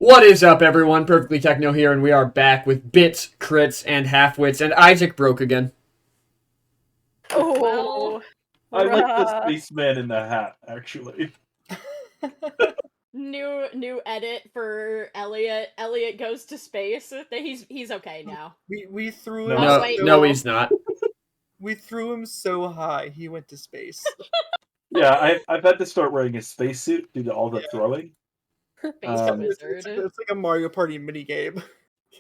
What is up, everyone? Perfectly Techno here, and we are back with Bits, Crits, and Halfwits, and Isaac broke again. Oh, I like the spaceman in the hat, actually. new edit for Elliot. Elliot goes to space. He's okay now. We threw No. him. No, wait, no, he's not. We threw him so high he went to space. Yeah, I've had to start wearing a spacesuit due to all the throwing. Space It's wizard. like a Mario Party minigame.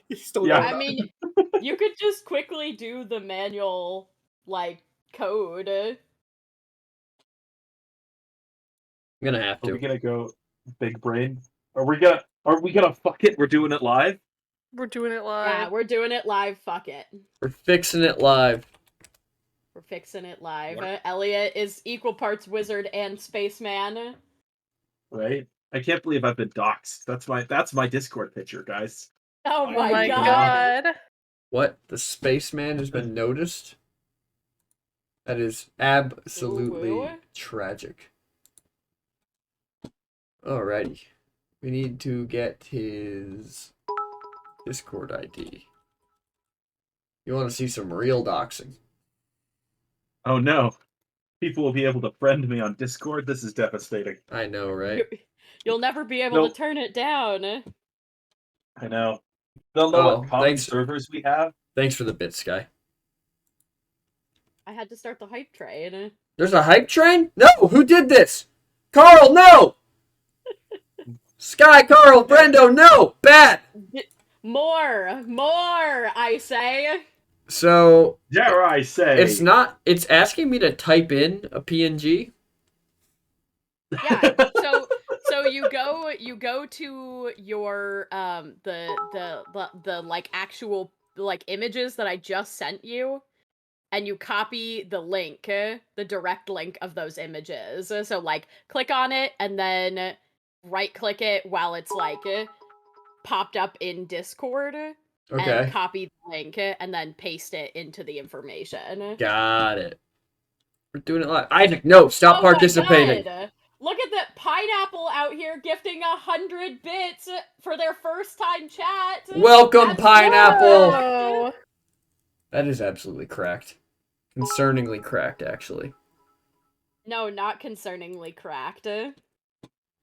He's still Yeah. going I mean, you could just quickly do the manual code. I'm gonna have Are we to. gonna go big brain? Are we gonna fuck it? We're doing it live? We're doing it live. Yeah, we're doing it live. Fuck it. We're fixing it live. We're fixing it live. What? Elliot is equal parts wizard and spaceman. Right? I can't believe I've been doxxed. That's my Discord picture, guys. Oh Oh my, my god. god. What? The spaceman has been noticed? That is absolutely Ooh. tragic. Alrighty. We need to get his Discord ID. You want to see some real doxing? Oh no. People will be able to friend me on Discord. This is devastating. I know, right? You'll never be able Nope. to turn it down. I know. They'll know Oh, what common thanks. servers we have. Thanks for the bits, guy. I had to start the hype train. There's a hype train? No! Who did this? Carl, no! Sky, Carl, Brendo, no! Bad! More, I say. So, Dare I say? it's asking me to type in a PNG. Yeah. So you go to your the actual images that I just sent you, and you copy the link, the direct link of those images. So click on it and then right click it while it's popped up in Discord. Okay. And copy the link and then paste it into the information. Got it. We're doing it live. Isaac, no, stop Oh my participating. God. Look at that pineapple out here gifting 100 bits for their first time chat. Welcome, That's pineapple. correct. Oh. That is absolutely cracked. Concerningly cracked, actually. No, not concerningly cracked.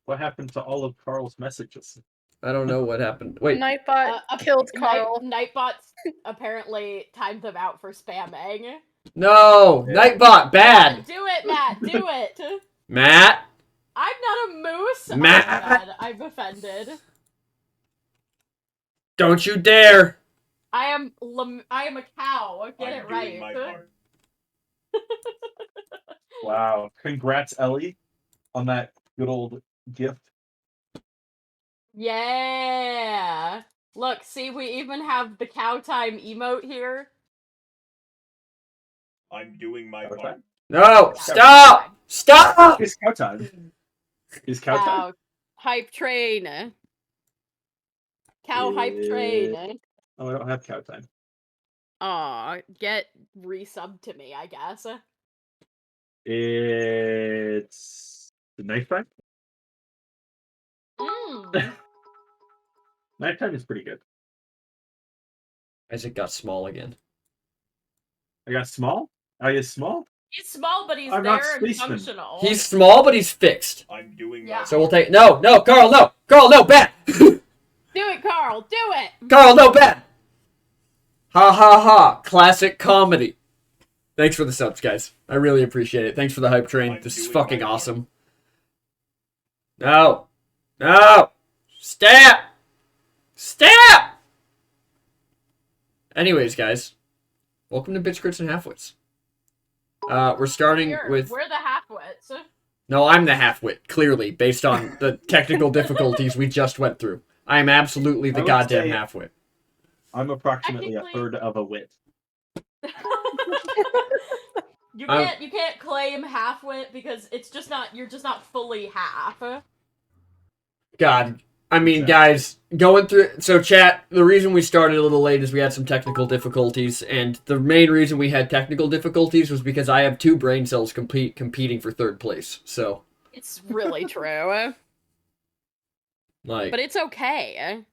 What happened to all of Carl's messages? I don't know what happened. Wait, Nightbot killed Carl. Nightbots apparently timed them out for spamming. no! Yeah. Nightbot, bad! Do it, Matt. Do it. Matt? I'm not a moose. Matt. Oh, God, I'm offended. Don't you dare! I am a cow. Get it right. Wow. Congrats, Ellie, on that good old gift. Yeah. Look, see, we even have the cow time emote here. I'm doing my Cow part. time? No! Stop! Stop! It's cow time. It's cow time. Cow hype train. Cow hype train. Oh, I don't have cow time. Aw, get resubbed to me, I guess. It's the knife time. Mm. Knife time is pretty good. Isaac got small again. I got small. I is small. He's small, but he's I'm not there and spaceman. functional. He's small, but he's fixed. I'm doing Yeah. my So we'll take... No, Carl, no! Carl, no, bad! Do it, Carl! Do it! Carl, no, bad! Ha ha ha. Classic comedy. Thanks for the subs, guys. I really appreciate it. Thanks for the hype train. I'm This is doing fucking my part. awesome. No. No! Stop! Stop! Anyways, guys. Welcome to Bitch Crits and Halfwits. We're starting with... We're the halfwits. No, I'm the halfwit, clearly, based on the technical difficulties we just went through. I am absolutely the I would goddamn say- halfwit. I'm approximately a Technically- third of a wit. You can't claim halfwit because it's just not you're just not fully half. God. I mean, Exactly. guys, going through... So, chat, the reason we started a little late is we had some technical difficulties, and the main reason we had technical difficulties was because I have 2 brain cells competing for 3rd place, so... It's really true. Like, But it's okay.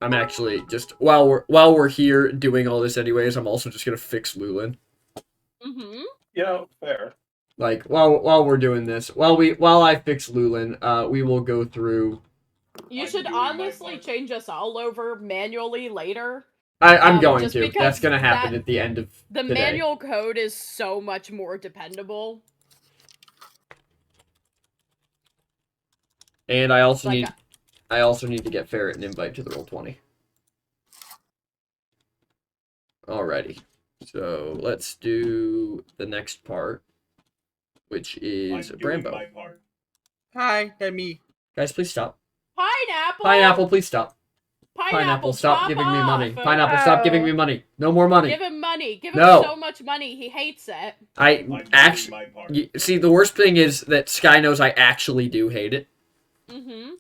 I'm actually just while we're here doing all this anyways, I'm also just gonna fix Loolin. Mm-hmm. Fair. Like while we're doing this, while I fix Loolin, we will go through. You should honestly change us all over manually later. I'm going just to. because That's gonna happen that- at the end of The the day. manual code is so much more dependable. And I also Like, need to get Ferret an invite to the Roll20. Alrighty. So let's do the next part, which is Brambo. Hi, that me. Guys, please stop. Pineapple! Pineapple, please stop. Pineapple, stop giving me money. off. Pineapple, stop giving me money. No more money. Give him money. Give him No. so much money. He hates it. I actually see. The worst thing is that Sky knows I actually do hate it. Mm-hmm.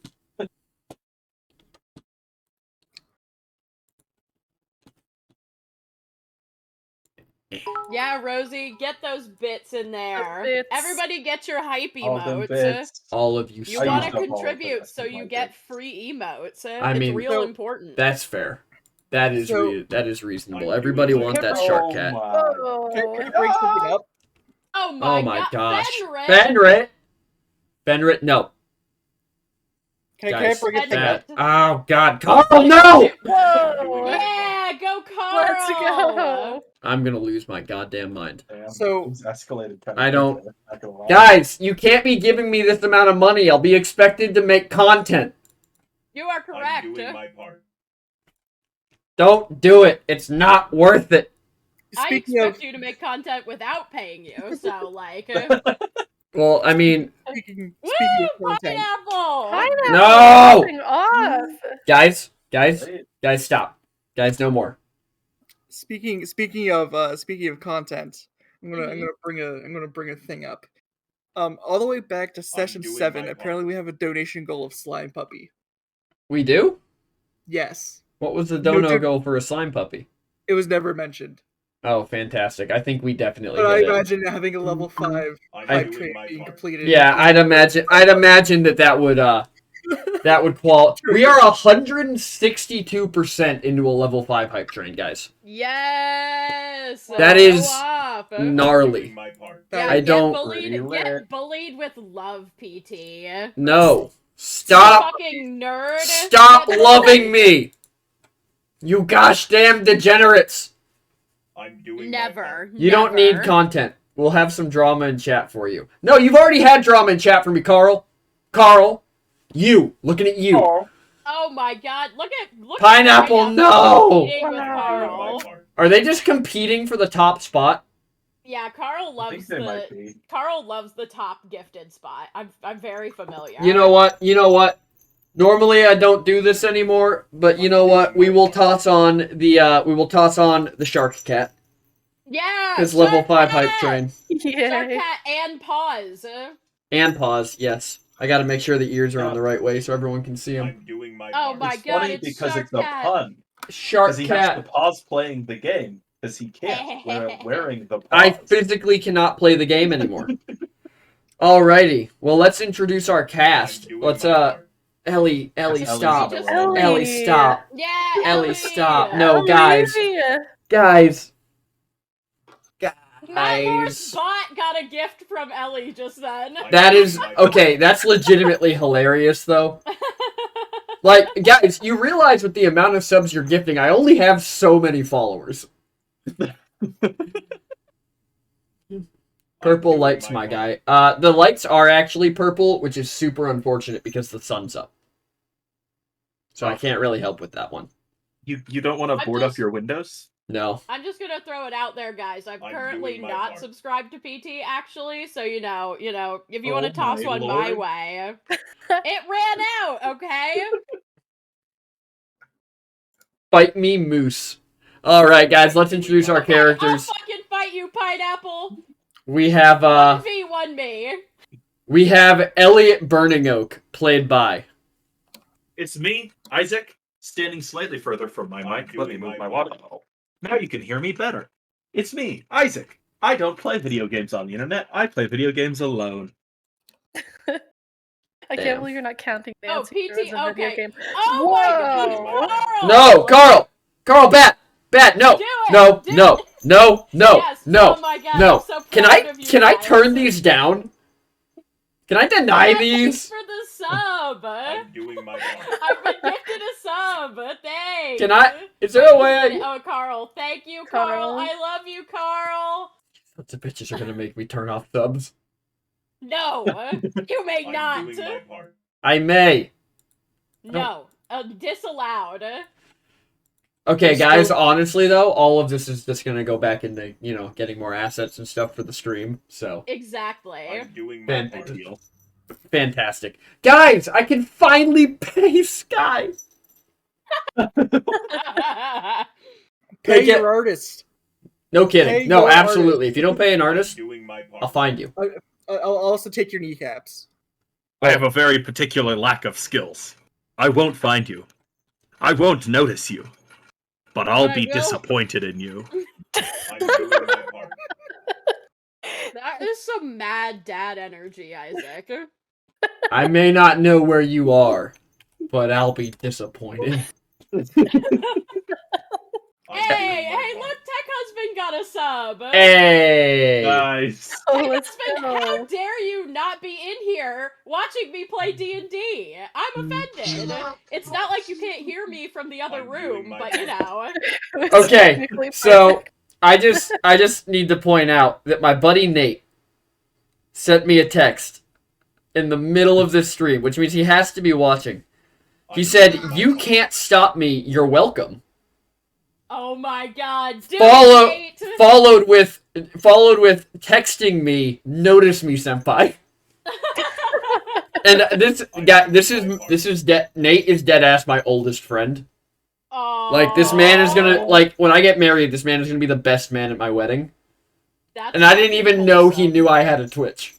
Yeah, Rosie, get those bits in there. bits. Everybody get your hype All them emotes. bits. All of you. You I want used to up all of them. contribute I so think you my get bits. free emotes. I It's mean- real So- important. That's fair. That is So- that is reasonable. Everybody want that shark cat. Can Oh. I bring something up? Oh Oh my gosh. Fenris! Fenrit, no. Can I Guys, bring a thing Fenris. up? Oh god. Carl, no! Whoa! Yeah, go Carl! Let's go! I'm gonna lose my goddamn mind. Damn, So- it's escalated kind I of don't- quickly, not gonna lie. Guys, you can't be giving me this amount of money. I'll be expected to make content. You are correct. Don't do it. It's not worth it. I Speaking expect of you to make content without paying you, so like... Well, I mean, speaking Woo! of content, Pineapple! Pineapple No! popping off. guys, Wait, stop. Guys, no more. speaking of content, I'm gonna bring a thing up. All the way back to session 7, apparently we have a donation goal of slime puppy. We do? Yes, What was the No, dono dude. goal for a slime puppy? it was never mentioned, Oh, fantastic. I think we definitely but I hit it. imagine having a level 5 I- hype train being completed. Yeah, I'd imagine that would qual. We are 162% into a level 5 hype train, guys. Yes! That Go is off. Gnarly. Yeah, I don't- Pretty Get lit. bullied with love, PT. No. You Stop. fucking nerd. Stop loving me. You gosh damn degenerates. Never. You don't need content. We'll have some drama in chat for you. No, you've already had drama in chat for me, Carl. You. Looking at you. Oh my god, look at Pineapple, no! competing with Carl. Are they just competing for the top spot? Yeah, Carl I think loves they might be. Carl loves the top gifted spot. I'm very familiar. You know what? Normally I don't do this anymore, but you know what? We will toss on the shark cat. Yeah. His level Shark 5 hype Cat! train. Shark Yay. Cat and pause. And pause, yes. I gotta make sure the ears are on the right way so everyone can see him. Oh my It's god, funny it's because Shark it's a Cat. pun. Shark Because he has to cat. pause playing the game because he can't wearing the pause. I physically cannot play the game anymore. Alrighty. Well, let's introduce our cast. Let's Ellie, Ellie's stop. on the Ellie. roll. Ellie, stop. Yeah, Ellie, stop. No, Ellie. guys. Nightmore's bot got a gift from Ellie just then. That is okay. That's legitimately hilarious, though. Like, guys, you realize with the amount of subs you're gifting, I only have so many followers. Purple lights, my guy. The lights are actually purple, which is super unfortunate because the sun's up. So I can't really help with that one. You don't want to I'm board up just- your windows? No. I'm just gonna throw it out there, guys. I'm currently not subscribed to PT, actually. So you know, if you want to Oh toss my one my lord. way, it ran out. Okay. Fight me, moose. Alright, guys, let's introduce our I'll characters. fucking fight you, Pineapple. We have, 1v1 me. we have Elliot Burning Oak, played by... It's me, Isaac, standing slightly further from my mic. Let me move my water bottle. Now you can hear me better. It's me, Isaac. I don't play video games on the internet. I play video games alone. I Damn. can't believe you're not counting Oh, Nancy PT, as a video okay. game. Oh my god, Carl! No, Carl, bat, no, Do it! no, Do no, it! no, no, Yes. no, Oh my god, no. I'm so Can proud of you can I guys. turn these down? Can I deny Yeah, these? Thanks for the sub. I'm doing my part. I've been gifted a sub. Thanks. Can I? Is there a way? Oh, Carl. Thank you, Carl. Carl. I love you, Carl. Lots of bitches are gonna make me turn off subs. No, you may I'm not. doing my part. I may. No, disallowed. Okay, There's guys, still- honestly, though, all of this is just going to go back into, getting more assets and stuff for the stream, so. Exactly. I'm doing my part. Deal. Fantastic. Guys, I can finally pay Sky! Pay Take it. your artist. No kidding. Pay No, your absolutely. artist. If you don't pay an I'm artist, doing my part. I'll find you. I'll also take your kneecaps. I have a very particular lack of skills. I won't find you. I won't notice you. But I'll I be will. disappointed in you. I'm doing my part. That is some mad dad energy, Isaac. I may not know where you are, but I'll be disappointed. I'm Hey, doing my hey, part. look, Tech Husband got a sub. Hey! Nice. Oh, Tech let's Husband, how go. dare you not be in here watching me play D&D? I'm offended. It's not like you can't hear me from the other I'm room, doing my but you know. It's Okay, technically so perfect. I just need to point out that my buddy Nate sent me a text in the middle of this stream, which means he has to be watching. He I'm said, doing my "You part. can't stop me. You're welcome." Oh my god, dude, Follow- Nate. Followed with texting me, "Notice me, senpai." And this is Nate is dead ass my oldest friend. Like, this man is gonna, like, when I get married, this man is gonna be the best man at my wedding. That's And I didn't fucking even know he wholesome. knew I had a Twitch.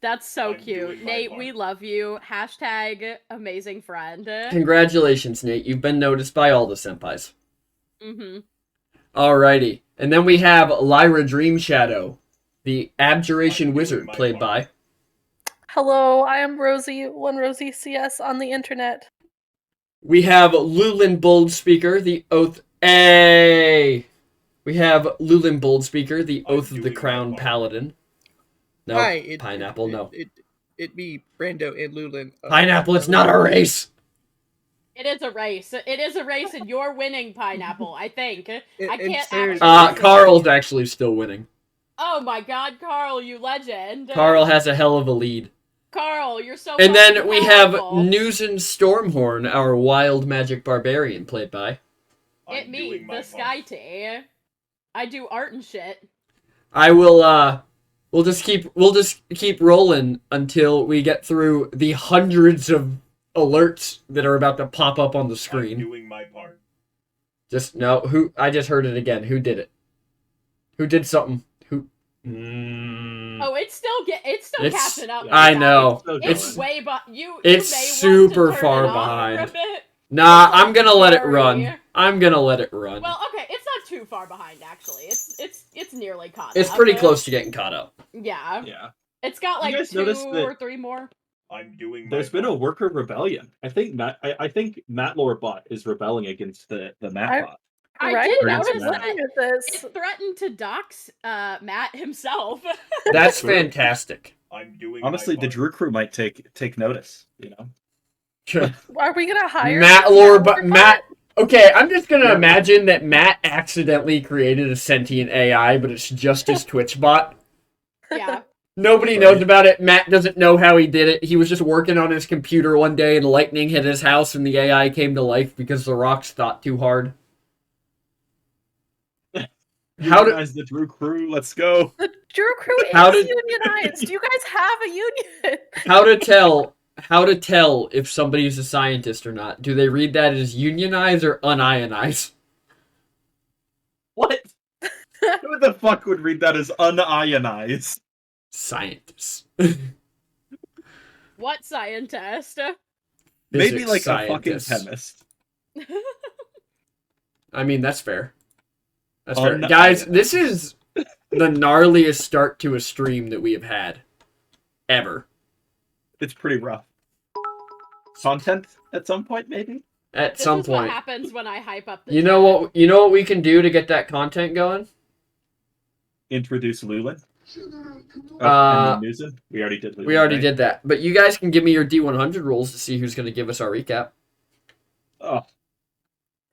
That's so I'm cute. doing my Nate, part. we love you. Hashtag amazing friend. Congratulations, Nate. You've been noticed by all the senpais. Mm-hmm. Alrighty. And then we have Lyra Dreamshadow, the Abjuration I'm doing Wizard, my played part. by. Hello, I am Rosie, one Rosie CS on the internet. We have Loolin Boldspeaker, the Oath. Hey! We have Loolin Boldspeaker, the I'm Oath of the doing my Crown part. Paladin. No, Hi, Pineapple, no. It be Brando and Lulin. Pineapple, it's not a race! It is a race. It is a race, and you're winning, Pineapple, I think. I and can't there's- actually... Carl's actually still winning. Oh my god, Carl, you legend. Carl has a hell of a lead. Carl, you're so And fucking then we have powerful. Newson Stormhorn, our wild magic barbarian, played by. I'm It me, doing my the Sky Tea. I do art and shit. I will we'll just keep rolling until we get through the hundreds of alerts that are about to pop up on the I'm screen. doing my part. I just heard it again. Who did it? Who did something? Who Oh, it's still catching up. I guys. know. It's way you it's may want super to turn far it off behind. for a bit. Nah, It's I'm gonna let it very- run. I'm gonna let it run. Well, okay, it's not too far behind actually. It's nearly caught It's up. pretty close to getting caught up. Yeah. Yeah. It's got You like guys 2 noticed that- or 3 more. I'm doing my There's been a part. worker rebellion. I think Matlore bot is rebelling against the Matt bot. I Right? did I was notice Matt. that. looking at this. It threatened to dox Matt himself. That's Sure. fantastic. I'm doing Honestly, my the part. Drew crew might take notice. You know. Are we gonna hire Matt him? Lore, but Matt. Okay, I'm just gonna imagine that Matt accidentally created a sentient AI, but it's just his Twitch bot. Yeah. Nobody knows about it. Matt doesn't know how he did it. He was just working on his computer one day, and lightning hit his house, and the AI came to life because the rocks thought too hard. How did? Guys, the Drew crew? Let's go. The Drew crew How is did- unionized. You guys have a union. How to tell? How to tell if somebody's a scientist or not? Do they read that as unionize or unionize? What? Who the fuck would read that as unionized? Scientists. What scientist? Maybe Physics like scientists. a fucking chemist. I mean, that's fair. That's Oh, fair. no. Guys, this is the gnarliest start to a stream that we have had. Ever. It's pretty rough. content at some point, maybe. At This some is what point. happens when I hype up the You know chat. what? You know what we can do to get that content going? Introduce Loolin. Uh, and then Newson. We already did Loolin. We already right? did that. But you guys can give me your D100 rules to see who's going to give us our recap. Oh,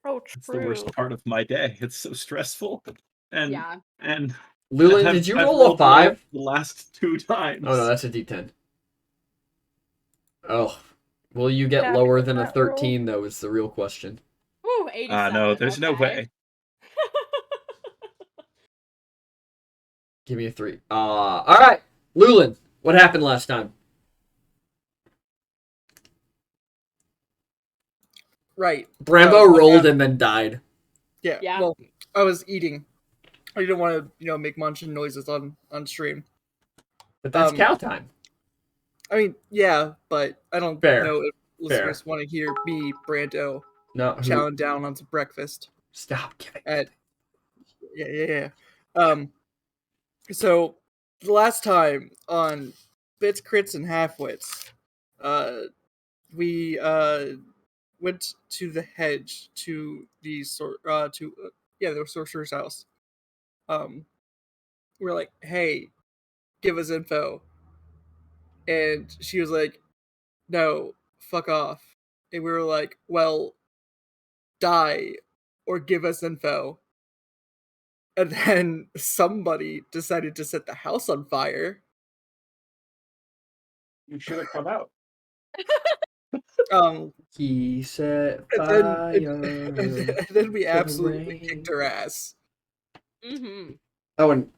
Oh, it's the worst true. part of my day. It's so stressful. And Yeah. and Loolin, I've- did you I've roll a rolled low 5? the last 2 times? Oh, no, that's a D10. Oh. Will you get Happy lower with than a that roll. 13, though, is the real question. Ooh, 87. No, there's no okay. way. Give me a 3. Alright. Loolin, what happened last time? Right. Brambo what rolled happened- and then died. Yeah. Yeah. Well, I was eating. I didn't want to, make munching noises on stream. But that's Um, cow time. I mean, yeah, but I don't Fair. know if listeners want to hear me, Brando, No, who- chowing down on some breakfast. stop giving. At yeah. So the last time on Bits, Crits, and Halfwits, we went to the hedge to the the sorcerer's house. We're like, hey, give us info, and she was like, no, fuck off, and we were like, well, die or give us info. And then somebody decided to set the house on fire. You should have come out. He set And fire. then we the absolutely rain. kicked her ass. Mm-hmm. I wouldn't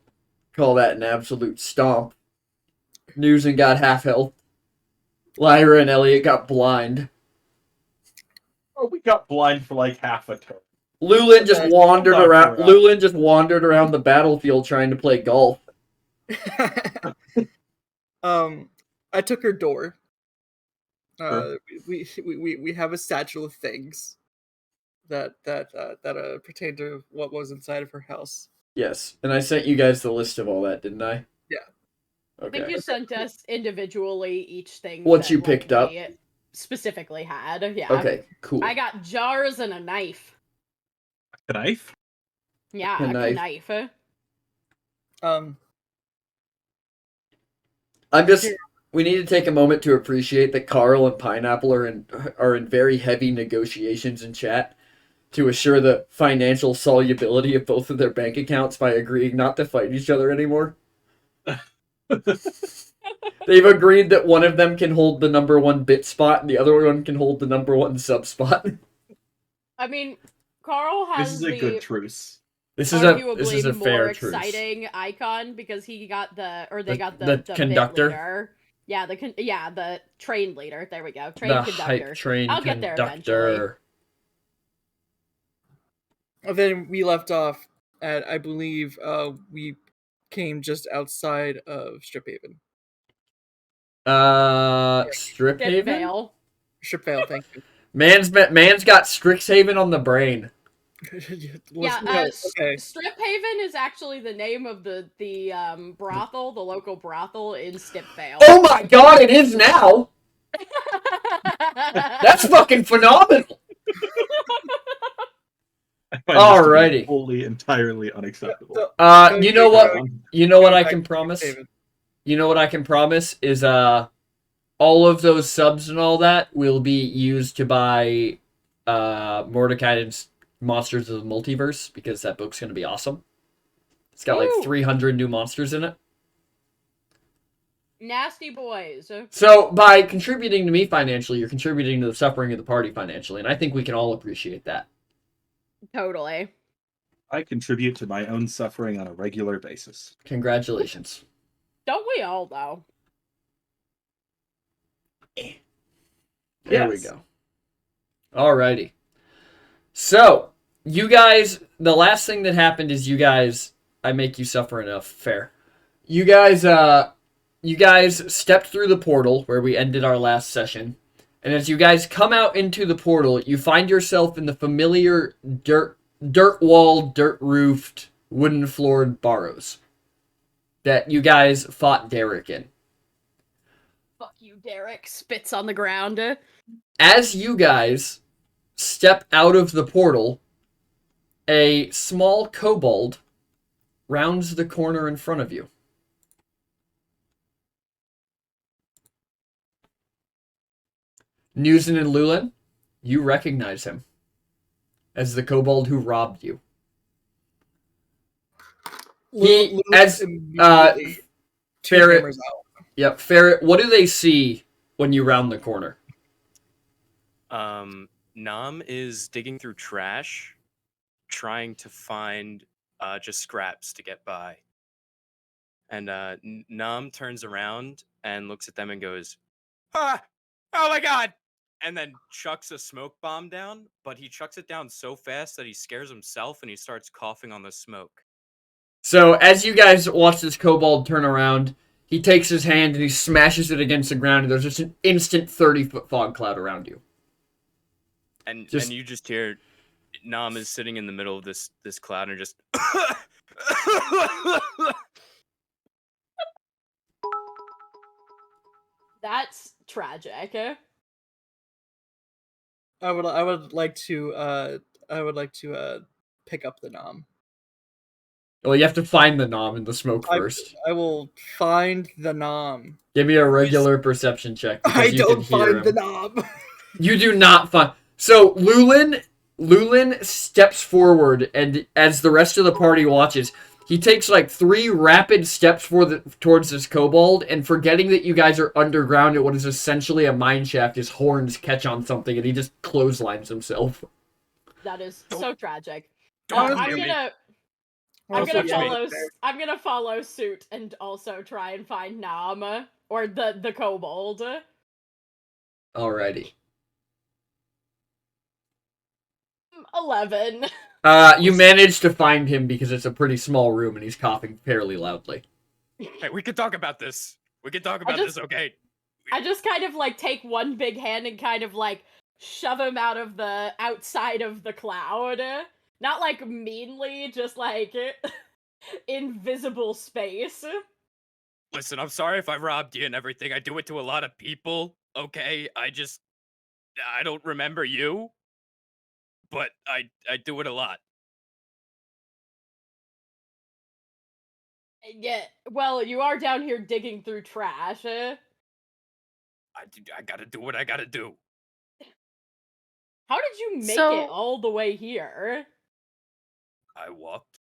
call that an absolute stomp. Newson got half health. Lyra and Elliot got blind. Oh, we got blind for like half a turn. Lulin just Okay. wandered Knocked her around. out. Lulin just wandered around the battlefield trying to play golf. I took her door. Sure. We have a satchel of things that pertain to what was inside of her house. Yes, and I sent you guys the list of all that, didn't I? Yeah. I think Okay. you sent us individually each thing. What that, you picked up. we specifically had. Yeah. Okay. Cool. I got jars and a knife. A knife? Yeah, A a knife. knife. I'm just. We need to take a moment to appreciate that Carl and Pineapple are in very heavy negotiations in chat to assure the financial solubility of both of their bank accounts by agreeing not to fight each other anymore. They've agreed that one of them can hold the number 1 bit spot and the other one can hold the number 1 sub spot. I mean, Carl has This is a good truce. This is arguably a more fair truce. exciting icon because he got The got the bit conductor? leader. Yeah, the train leader. There we go. Train The conductor. hype train I'll get there conductor. And then we left off at, I believe, we came just outside of Striphaven. Strip Dip Haven? Vale. Stripvale, thank you. Man's got Strixhaven on the brain. Yeah, okay. Strip Haven is actually the name of the brothel, the local brothel in Stipvale. Oh my god, it is now! That's fucking phenomenal! I find this to be Alrighty. wholly, entirely unacceptable. You know what? Um, You know what I Back can to promise? Striphaven. You know what I can promise is all of those subs and all that will be used to buy Mordecai's Monsters of the Multiverse because that book's gonna be awesome. It's got like Woo! 300 new monsters in it. Nasty boys. So by contributing to me financially, you're contributing to the suffering of the party financially, and I think we can all appreciate that. Totally. I contribute to my own suffering on a regular basis. Congratulations. Don't we all though? There we Yes. go. Alrighty. So, you guys, the last thing that happened is you guys, I make you suffer enough. Fair. You guys stepped through the portal where we ended our last session. And as you guys come out into the portal, you find yourself in the familiar dirt-walled, dirt-roofed, wooden-floored barrows that you guys fought Derek in. Fuck you, Derek. Spits on the ground. As you guys step out of the portal, a small kobold rounds the corner in front of you. Lyra and Loolin, you recognize him as the kobold who robbed you. He, as immediately two Ferret, hammers out. Yep, Ferret, what do they see when you round the corner? Nam is digging through trash, trying to find just scraps to get by. And Nam turns around and looks at them and goes, "Ah! Oh my god!" And then chucks a smoke bomb down, but he chucks it down so fast that he scares himself and he starts coughing on the smoke. So, as you guys watch this kobold turn around, he takes his hand and he smashes it against the ground, and there's just an instant 30-foot fog cloud around you. And you just hear Nam is sitting in the middle of this cloud and just That's tragic. I would like to pick up the nom. Well, you have to find the nom in the smoke first. I will find the nom. Give me a regular perception check. I You don't can hear find the him. nom. You do not find. So Loolin steps forward, and as the rest of the party watches, he takes like 3 rapid steps towards this kobold, and forgetting that you guys are underground at what is essentially a mine shaft, his horns catch on something, and he just clotheslines himself. That is so tragic. Don't I'm hear me. I'm gonna follow suit and also try and find Nam or the kobold. Alrighty. 11. You managed to find him because it's a pretty small room and he's coughing fairly loudly. Hey, we can talk about this. We can talk about this, okay? I just kind of like take one big hand and kind of like shove him out of the outside of the cloud. Not like meanly, just like invisible space. Listen, I'm sorry if I robbed you and everything. I do it to a lot of people, okay? I don't remember you, but I do it a lot. Yeah, well, you are down here digging through trash. I gotta do what I gotta do. How did you make So- it all the way here? I walked.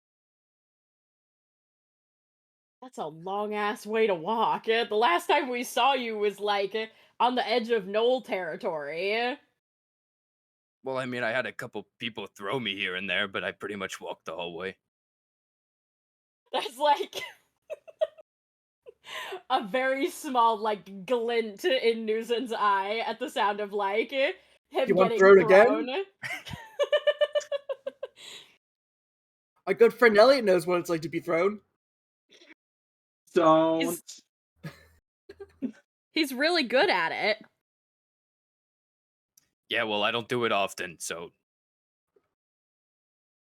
That's a long ass way to walk. The last time we saw you was like on the edge of Knoll territory. Well, I mean, I had a couple people throw me here and there, but I pretty much walked the whole way. That's like a very small like glint in Newson's eye at the sound of like him You want to getting throw it thrown. again? My good friend Elliot knows what it's like to be thrown. Don't. He's really good at it. Yeah, well, I don't do it often, so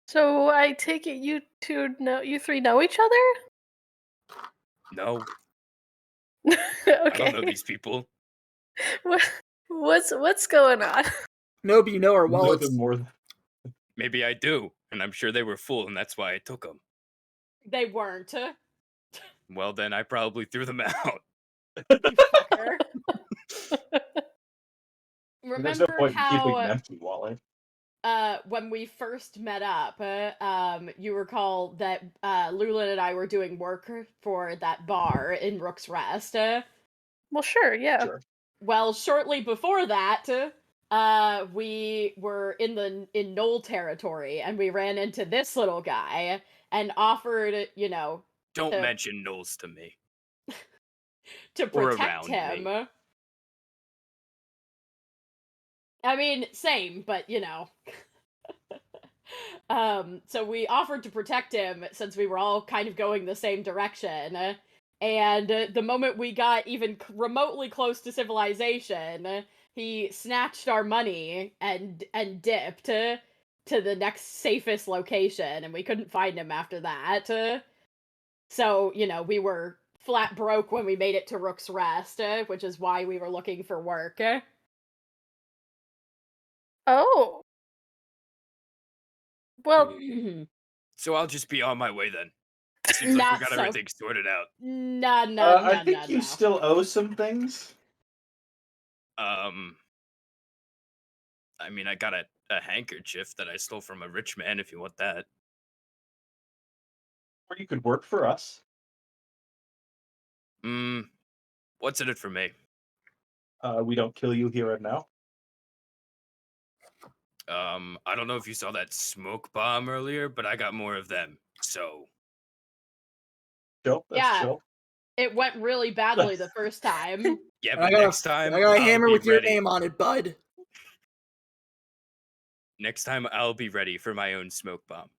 So I take it you three know each other? no. I don't know Okay. these people. What's going on? No, but you know our Know wallets. them more than- Maybe I do, and I'm sure they were full, and that's why I took them. They weren't. Well, then I probably threw them out. You fucker. There's no Remember point in keeping an how empty wallet. when we first met up, you recall that Lulin and I were doing work for that bar in Rook's Rest. Well, sure, yeah. Sure. Well, shortly before that, we were in Knoll territory, and we ran into this little guy and offered, Don't To- mention Knowles to me. to Or protect around him. me. I mean, same, but so we offered to protect him since we were all kind of going the same direction. And the moment we got even remotely close to civilization, he snatched our money and dipped to the next safest location, and we couldn't find him after that. So, we were flat broke when we made it to Rook's Rest, which is why we were looking for work. Oh. Well, So I'll just be on my way then. Seems like we Not got so. everything sorted out. I think you still owe some things. I mean, I got a handkerchief that I stole from a rich man. If you want that. Or you could work for us. What's in it for me? We don't kill you here and now. I don't know if you saw that smoke bomb earlier, but I got more of them. So. Chill. That's Yeah. chill. It went really badly the first time. Yeah, And but next time I got a I'll hammer be with your ready. name on it, bud. Next time I'll be ready for my own smoke bomb.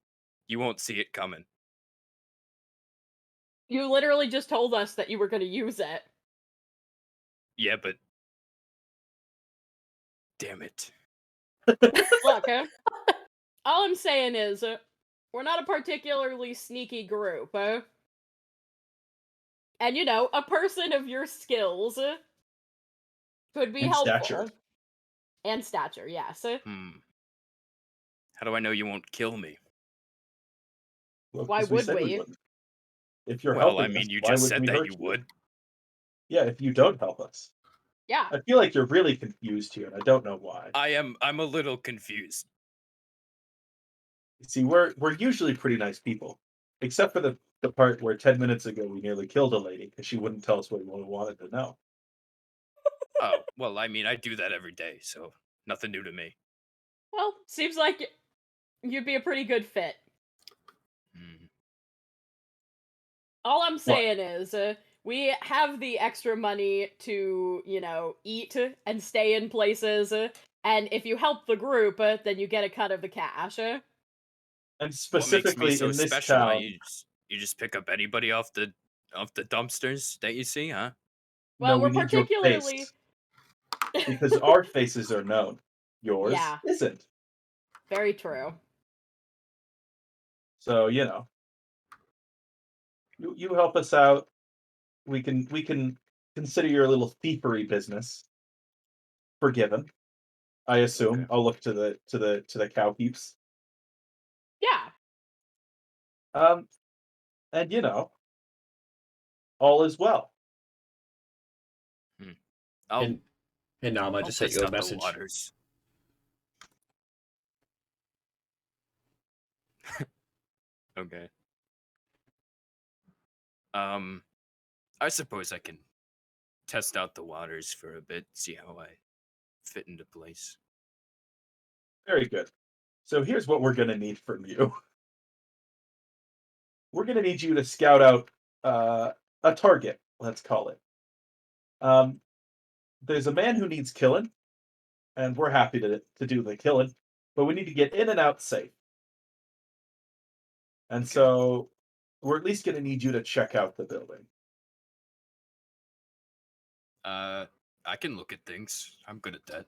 You won't see it coming. You literally just told us that you were going to use it. Yeah, but damn it. Look, all I'm saying is, we're not a particularly sneaky group, and you know, a person of your skills could be And helpful. stature. And stature, yes. How do I know you won't kill me? Well, Why 'cause would said we? wouldn't. If you're Well, helping I mean, us, you why just would said we that hurt you would. Yeah, if you don't help us. Yeah. I feel like you're really confused here, and I don't know why. I'm a little confused. See, we're usually pretty nice people, except for the part where 10 minutes ago we nearly killed a lady because she wouldn't tell us what we wanted to know. Oh, well, I mean, I do that every day, so nothing new to me. Well, seems like you'd be a pretty good fit. All I'm saying is, we have the extra money to, you know, eat and stay in places, and if you help the group, then you get a cut of the cash. And What makes me specifically so in this special? Huh? town, You just pick up anybody off the dumpsters that you see, huh? Well, no, we're we need your particularly face. Because our faces are known. Yours Yeah. isn't. Very true. So, you know. You help us out. We can consider your little thievery business forgiven. I assume. Okay. I'll look to the cow peeps. Yeah. And you know, all is well. I'll Hey, Nam, I I'll just sent test you a out the message. waters. Okay. I suppose I can test out the waters for a bit, see how I fit into place. Very good. So here's what we're gonna need from you. We're gonna need you to scout out a target, let's call it. There's a man who needs killing, and we're happy to do the killing, but we need to get in and out safe. And so we're at least gonna need you to check out the building. I can look at things. I'm good at that.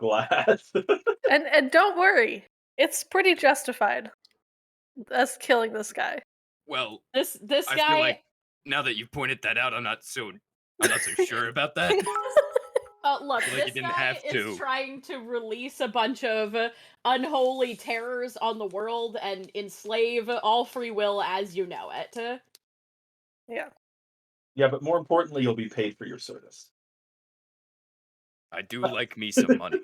Glad. and don't worry, it's pretty justified. Us killing this guy. Well, This I guy. feel like now that you've pointed that out, I'm not so sure about that. Look, feel like you this didn't guy have is to. trying to release a bunch of unholy terrors on the world and enslave all free will as you know it. Yeah. Yeah, but more importantly, you'll be paid for your service. I do like me some money.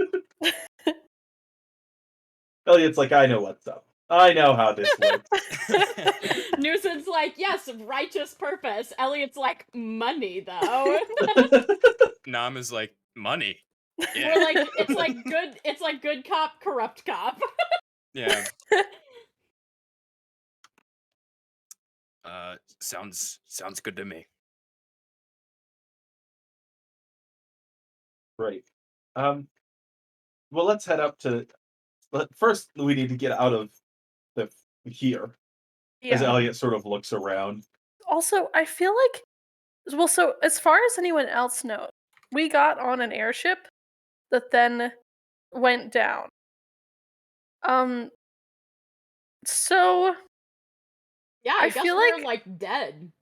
Elliot's like, I know what's up. I know how this works. Newson's like, yes, righteous purpose. Elliot's like, money though. Nam is like, money. We're like, it's like good cop, corrupt cop. Yeah. Sounds good to me. Right. Well, let's head up to. First, we need to get out of the here. As Yeah. Elliot sort of looks around. Also, I feel like, well, so as far as anyone else knows, we got on an airship that then went down. So Yeah, I I guess feel we're like- dead.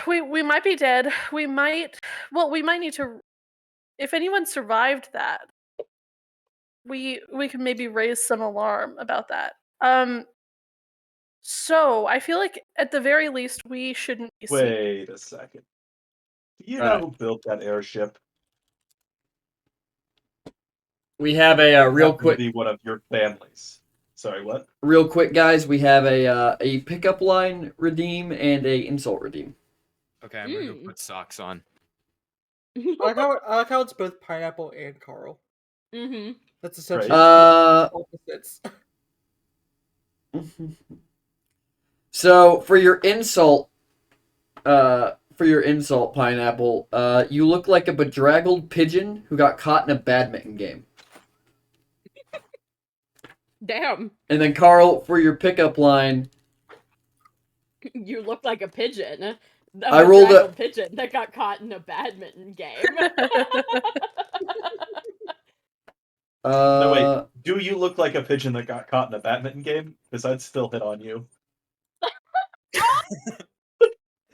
We might be dead. We might need to. If anyone survived that, we can maybe raise some alarm about that. So I feel like at the very least we shouldn't be seen. Wait a second. Do you know Alright. who built that airship? We have a It real happened to quick, be one of your families. Sorry, what? guys. We have a pickup line redeem and a insult redeem. Okay, I'm gonna go Mm. put socks on. I like how it's both Pineapple and Carl. Mm-hmm. That's essentially Uh, opposites. so for your insult, Pineapple, you look like a bedraggled pigeon who got caught in a badminton game. Damn. And then Carl, for your pickup line, You look like a pigeon. I rolled a- bedraggled pigeon that got caught in a badminton game. No, wait. Do you look like a pigeon that got caught in a badminton game? Because I'd still hit on you.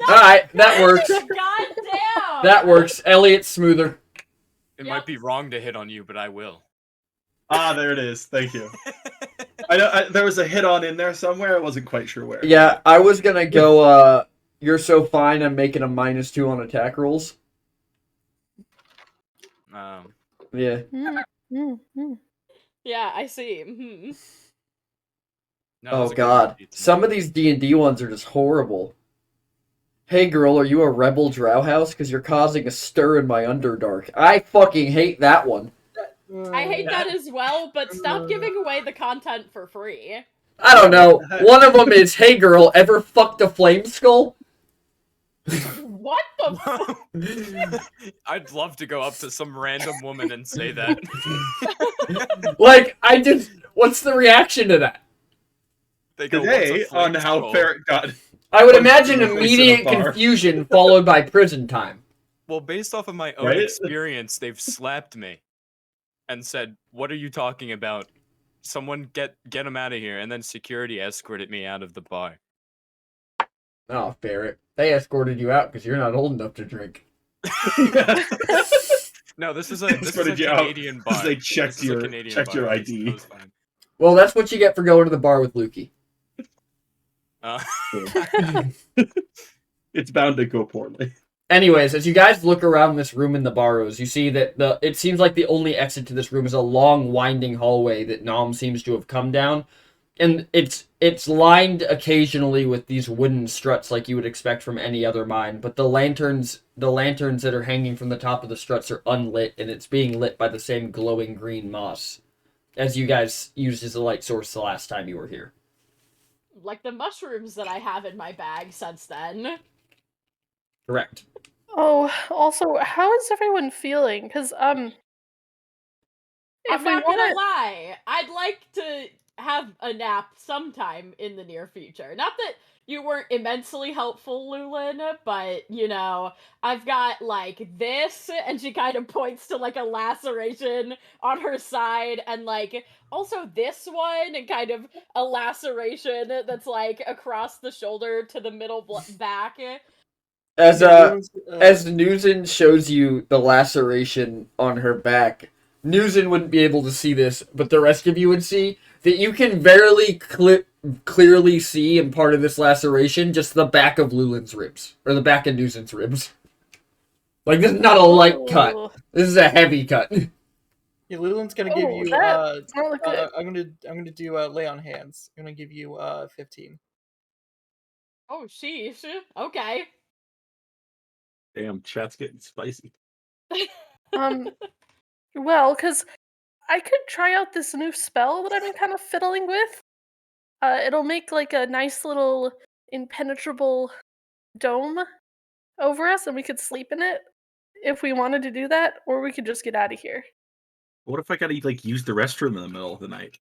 alright, that works. God damn. That works. Elliot's smoother. It Yep. might be wrong to hit on you, but I will. Ah, there it is. Thank you. I know there was a hit on in there somewhere. I wasn't quite sure where. Yeah, I was gonna go, you're so fine, I'm making a -2 on attack rolls. Yeah. Yeah, I see. Mhm. No, Oh that's a good god. idea to Some me. of these D&D ones are just horrible. Hey girl, are you a rebel drow house? Because you're causing a stir in my Underdark. I fucking hate that one. I hate that as well, but stop giving away the content for free. I don't know. One of them is, hey girl, ever fucked a flame skull? What the fuck? I'd love to go up to some random woman and say that. Like, what's the reaction to that? They go, "What's a Today flame on how skull?" fair it got. I would Punch imagine in the face at a immediate bar. confusion followed by prison time. Well, based off of my own Right? experience, they've slapped me and said, "What are you talking about? Someone get him out of here!" And then security escorted me out of the bar. Oh, Barrett. They escorted you out because you're not old enough to drink. No, this is a Escorted you out Canadian bar. They This checked is a your Canadian bar. your It was- ID. it was fine. Well, that's what you get for going to the bar with Lukey. Uh, It's bound to go poorly. Anyways, as you guys look around this room in the Barrows, you see that it seems like the only exit to this room is a long, winding hallway that Nom seems to have come down, and it's lined occasionally with these wooden struts like you would expect from any other mine. But the lanterns that are hanging from the top of the struts are unlit, and it's being lit by the same glowing green moss as you guys used as a light source the last time you were here. Like the mushrooms that I have in my bag since then. Correct. Oh, also, how is everyone feeling? Because I'm if we not gonna want lie. I'd like to have a nap sometime in the near future. Not that you weren't immensely helpful, Loolin, but, you know, I've got, like, this, and she kind of points to, like, a laceration on her side, and, like, also this one, and kind of a laceration that's, like, across the shoulder to the middle back. As Newson shows you the laceration on her back, Newson wouldn't be able to see this, but the rest of you would see that you can very clearly see in part of this laceration just the back of Lulin's ribs, or the back of Newson's ribs. Like, this is not a light cut. Oh, This is a heavy cut. Yeah, Lulin's gonna give you. that not look good. I'm gonna do lay on hands. I'm gonna give you 15. Oh, sheesh. Okay. Damn, chat's getting spicy. Well, because I could try out this new spell that I've been kind of fiddling with. It'll make like a nice little impenetrable dome over us, and we could sleep in it if we wanted to do that, or we could just get out of here. What if I gotta like use the restroom in the middle of the night?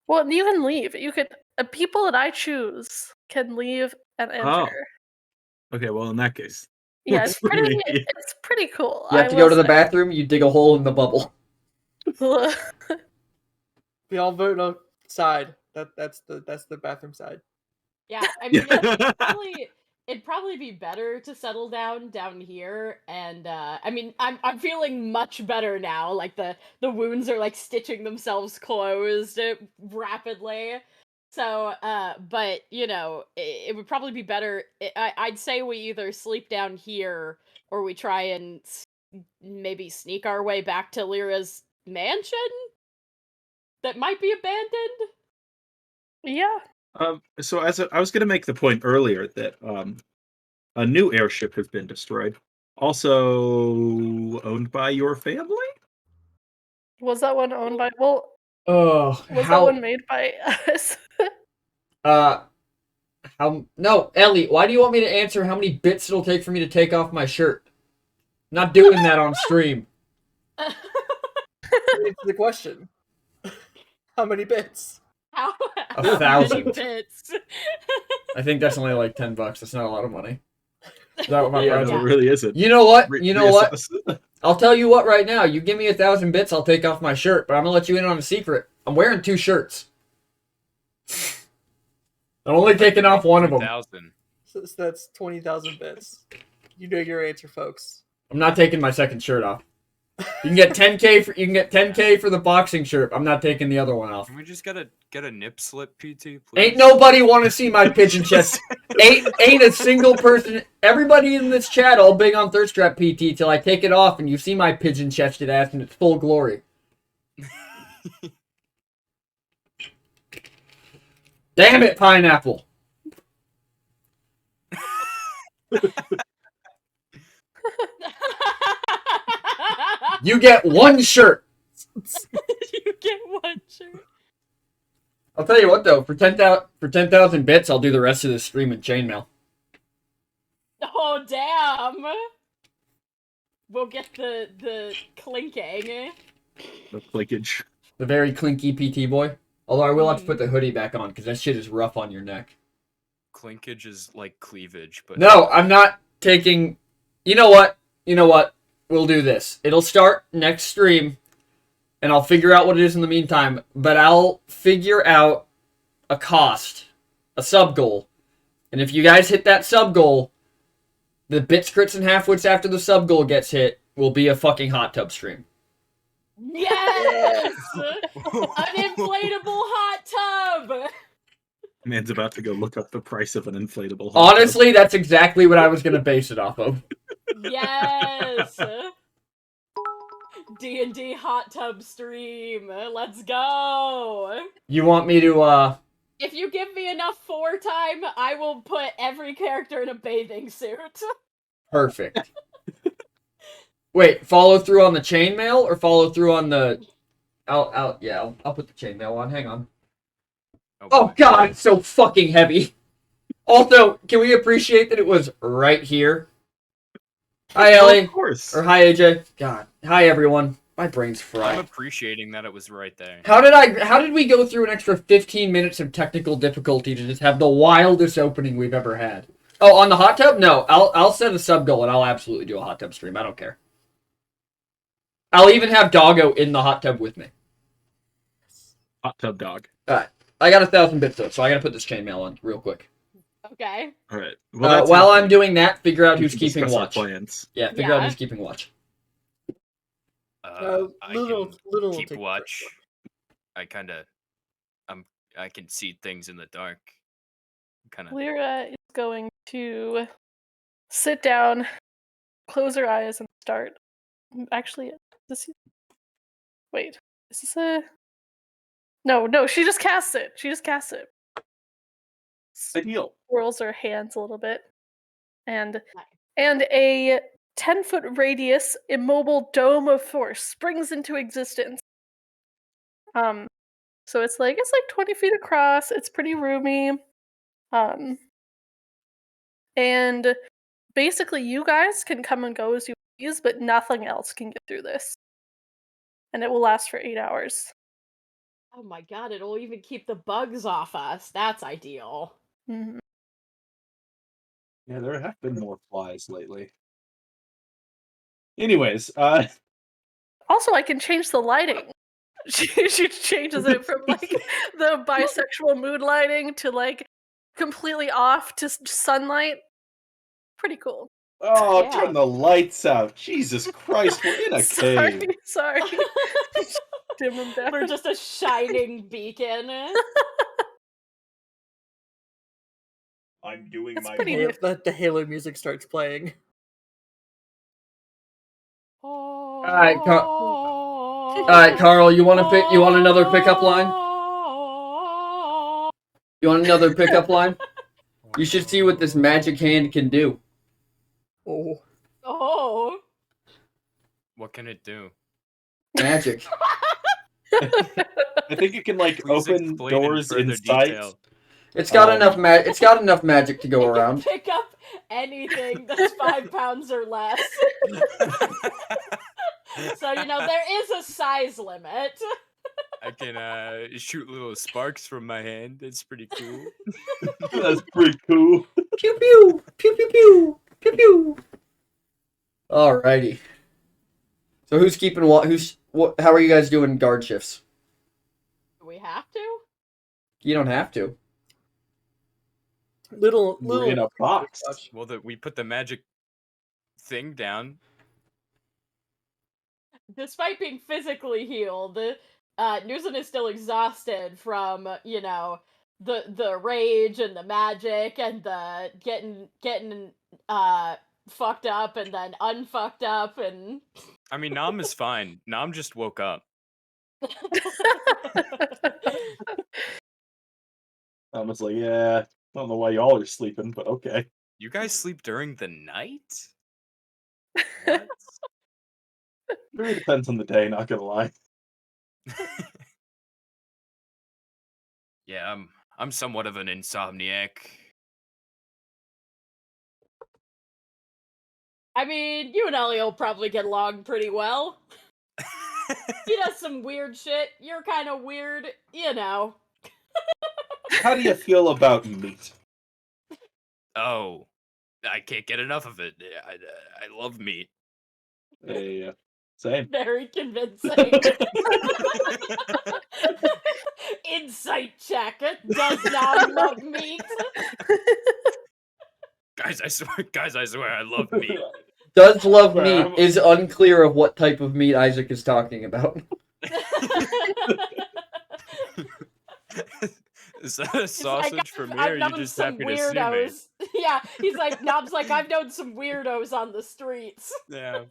Well, you can leave. You could. People that I choose can leave and enter. Okay, well in that case. Yeah, Works it's for pretty. me. It's pretty cool. You have to go to the bathroom, you dig a hole in the bubble. We all vote on side. That's the bathroom side. Yeah, I mean, it'd probably be better to settle down here, and I mean, I'm feeling much better now. Like the wounds are like stitching themselves closed rapidly. So, but you know, it would probably be better. I'd say we either sleep down here or we try and maybe sneak our way back to Lyra's mansion that might be abandoned. Yeah. So I was going to make the point earlier that a new airship has been destroyed, also owned by your family. Was that one owned by? Well, Oh, was that one made by us? No, Ellie, why do you want me to answer how many bits it'll take for me to take off my shirt? I'm not doing that on stream. Answer the question. How many bits? How 1,000. many bits? I think that's only like $10. That's not a lot of money. Is that what my Yeah, friends no, are? it really isn't. You know what? You know what? Reassess. I'll tell you what right now. You give me 1,000 bits, I'll take off my shirt. But I'm gonna let you in on a secret. I'm wearing 2 shirts. I'm only taking off one of them. 1,000. So that's 20,000 bits. You know your answer, folks. I'm not taking my second shirt off. You can get 10K for the boxing shirt. I'm not taking the other one off. Can we just get a nip slip, PT, please? Ain't nobody want to see my pigeon chest. Ain't a single person. Everybody in this chat all big on thirst trap PT till I take it off and you see my pigeon chested ass in its full glory. Damn it, pineapple. You get 1 shirt. You get 1 shirt. I'll tell you what though, for 10,000 bits, I'll do the rest of this stream in chainmail. Oh damn! We'll get the clinking. The clinkage. The very clinky PT boy. Although I will have to put the hoodie back on because that shit is rough on your neck. Clinkage is like cleavage, but No, I'm not taking. You know what? We'll do this. It'll start next stream, and I'll figure out what it is in the meantime. But I'll figure out a cost, a sub goal, and if you guys hit that sub goal, the bits, crits, and halfwits after the sub goal gets hit will be a fucking hot tub stream. Yes! An inflatable hot tub! Man's about to go look up the price of an inflatable. hot tub. Honestly, that's exactly what I was gonna base it off of. Yes! D&D hot tub stream. Let's go! You want me to, If you give me enough 4 time, I will put every character in a bathing suit. Perfect. Wait, follow through on the chainmail or follow through on the... I'll put the chainmail on. Hang on. Oh god, it's so fucking heavy. Also, can we appreciate that it was right here? Hi, Ellie. Of course. Or hi, AJ. God. Hi, everyone. My brain's I'm fried. appreciating that it was right there. How did we go through an extra 15 minutes of technical difficulty to just have the wildest opening we've ever had? Oh, on the hot tub? No, I'll set a sub goal and I'll absolutely do a hot tub stream. I don't care. I'll even have Doggo in the hot tub with me. Hot tub dog. Alright. I got 1,000 bits though, so I gotta put this chainmail on real quick. Okay. All right. While I'm doing that, figure out we who's can keeping discuss our watch. plans. Yeah, figure out Yeah. who's keeping watch. I Little can will keep take watch. I can see things in the dark. Kind of. Lyra is going to sit down, close her eyes, and start. Actually, wait, is this a? No, she just casts it. Ideal. Whirls her hands a little bit, and a 10-foot radius immobile dome of force springs into existence. So it's like 20 feet across. It's pretty roomy. And basically you guys can come and go as you please, but nothing else can get through this. And it will last for 8 hours. Oh my god, it'll even keep the bugs off us. That's ideal. Mhm. Yeah, there have been more flies lately. Anyways, Also, I can change the lighting. She changes it from like the bisexual mood lighting to like completely off to sunlight. Pretty cool. Oh, Yeah. turn the lights out. Jesus Christ, we're in a cave. Sorry. Dim them down. We're just a shining beacon. I'm doing That's my pretty part. good. The Halo music starts playing. All right, All right, Carl, you want another pickup line? You want another pickup line? You should see what this magic hand can do. Oh. Oh. What can it do? Magic. I think you can like Please open explain in doors further in sight. detail. It's got enough magic to go You can around. pick up anything that's 5 pounds or less. So, there is a size limit. I can shoot little sparks from my hand. It's pretty cool. That's pretty cool. Pew pew pew pew pew pew pew. Alrighty. So who's keeping what? How are you guys doing guard shifts? Do we have to? You don't have to. Little We're in a box. Well, we put the magic thing down. Despite being physically healed, Newsom is still exhausted from, the rage and the magic and the getting fucked up and then unfucked up and I mean, Nam is fine. Nam just woke up. I was like, yeah, I don't know why y'all are sleeping, but okay. You guys sleep during the night? What? It really depends on the day, not gonna lie. Yeah, I'm somewhat of an insomniac. I mean, you and Ellie will probably get along pretty well. He does some weird shit. You're kind of weird, How do you feel about meat? Oh, I can't get enough of it. I love meat. Yeah. Same. Very convincing. Insight check. Does not love meat. Guys, I swear, I love meat. Does love meat is unclear of what type of meat Isaac is talking about. Is that a sausage for me, or are you just happy to see me? weirdos. Yeah, he's like, Nob's like, I've known some weirdos on the streets. Yeah.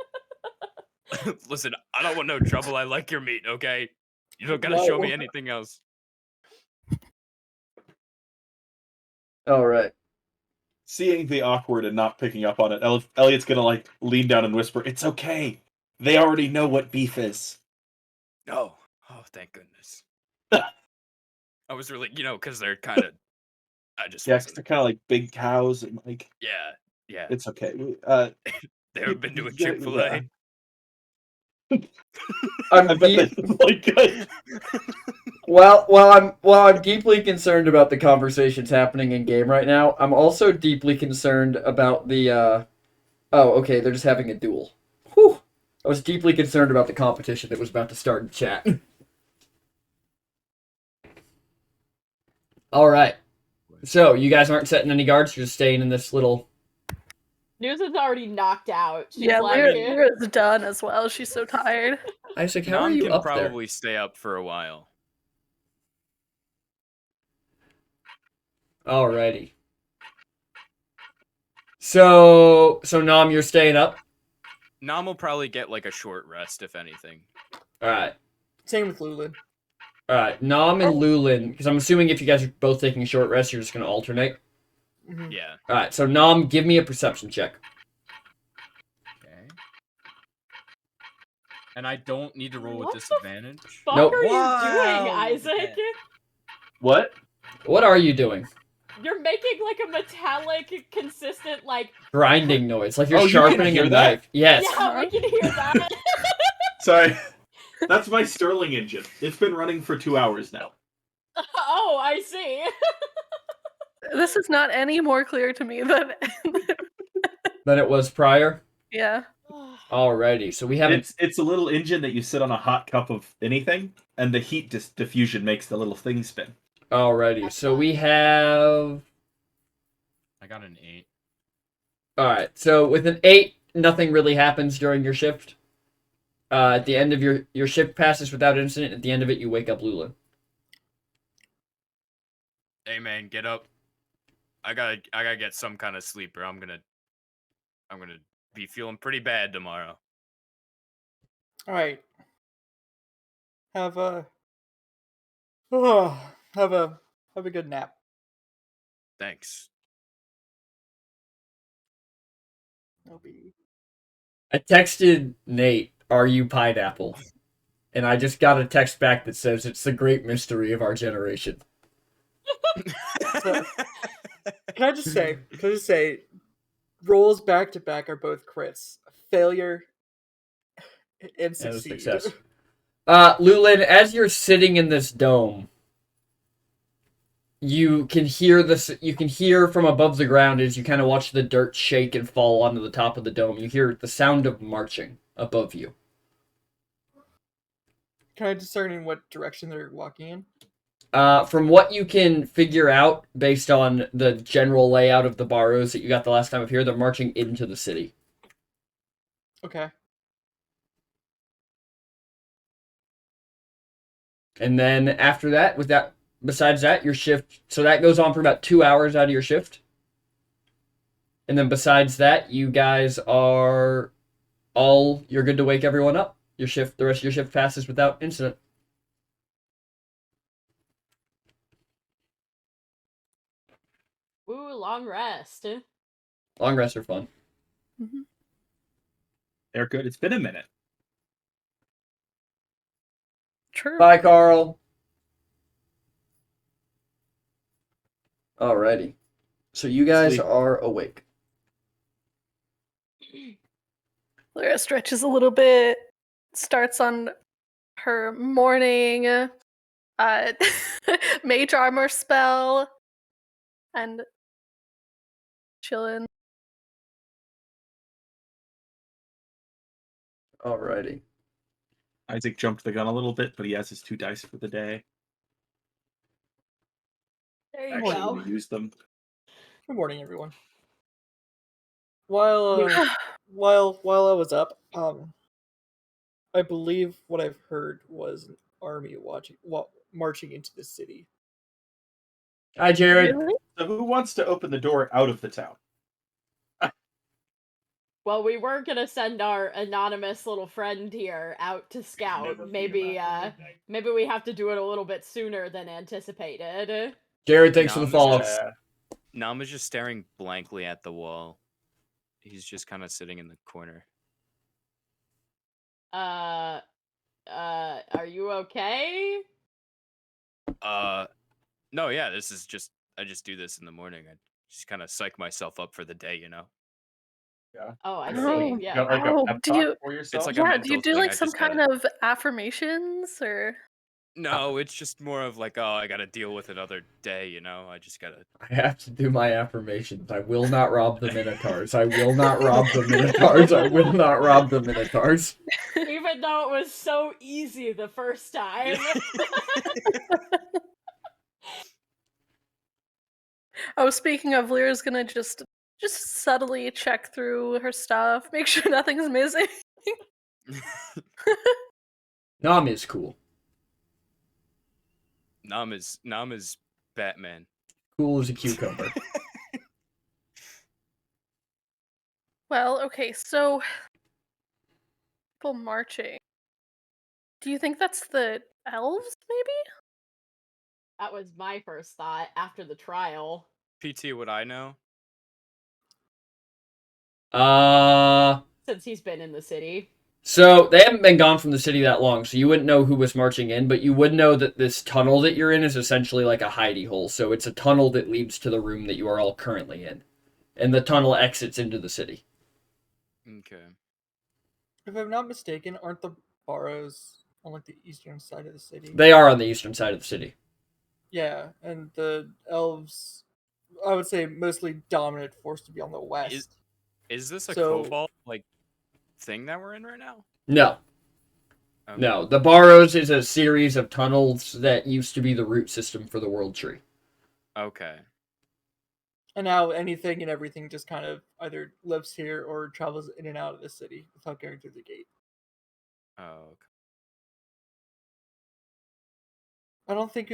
Listen, I don't want no trouble. I like your meat, okay? You don't gotta No. show me anything else. Alright. Seeing the awkward and not picking up on it, Elliot's gonna like lean down and whisper, "It's okay. They already know what beef is." Oh, thank goodness. I was really, because they're kind of. I just. Yeah, 'cause they're kind of like big cows and like. Yeah. It's okay. They ever been to a yeah, Chick-fil-A? I bet they like good. While I'm deeply concerned about the conversations happening in game right now, I'm also deeply concerned about the oh, okay, they're just having a duel. Whew. I was deeply concerned about the competition that was about to start in chat. Alright. So, you guys aren't setting any guards, you're just staying in this little... News is already knocked out. She's Yeah, like, Lyra's done as well. She's so tired. Isaac, how are Nam you can up probably stay up for a while. there? Alrighty. So Nam, you're staying up? Nam will probably get like a short rest, if anything. Alright. Same with Loolin. Alright, Nam and Loolin, because I'm assuming if you guys are both taking a short rest, you're just going to alternate. Mhm. Yeah. Alright, so Nam, give me a perception check. Okay. And I don't need to roll with What the disadvantage. fuck Nope. are you Wow. doing, Isaac? Okay. What? What are you doing? You're making like a metallic, consistent, like. Grinding noise, like you're Oh, you can sharpening a hear that? knife. Yes. Yeah, we can hear that. Sorry. That's my Sterling engine. It's been running for 2 hours now. Oh, I see. This is not any more clear to me than. Than it was prior? Yeah. Alrighty, so we haven't... It's a little engine that you sit on a hot cup of anything, and the heat diffusion makes the little thing spin. Alrighty, so we have... I got an 8. All right. So with an 8, nothing really happens during your shift. At the end of your shift passes without incident. At the end of it, you wake up Lula. Hey man, get up. I gotta get some kind of sleep, or I'm gonna be feeling pretty bad tomorrow. All right. Have a have a good nap. Thanks. I'll be I texted Nate, "Are you pineapple?" And I just got a text back that says it's the great mystery of our generation. So, can I just say, rolls back to back are both crits. Failure and And a succeed. success. Loolin, as you're sitting in this dome, you can hear from above the ground as you kind of watch the dirt shake and fall onto the top of the dome. You hear the sound of marching above you. Can I discern in what direction they're walking in? From what you can figure out based on the general layout of the barrows that you got the last time of here, they're marching into the city. Okay. And then after that, besides that, your shift, so that goes on for about 2 hours out of your shift. And then besides that, you guys you're good to wake everyone up. The rest of your shift passes without incident. Ooh, long rest. Long rests are fun. They're good. It's been a minute. True. Bye, Carl. Alrighty. So you guys Sleep. are awake. Lyra stretches a little bit, starts on her morning mage armor spell, and chilling. Alrighty. Isaac jumped the gun a little bit, but he has his 2 dice for the day. There you Actually, go. when he used them. Good morning, everyone. While I was up, I believe what I've heard was an army marching into the city. Hi, Jared. Really? So who wants to open the door out of the town? Well, we were gonna send our anonymous little friend here out to scout. Never be Maybe about to midnight. maybe we have to do it a little bit sooner than anticipated. Jared, thanks for the Nam's follow. just- Nam is just staring blankly at the wall. He's just kind of sitting in the corner. Are you okay? No, yeah, I just do this in the morning. I just kind of psych myself up for the day, you know? Oh, I Oh, see. Yeah. Got like Oh, a pep do talk you- for yourself? like a Yeah, do you mental do thing, like I some just kind gotta- of affirmations or? No, it's just more of like, oh, I gotta deal with another day, you know? I just gotta. I have to do my affirmations. I will not rob the Minotaurs. I will not rob the Minotaurs. I will not rob the Minotaurs. Even though it was so easy the first time. Oh, speaking of, Lyra's gonna just subtly check through her stuff, make sure nothing's missing. Nam is cool. Nam is Batman. Cool as a cucumber. Well, okay, so people marching. Do you think that's the elves, maybe? That was my first thought after the trial. PT, would I know? Since he's been in the city. So they haven't been gone from the city that long, so you wouldn't know who was marching in, but you would know that this tunnel that you're in is essentially like a hidey hole. So it's a tunnel that leads to the room that you are all currently in. And the tunnel exits into the city. Okay. If I'm not mistaken, aren't the Barrows on like the eastern side of the city? They are on the eastern side of the city. Yeah, and the elves, I would say, mostly dominant force to be on the west. Is this a So- cobalt like thing that we're in right now? No. Okay. No. The Barrows is a series of tunnels that used to be the root system for the World Tree. Okay. And now anything and everything just kind of either lives here or travels in and out of the city without going through the gate. Oh, okay. I don't think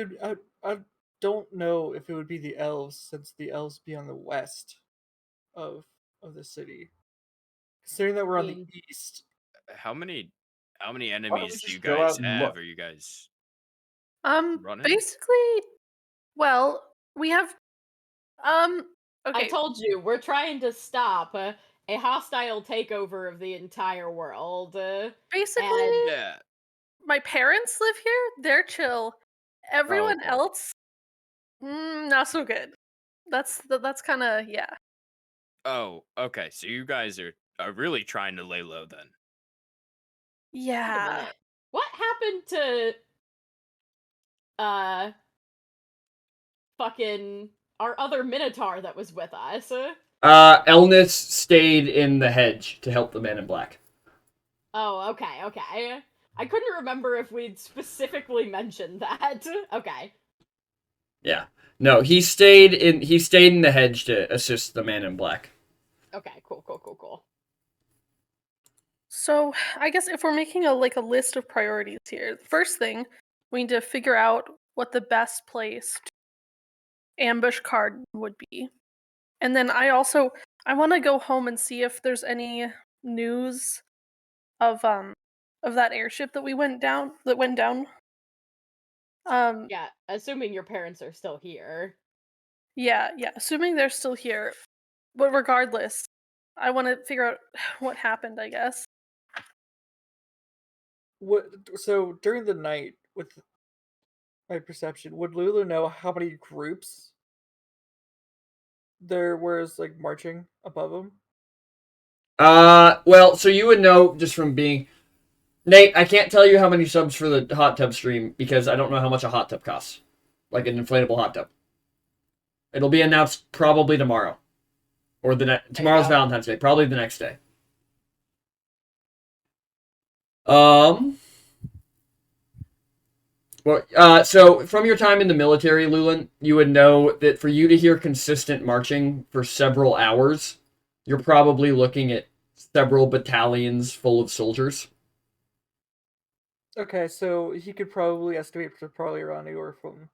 I don't know if it would be the elves, since the elves be on the west of the city. Considering that we're on the mean- east, How many we enemies do you just go out guys and have? look? Are you guys running? Basically, well, we have I okay. told you, we're trying to stop a hostile takeover of the entire world. Basically, and- Yeah. my parents live here. They're chill. Everyone okay. else, not so good. That's kind of yeah. Oh, okay. So you guys are really trying to lay low then. Wait a Yeah. minute. What happened to fucking our other Minotaur that was with us? Elnis stayed in the hedge to help the man in black. Oh, okay. I couldn't remember if we'd specifically mentioned that. Okay. Yeah. No, he stayed in the hedge to assist the man in black. Okay, cool. So I guess if we're making a list of priorities here, the first thing we need to figure out what the best place to ambush Carden would be, and then I want to go home and see if there's any news of that airship that went down. Yeah, assuming your parents are still here. Yeah, assuming they're still here, but regardless, I want to figure out what happened. I guess. so during the night, with my perception, would Lulu know how many groups there was marching above him? Well, so you would know just from being Nate. I can't tell you how many subs for the hot tub stream because I don't know how much a hot tub costs, like an inflatable hot tub. It'll be announced probably tomorrow, or tomorrow's Valentine's Day, probably the next day. Well, so from your time in the military, Loolin, you would know that for you to hear consistent marching for several hours, you're probably looking at several battalions full of soldiers. Okay, so he could probably estimate to probably around anywhere from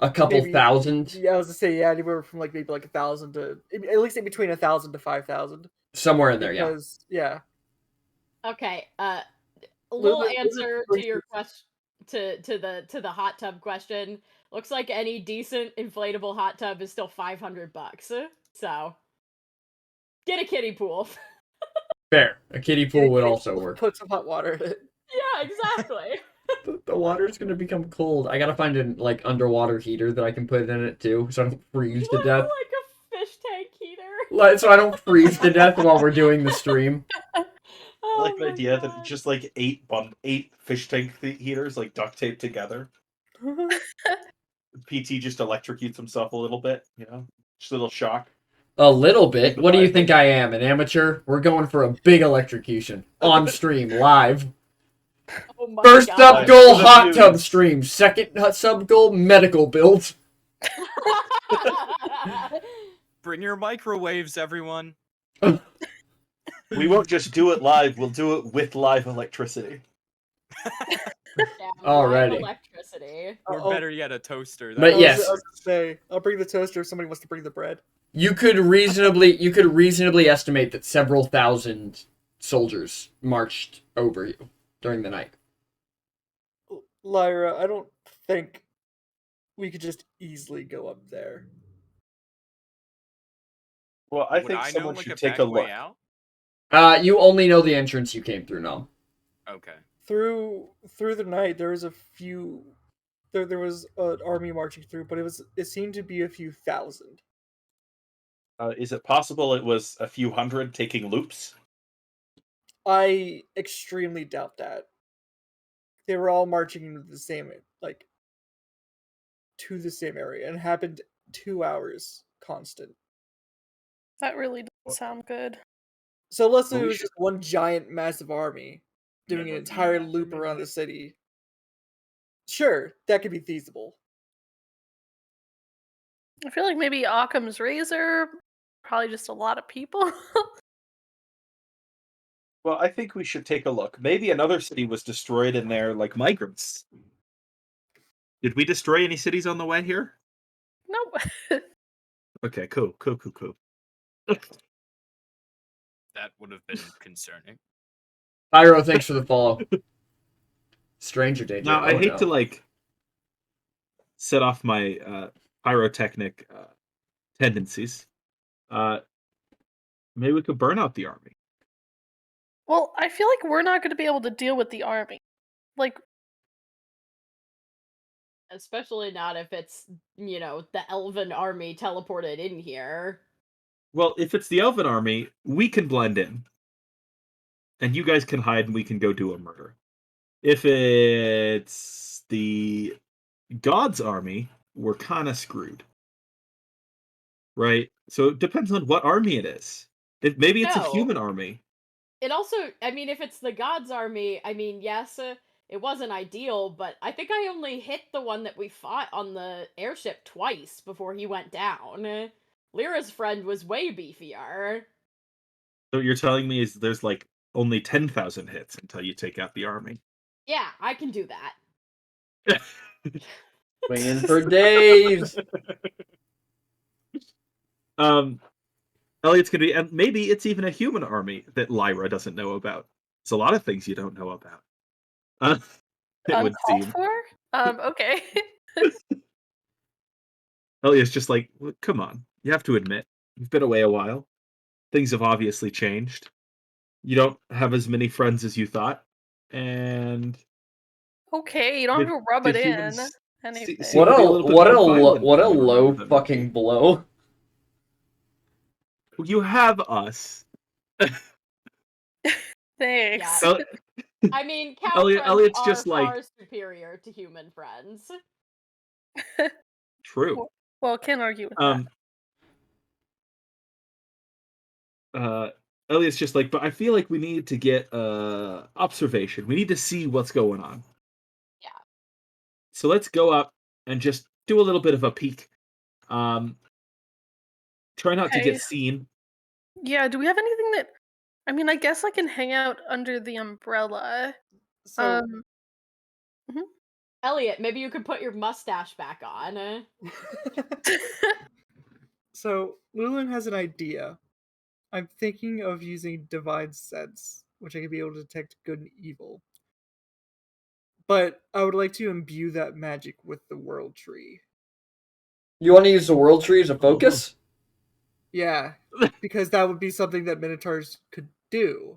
A couple thousand, Yeah, I was to say anywhere from maybe 1,000 to at least in between 1,000 to 5,000. somewhere in there, yeah. Because yeah. Okay, a Lulu- little Lulu answer brings to your question to the hot tub question. Looks like any decent inflatable hot tub is still $500. So get a kiddie pool. Fair. A kiddie pool would also work. Put some hot water in it. Yeah, exactly. The water's gonna become cold. I gotta find an underwater heater that I can put in it too, so I don't freeze to death. Like a fish tank heater. So I don't freeze to death while we're doing the stream. I like the my idea that God. it's just 8 fish tank heaters duct taped together. PT just electrocutes himself a little bit, just a little shock. A little bit. What do you think I am, an amateur? We're going for a big electrocution on stream live. Oh my First God. sub goal, For the hot tub views. stream. Second sub goal, medical build. Bring your microwaves, everyone. We won't just do it live, we'll do it with live electricity. Yeah, Alrighty. live electricity. Or better yet, a toaster. But I yes. was gonna say, I'll bring the toaster if somebody wants to bring the bread. You could reasonably estimate that several thousand soldiers marched over you during the night. Lyra, I don't think we could just easily go up there. Well, I Would think I know someone like should a take back a way look. out? You only know the entrance you came through, Nom. Okay. Through the night, there was a few. There was an army marching through, but it seemed to be a few thousand. Is it possible it was a few hundred taking loops? I extremely doubt that. They were all marching into the same to the same area, and it happened 2 hours constant. That really doesn't sound good. So let's say Well, it we was should- just one giant, massive army doing an Never entire been loop after around the midnight. city. Sure, that could be feasible. I feel like maybe Occam's razor, probably just a lot of people. Well, I think we should take a look. Maybe another city was destroyed and they're like migrants. Did we destroy any cities on the way here? No. Okay, cool. That would have been concerning. Pyro, thanks for the follow. Stranger danger. Now, I Oh, hate no. to like set off my pyrotechnic tendencies. Maybe we could burn out the army. Well, I feel like we're not going to be able to deal with the army. Like, Especially not if it's, the elven army teleported in here. Well, if it's the elven army, we can blend in. And you guys can hide and we can go do a murder. If it's the gods' army, we're kind of screwed. Right? So it depends on what army it is. Maybe it's a No. human army. It also, if it's the gods' army, yes, it wasn't ideal, but I think I only hit the one that we fought on the airship twice before he went down. Lyra's friend was way beefier. So what you're telling me is there's like only 10,000 hits until you take out the army. Yeah, I can do that. Waiting for days. Elliot's gonna be, and maybe it's even a human army that Lyra doesn't know about. There's a lot of things you don't know about. It would uncalled seem. for? Okay. Elliot's just like, "Well, come on, you have to admit, you've been away a while. Things have obviously changed. You don't have as many friends as you thought, and Okay, you don't have to rub it in. humans Anything. seem to be a little bit more violent what a than you low remember them fucking being. blow. You have us. Thanks. Yeah. Cow friends Elliot's are just like, far superior to human friends. true. Well, can't argue with that. Elliot's just like, but I feel like we need to get observation. We need to see what's going on. Yeah. So let's go up and just do a little bit of a peek. Try not to Okay. get seen. Yeah, do we have anything that... I guess I can hang out under the umbrella. So, Elliot, maybe you could put your mustache back on. so Loolin has an idea. I'm thinking of using divine sense, which I can be able to detect good and evil. But I would like to imbue that magic with the world tree. You want to use the world tree as a focus? Yeah, because that would be something that Minotaurs could do.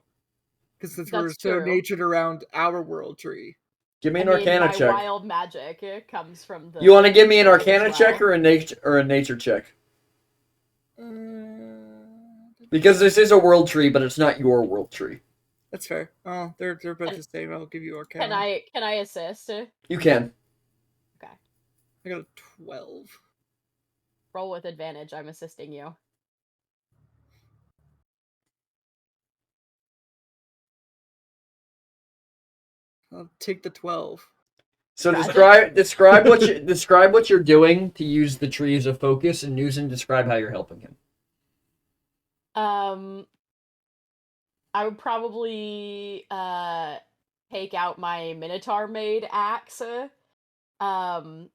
Because since we're That's so true. natured around our world tree. Give me an Arcana my check. wild magic comes from the... You want to give me an tree as Arcana check well. or a nature check? Because this is a world tree, but it's not your world tree. That's fair. Oh, they're both the same. I'll give you Arcana. Can I assist? You can. Okay. I got a 12. Roll with advantage. I'm assisting you. I'll take the 12. So Tragic. describe what you're doing to use the tree as a focus, and describe how you're helping him. I would probably take out my Minotaur made axe, and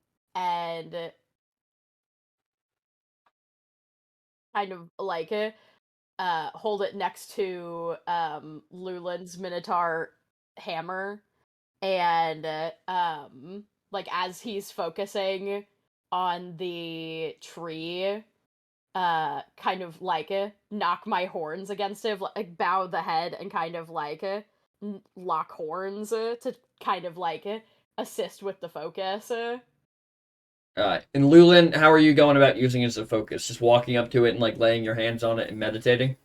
kind of like hold it next to Lulin's Minotaur hammer, and like as he's focusing on the tree, kind of like knock my horns against it, like bow the head and kind of like lock horns to kind of like assist with the focus. And Loolin, how are you going about using it as a focus? Just walking up to it and like laying your hands on it and meditating?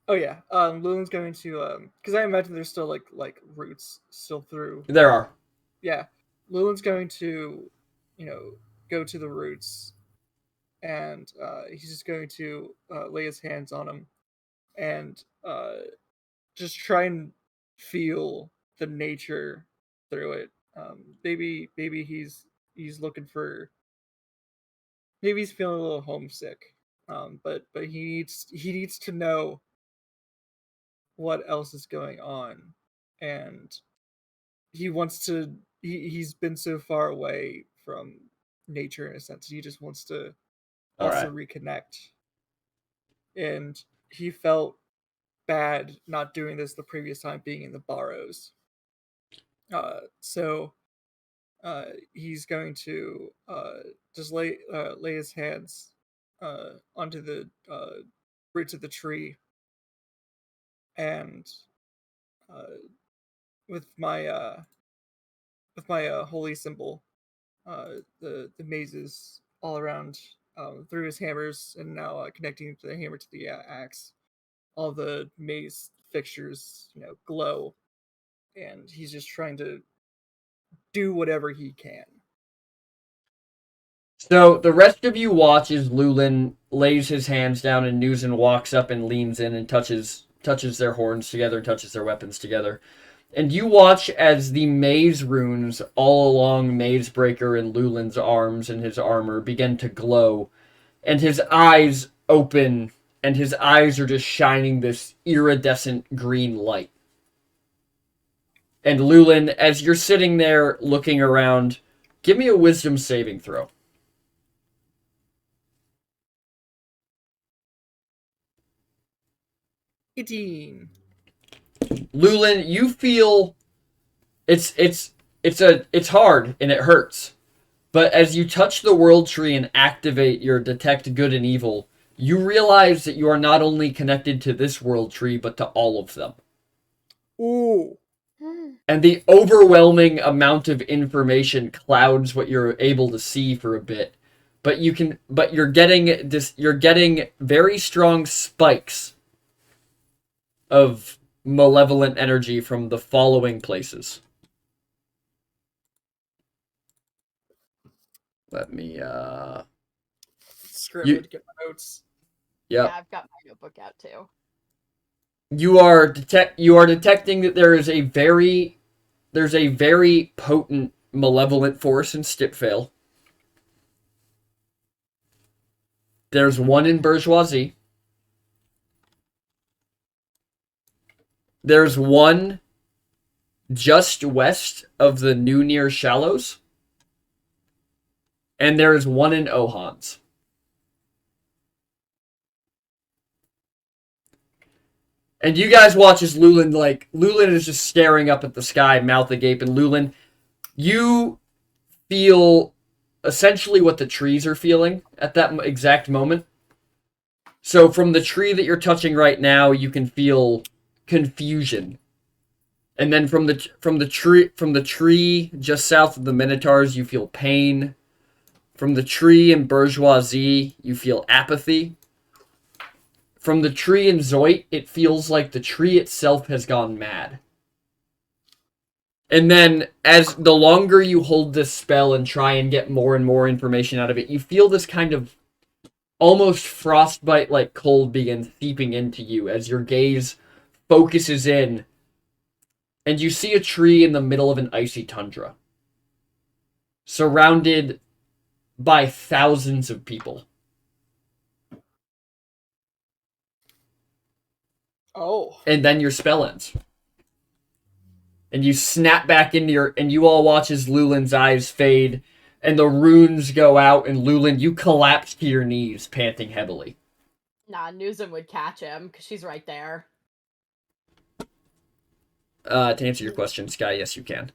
Oh yeah. Lulin's going to because I imagine there's still like roots still through. There are. Yeah. Lulin's going to, go to the roots, and he's just going to lay his hands on them and just try and feel the nature through it. Maybe he's looking for maybe he's feeling a little homesick. But he needs to know what else is going on, and he wants to. He's been so far away from nature in a sense. He just wants to All also right. reconnect, and he felt bad not doing this the previous time being in the Barrows. So he's going to just lay his hands onto the roots of the tree, and uh, with my holy symbol, the mazes all around through his hammers, and now connecting the hammer to the axe. All the maze fixtures, glow, and he's just trying to do whatever he can. So the rest of you watch as Loolin lays his hands down and Newson walks up and leans in and touches their horns together and touches their weapons together. And you watch as the maze runes all along Mazebreaker and Lulin's arms and his armor begin to glow. And his eyes open, and his eyes are just shining this iridescent green light. And Loolin, as you're sitting there looking around, give me a wisdom saving throw. 18. Loolin, you feel it's hard and it hurts. But as you touch the world tree and activate your detect good and evil, you realize that you are not only connected to this world tree, but to all of them. Ooh. And the overwhelming amount of information clouds what you're able to see for a bit. But you're getting very strong spikes of malevolent energy from the following places. Let me Scribbling to get my notes. Yep. Yeah, I've got my notebook out too. You are detecting that there's a very potent malevolent force in Stipvale. There's one in Bourgeoisie. There's one just west of the New Near Shallows. And there's one in Ohans. And you guys watch as Loolin is just staring up at the sky, mouth agape, and Loolin, you feel essentially what the trees are feeling at that exact moment. So from the tree that you're touching right now, you can feel confusion. And then from the tree just south of the Minotaurs, you feel pain. From the tree in Bourgeoisie, you feel apathy. From the tree in Zoit, it feels like the tree itself has gone mad. And then, as the longer you hold this spell and try and get more and more information out of it, you feel this kind of almost frostbite-like cold begin seeping into you as your gaze focuses in, and you see a tree in the middle of an icy tundra, surrounded by thousands of people. Oh. And then your spell ends. And you snap back into and you all watch as Lulin's eyes fade, and the runes go out, and Loolin, you collapse to your knees, panting heavily. Nah, Newsom would catch him, because she's right there. To answer your question, Sky, yes, you can.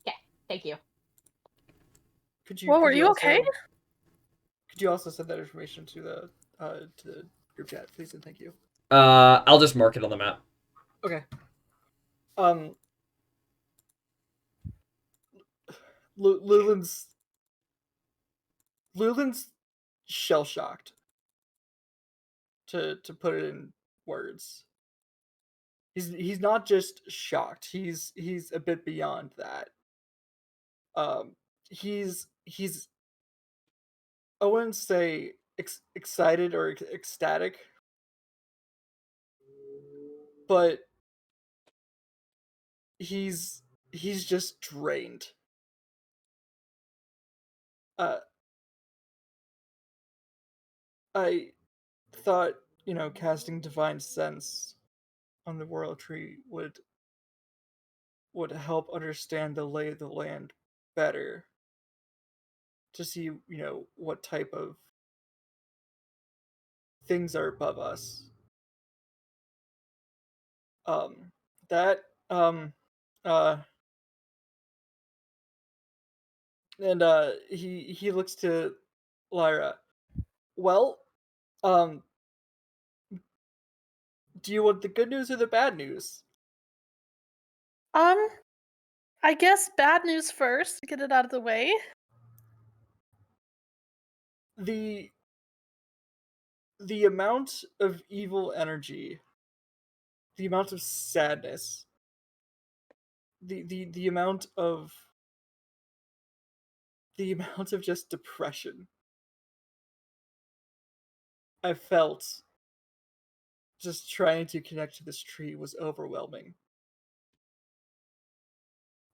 Okay, thank you. Whoa, are you okay? Could you also send that information to the group chat, please, and thank you. I'll just mark it on the map. Okay. Lulin's shell shocked. To put it in words. He's not just shocked. He's a bit beyond that. He's I wouldn't say excited or ecstatic, but he's just drained. I thought, casting Divine Sense on the Royal Tree would help understand the lay of the land better. To see, what type of things are above us. That, uh, and he looks to Lyra. Well, um, do you want the good news or the bad news? I guess bad news first, to get it out of the way. The amount of evil energy, the amount of sadness, the amount of just depression I felt just trying to connect to this tree was overwhelming.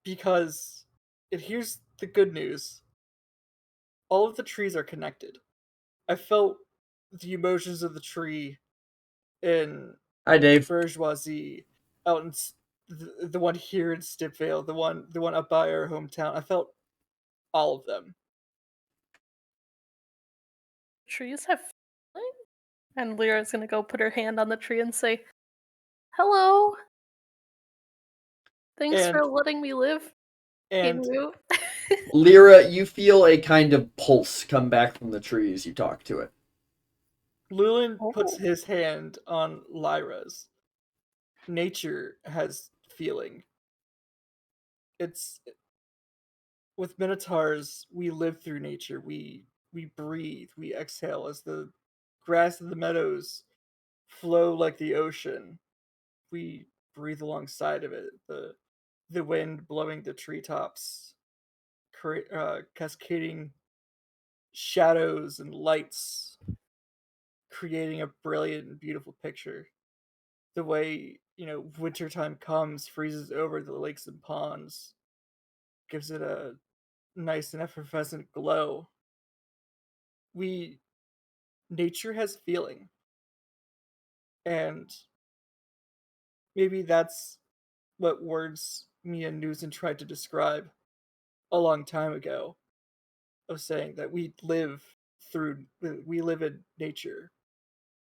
Because, and here's the good news, all of the trees are connected. I felt the emotions of the tree in Hi, Dave. Bourgeoisie, out in the one here in Stipvale, the one up by our hometown. I felt all of them. Trees have feeling? And Lyra's gonna go put her hand on the tree and say, "Hello. Thanks for And letting me live in and you." Lyra, you feel a kind of pulse come back from the tree as you talk to it. Loolin puts Oh. his hand on Lyra's. Nature has feeling. It's with minotaurs, we live through nature. We breathe, we exhale as the grass of the meadows flow like the ocean. We breathe alongside of it. The wind blowing the treetops, cascading shadows and lights, creating a brilliant and beautiful picture. The way, wintertime comes, freezes over the lakes and ponds, gives it a nice and effervescent glow. Nature has feeling. And maybe that's what words me and Newson tried to describe a long time ago, of saying that we live in nature.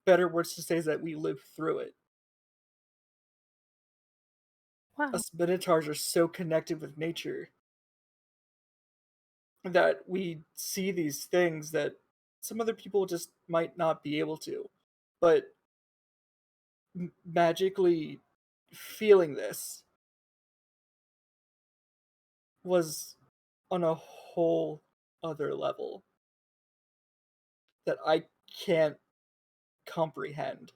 Better words to say is that we live through it. Wow. Us minotaurs are so connected with nature that we see these things that some other people just might not be able to. But magically feeling this was on a whole other level that I can't comprehend.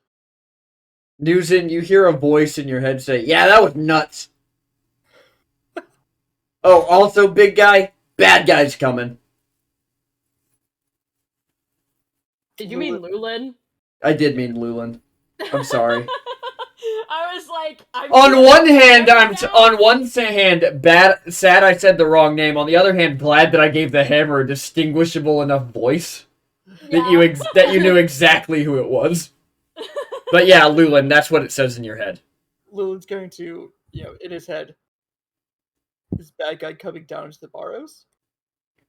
Newson, you hear a voice in your head say, "Yeah, that was nuts." Oh, also, big guy, bad guy's coming. Did you mean Loolin? I did mean Loolin. I'm sorry. I was like, On one hand, sad I said the wrong name. On the other hand, glad that I gave the hammer a distinguishable enough voice that you knew exactly who it was. But yeah, Loolin, that's what it says in your head. Lulin's going to, in his head, is bad guy coming down into the Barrows?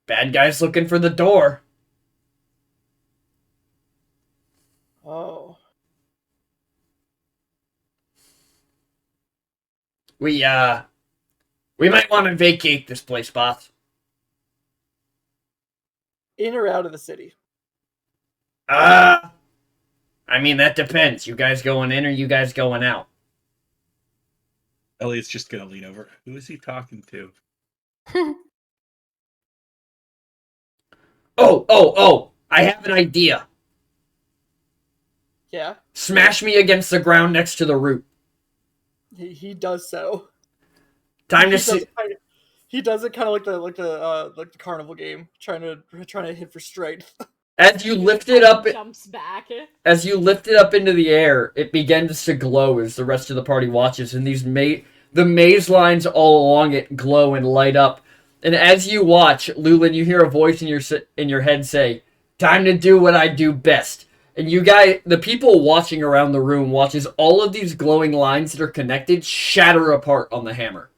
Bad guy's looking for the door. Oh. We might want to vacate this place, boss. In or out of the city? I mean, that depends. You guys going in or you guys going out? Elliot's just gonna lean over. Who is he talking to? Oh! I have an idea. Yeah? Smash me against the ground next to the root. He does so. Time to see. He does it kind of like the carnival game, trying to hit for strength. As you lift it up, jumps back. As you lift it up into the air, it begins to glow as the rest of the party watches, and the maze lines all along it glow and light up. And as you watch, Loolin, you hear a voice in your head say, "Time to do what I do best. And you guys, the people watching around the room, watches all of these glowing lines that are connected shatter apart on the hammer.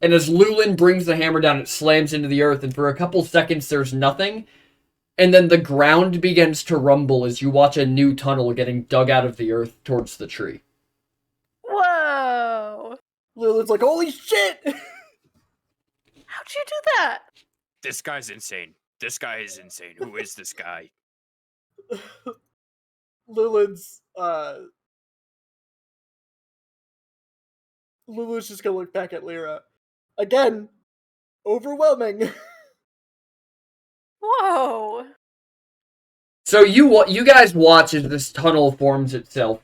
And as Loolin brings the hammer down, it slams into the earth, and for a couple seconds there's nothing. And then the ground begins to rumble as you watch a new tunnel getting dug out of the earth towards the tree. Whoa! Lulin's like, holy shit! How'd you do that? This guy's insane. This guy is insane. Who is this guy? Lulin's Lulu's just gonna look back at Lyra. Again, overwhelming. Whoa! So you guys watch as this tunnel forms itself.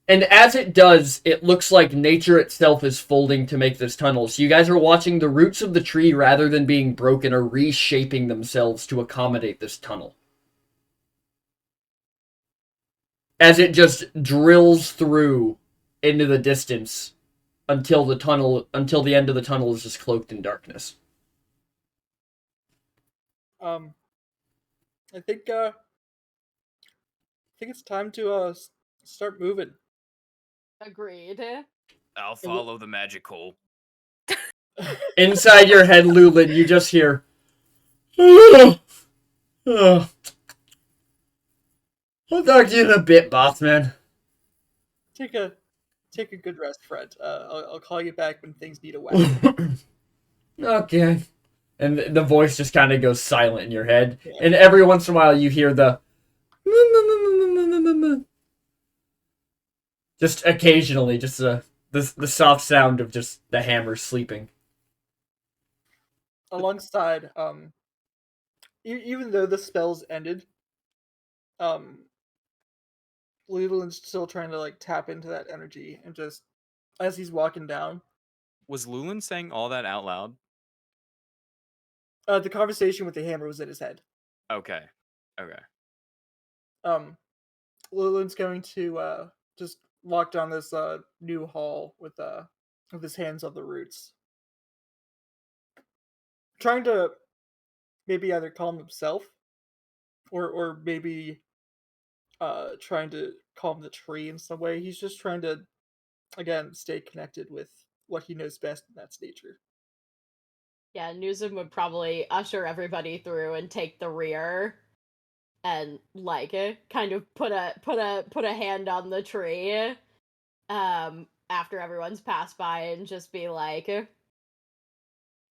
And as it does, it looks like nature itself is folding to make this tunnel. So you guys are watching the roots of the tree, rather than being broken, are reshaping themselves to accommodate this tunnel. As it just drills through into the distance until the end of the tunnel is just cloaked in darkness. I think it's time to start moving. Agreed. I'll follow the magic hole. Inside your head, Loolin, you just hear, "Oh, oh. I'll talk to you in a bit, boss man." Take a good rest, Fred. I'll call you back when things need a weapon. Okay. And the voice just kind of goes silent in your head. And every once in a while you hear the just occasionally, just the soft sound of just the hammer sleeping. Alongside, even though the spell's ended, Leland's still trying to like tap into that energy, and just as he's walking down, Was Loolin saying all that out loud? the conversation with the hammer was in his head. Okay. Leland's going to just walk down this new hall with his hands on the roots, trying to maybe either calm himself or maybe trying to calm the tree in some way. He's just trying to, again, stay connected with what he knows best, and that's nature. Yeah, Newsom would probably usher everybody through and take the rear, and like kind of put a hand on the tree, after everyone's passed by, and just be like,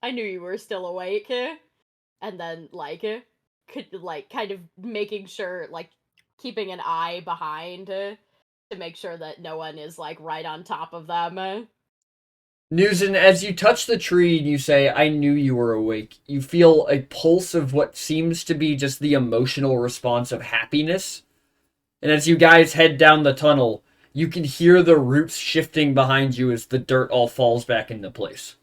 "I knew you were still awake," and then kind of making sure, like, keeping an eye behind to make sure that no one is like right on top of them. Newson, as you touch the tree and you say, "I knew you were awake," you feel a pulse of what seems to be just the emotional response of happiness. And as you guys head down the tunnel, you can hear the roots shifting behind you as the dirt all falls back into place.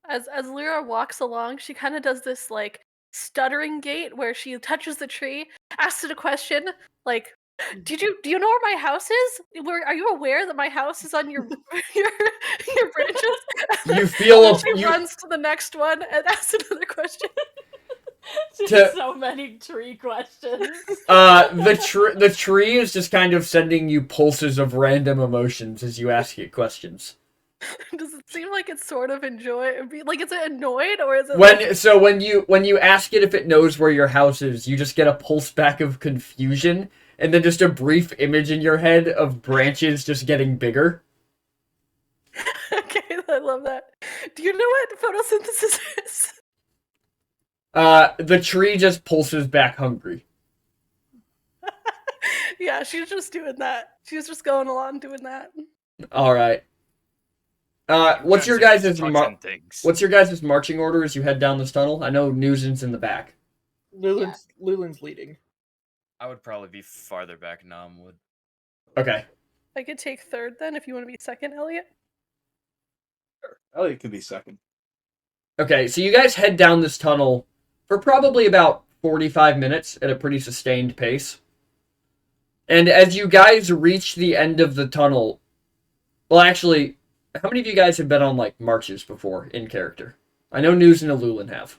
As Lyra walks along, she kind of does this like stuttering gait where she touches the tree, asks it a question like, do you know where my house is? Are you aware that my house is on your your branches?" You feel she runs to the next one and asks another question. So many tree questions. The tree is just kind of sending you pulses of random emotions as you ask it questions. Does it seem like it's sort of like, is it annoyed, or is it when you ask it if it knows where your house is, you just get a pulse back of confusion, and then just a brief image in your head of branches just getting bigger. Okay, I love that. Do you know what photosynthesis is? The tree just pulses back hungry. Yeah, she's just doing that. She's just going along doing that. All right. What's your guys' marching order as you head down this tunnel? I know Newson's in the back. Lulin's leading. I would probably be farther back. Nam would. Okay. I could take third then if you want to be second, Elliot. Sure. Elliot can be second. Okay, so you guys head down this tunnel for probably about 45 minutes at a pretty sustained pace. And as you guys reach the end of the tunnel, well, actually, how many of you guys have been on, like, marches before in character? I know News and Loolin have.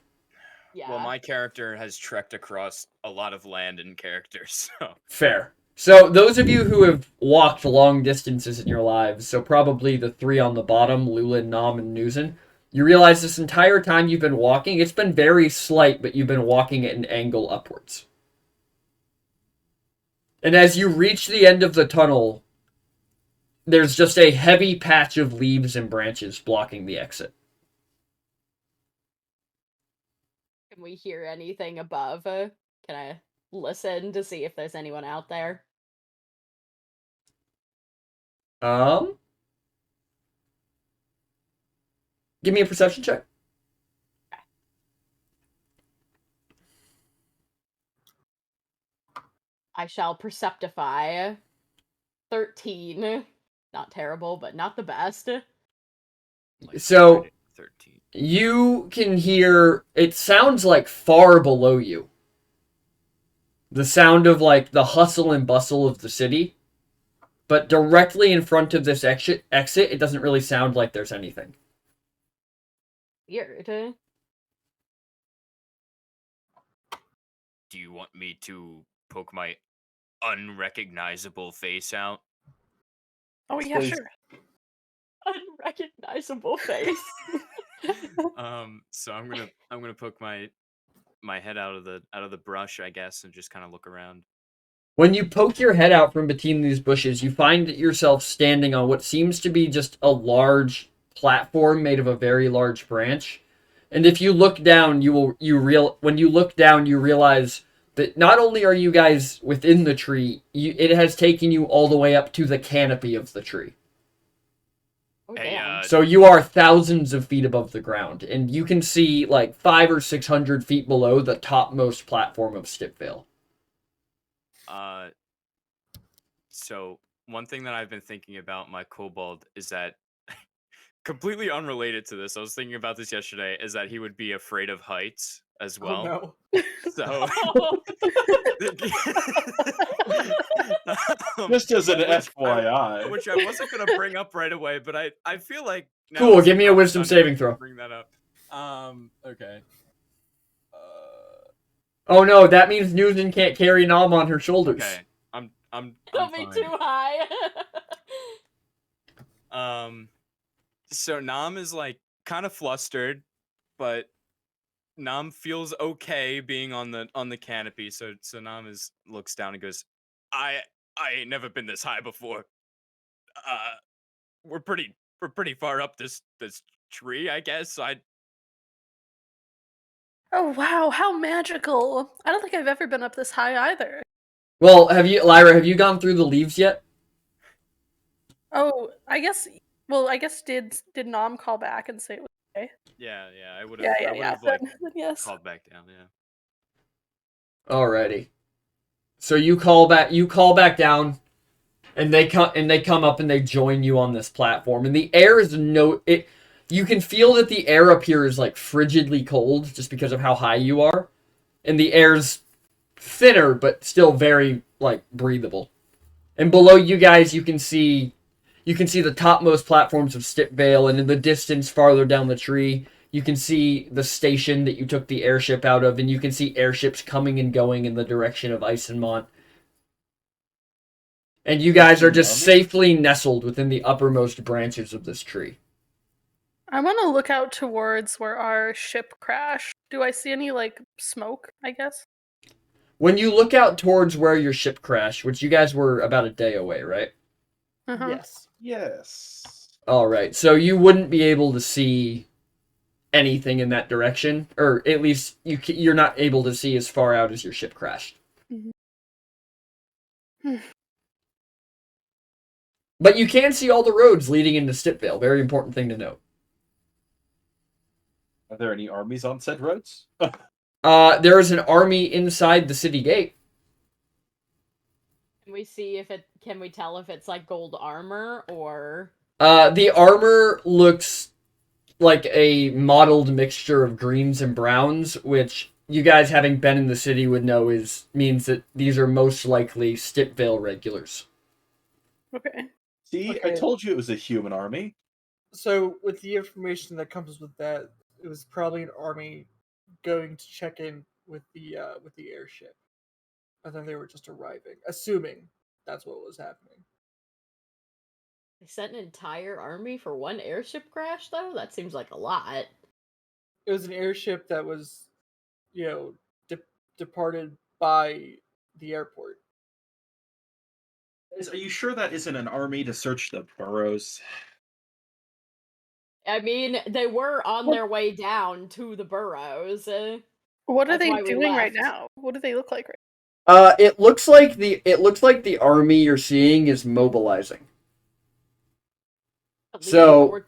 Yeah. Well, my character has trekked across a lot of land in character, so Fair. So those of you who have walked long distances in your lives, so probably the three on the bottom, Lulin, Nom, and Nuzin, you realize this entire time you've been walking, it's been very slight, but you've been walking at an angle upwards. And as you reach the end of the tunnel, there's just a heavy patch of leaves and branches blocking the exit. Can we hear anything above? Can I listen to see if there's anyone out there? Give me a perception check. I shall perceptify. 13. Not terrible, but not the best. like So- 13. You can hear, it sounds like far below you. The sound of like the hustle and bustle of the city. But directly in front of this exit, it doesn't really sound like there's anything. Weird. Do you want me to poke my unrecognizable face out? Oh yeah, Please. sure. Unrecognizable face. So I'm gonna poke my head out of the brush, I guess, and just kind of look around. When you poke your head out from between these bushes, you find yourself standing on what seems to be just a large platform made of a very large branch. And if you look down, when you look down, you realize that not only are you guys within the tree, it has taken you all the way up to the canopy of the tree. Oh, Hey, damn. So you are thousands of feet above the ground, and you can see like 500 or 600 feet below the topmost platform of Stipvale. So one thing that I've been thinking about my kobold is that, completely unrelated to this, I was thinking about this yesterday, is that he would be afraid of heights as well. Oh So Just as an which FYI. which I wasn't gonna bring up right away, but I feel like now Cool, is give the me a proper wisdom time to saving throw. Bring that up. Okay. Oh no, that means Newton can't carry Nom on her shoulders. Okay. I'm It'll be fine. too high. So Nam is like kind of flustered, but Nam feels okay being on the canopy. So Nam looks down and goes, I ain't never been this high before. We're pretty far up this tree, I guess. Oh wow, how magical! I don't think I've ever been up this high either. Well, Lyra, have you gone through the leaves yet? Oh, I guess. Well, I guess did Nom call back and say it was okay? Yeah, I would have Yeah. I would have like Then yes. called back down, yeah. Alrighty. So you call back down, and they come up and they join you on this platform. And the air is you can feel that the air up here is like frigidly cold just because of how high you are. And the air's thinner but still very like breathable. And below you guys you can see the topmost platforms of Stipvale, and in the distance farther down the tree you can see the station that you took the airship out of, and you can see airships coming and going in the direction of Isenmont. And you guys are just safely nestled within the uppermost branches of this tree. I want to look out towards where our ship crashed. Do I see any like smoke? I guess. When you look out towards where your ship crashed, which you guys were about a day away, right? Uh-huh. Yes. Yes. All right. So you wouldn't be able to see anything in that direction, or at least you're not able to see as far out as your ship crashed. But you can see all the roads leading into Stipvale. Very important thing to note. Are there any armies on said roads? There is an army inside the city gate. Can we see can we tell if it's like gold armor or? The armor looks like a mottled mixture of greens and browns, which you guys, having been in the city, would know means that these are most likely Stipvale regulars. Okay. See, Okay. I told you it was a human army. So, with the information that comes with that, it was probably an army going to check in with the airship. I thought they were just arriving, assuming that's what was happening. They sent an entire army for one airship crash, though? That seems like a lot. It was an airship that was, departed by the airport. Are you sure that isn't an army to search the burrows? I mean, they were on their way down to the burrows. What are That's they why we doing right left. now? What do they look like right It looks like the army you're seeing is mobilizing. So,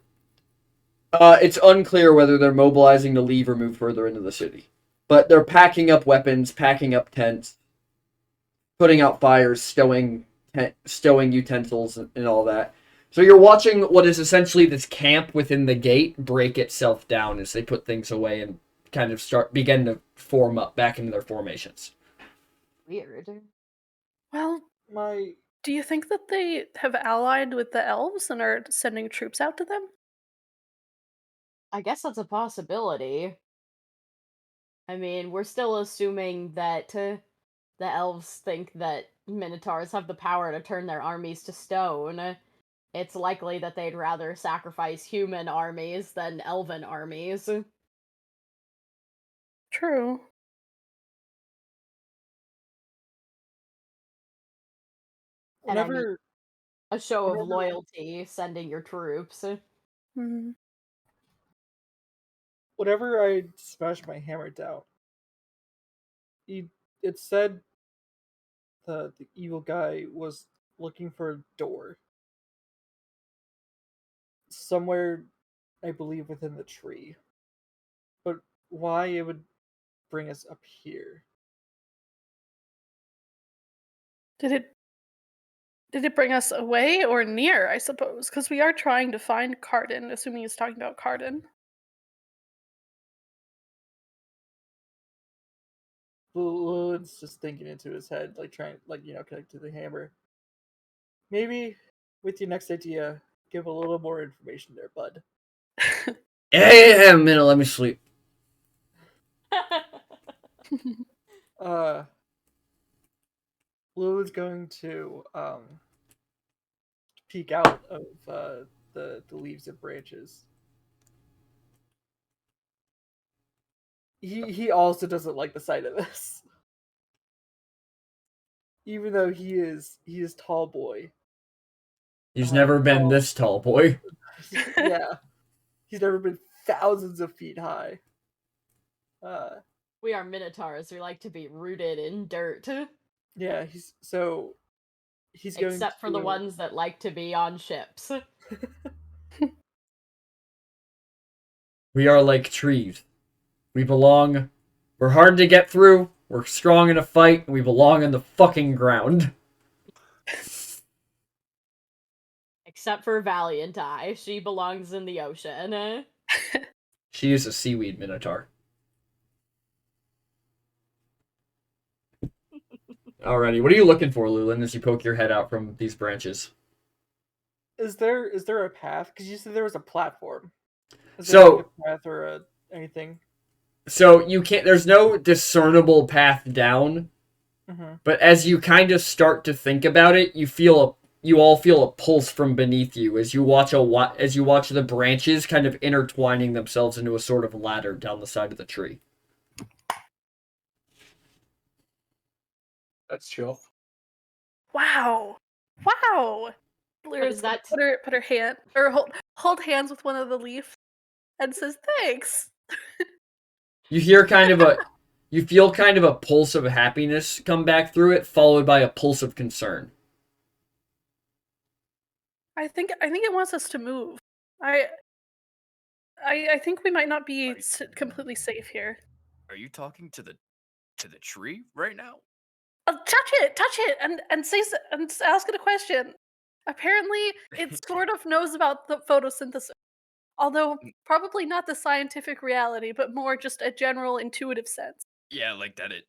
it's unclear whether they're mobilizing to leave or move further into the city. But they're packing up weapons, packing up tents, putting out fires, stowing utensils, and all that. So you're watching what is essentially this camp within the gate break itself down as they put things away and kind of begin to form up back into their formations. Weird. Well, My do you think that they have allied with the elves and are sending troops out to them? I guess that's a possibility. I mean, we're still assuming that the elves think that minotaurs have the power to turn their armies to stone. It's likely that they'd rather sacrifice human armies than elven armies. True. And I mean, whenever a show of whenever- loyalty sending your troops. Hmm. whenever I smashed my hammer down, it said the evil guy was looking for a door somewhere, I believe, within the tree. But why it would bring us up here? Did it bring us away or near, I suppose? Because we are trying to find Carden, assuming he's talking about Carden. Lilith's just thinking into his head, like trying, connect to the hammer. Maybe with your next idea, give a little more information there, bud. Hey, a minute, let me sleep. Lilith's going to peek out of the leaves and branches. He also doesn't like the sight of this. Even though he is tall boy. He's never been this tall, boy. Yeah. He's never been thousands of feet high. We are minotaurs. We like to be rooted in dirt. Yeah, he's going Except for the to- ones that like to be on ships. We are like trees. We're hard to get through, we're strong in a fight, and we belong in the fucking ground. Except for Valiant Eye. She belongs in the ocean. She is a seaweed minotaur. Alrighty, what are you looking for, Loolin, as you poke your head out from these branches? Is there a path? Because you said there was a platform. Is So- there like a path or anything? So you can't. There's no discernible path down, Mm-hmm. but as you kind of start to think about it, you all feel a pulse from beneath you as you watch the branches kind of intertwining themselves into a sort of ladder down the side of the tree. That's chill. Wow. Lyra's is that- put her hand or hold hands with one of the leaves and says thanks. You feel kind of a pulse of happiness come back through it, followed by a pulse of concern. I think it wants us to move. I think we might not be completely safe here. Are you talking to the tree right now? Touch it, and and ask it a question. Apparently, it sort of knows about the photosynthesis, although probably not the scientific reality, but more just a general intuitive sense. Yeah, like that. It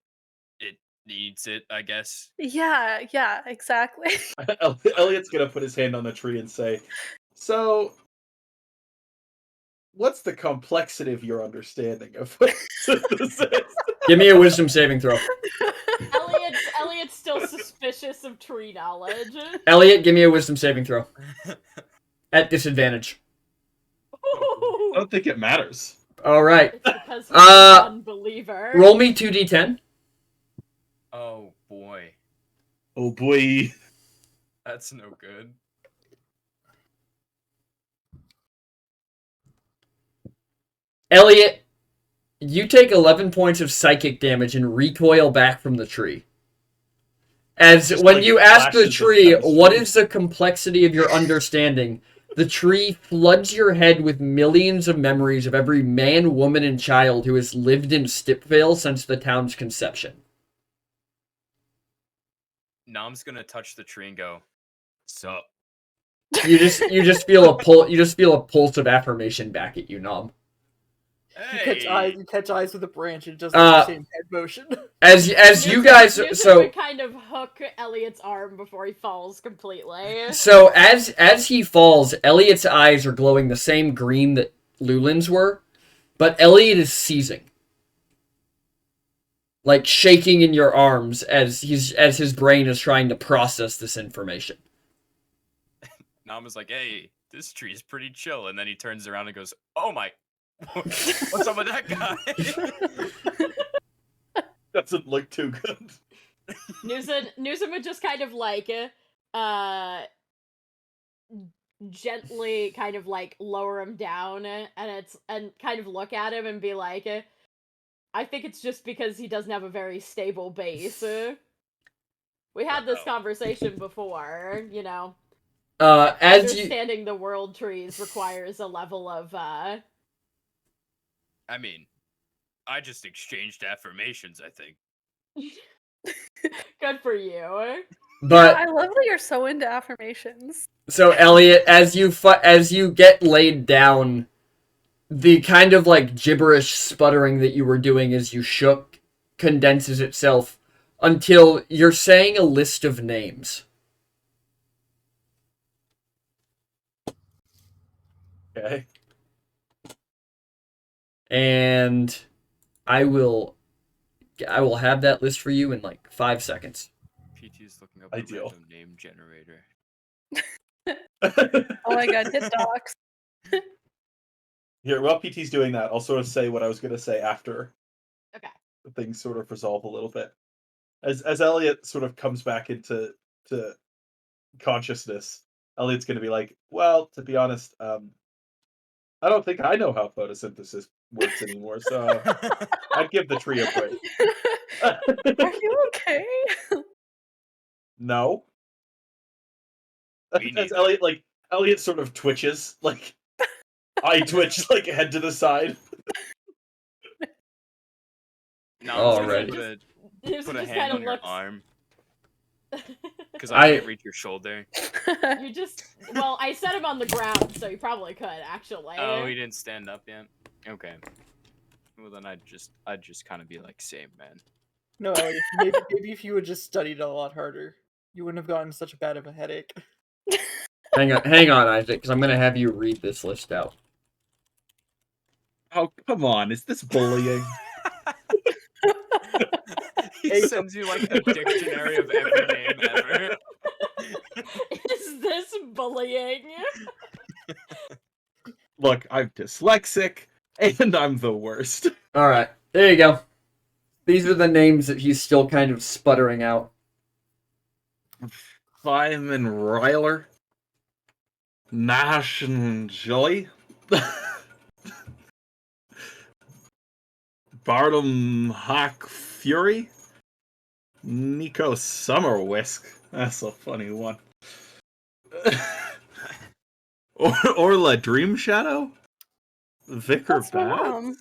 needs it, I guess. Yeah, exactly. Elliot's gonna put his hand on the tree and say, "So, What's the complexity of your understanding of what this is? Give me a wisdom saving throw. Elliot's still suspicious of tree knowledge. Elliot, give me a wisdom saving throw. At disadvantage. I don't think it matters. All right. It's because he's an unbeliever. Roll me 2d10. Oh boy, Oh boy. that's no good. Elliot, you take 11 points of psychic damage and recoil back from the tree. As Just when like you ask the flashes of tree, chemistry. what is the complexity of your understanding? The tree floods your head with millions of memories of every man, woman, and child who has lived in Stipvale since the town's conception. Nom's gonna touch the tree and go, "Sup?" You just feel a pulse of affirmation back at you, Nom. Hey, You catch eyes with a branch and just the same head motion. As you guys, Newsom so would kind of hook Elliot's arm before he falls completely. So as he falls, Elliot's eyes are glowing the same green that Loolin's were, but Elliot is seizing. Like shaking in your arms as his brain is trying to process this information. Nom is like, "Hey, this tree is pretty chill," and then he turns around and goes, "Oh my, what's up with that guy?" Doesn't look too good. Newsom would just kind of like gently kind of like lower him down and kind of look at him and be like, I think it's just because he doesn't have a very stable base. We had this conversation before, you know. Understanding the world trees requires a level of I mean, I just exchanged affirmations, I think. Good for you. But I love that you're so into affirmations. So Elliot, as you get laid down, the kind of like gibberish sputtering that you were doing as you shook condenses itself until you're saying a list of names. Okay. And I will have that list for you in like 5 seconds. PT's looking up Ideal. a random name generator. Oh my god, hit docs. Here, while PT's doing that, I'll sort of say what I was going to say after. Okay. Things sort of resolve a little bit. As Elliot sort of comes back into consciousness, Elliot's going to be like, well, to be honest, I don't think I know how photosynthesis works anymore, so I'd give the tree a break. Are you okay? No. Me As neither. Elliot sort of twitches, like eye twitch, like head to the side. Nom's gonna Alrighty. put a Just hand kind of on your looks. arm. Because I can't reach your shoulder. You just I set him on the ground, so you probably could actually. Oh, he didn't stand up yet? Okay. Well, then I'd just kind of be like, same, man. No, maybe if you had just studied a lot harder, you wouldn't have gotten such a bad of a headache. Hang on, Isaac, because I'm gonna have you read this list out. Oh, come on. Is this bullying? He sends you like a dictionary of every name ever. Is this bullying? Look, I'm dyslexic, and I'm the worst. Alright, there you go. These are the names that he's still kind of sputtering out. Simon Ryler. Nash and Joy. Barnum Hawk Fury. Nico Summerwhisk. That's a funny one. Orla Dream Shadow. Vicar That's my mom.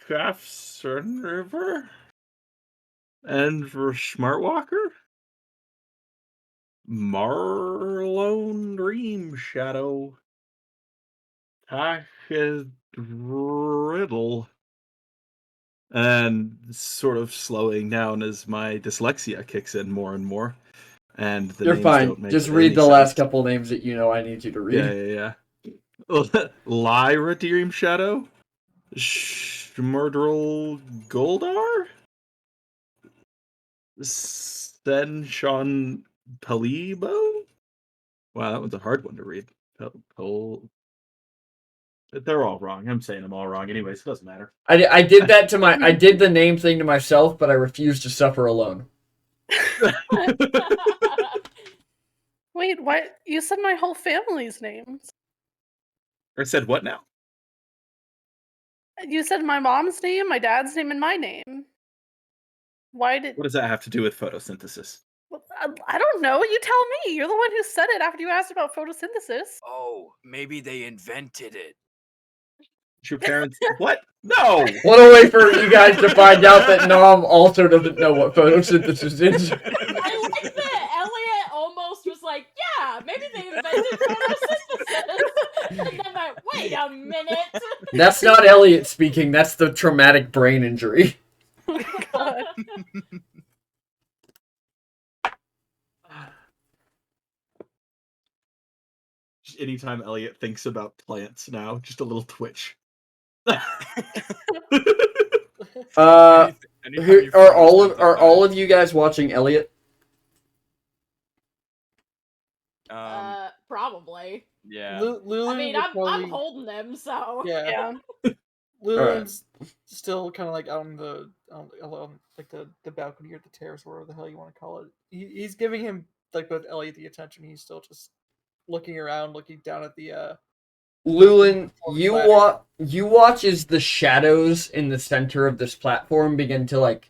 Bats. Craft River. Andrew Smartwalker. Marlone Dream Shadow. Tasha Riddle. And sort of slowing down as my dyslexia kicks in more and more. And the You're names fine. don't make Just any read the last sense. couple names that you know I need you to read. Yeah. Lyra Dream Shadow? Shmurdrel Goldar? Senshon Palibo? Wow, that one's a hard one to read. They're all wrong. I'm saying them all wrong. Anyways, it doesn't matter. I did that to I did the name thing to myself, but I refuse to suffer alone. Wait, why? You said my whole family's names. I said what now? You said my mom's name, my dad's name, and my name. Why did? What does that have to do with photosynthesis? I don't know. You tell me. You're the one who said it after you asked about photosynthesis. Oh, maybe they invented it. Your parents? What? No! What a way for you guys to find out that Nom also doesn't know what photosynthesis is. I like that Elliot almost was like, yeah, maybe they invented photosynthesis. And then I, wait a minute. That's not Elliot speaking, that's the traumatic brain injury. Oh God. Anytime Elliot thinks about plants now, just a little twitch. Are Anytime you all of you guys watching Elliot? Probably. Yeah. Lulin I mean, would I'm probably- holding them, so. Yeah. Yeah. Lulin's still kind of like on the like the balcony or the terrace, whatever the hell you want to call it. He's giving him like with Elliot the attention. He's still just looking around, looking down at the. Lulin, you watch as the shadows in the center of this platform begin to like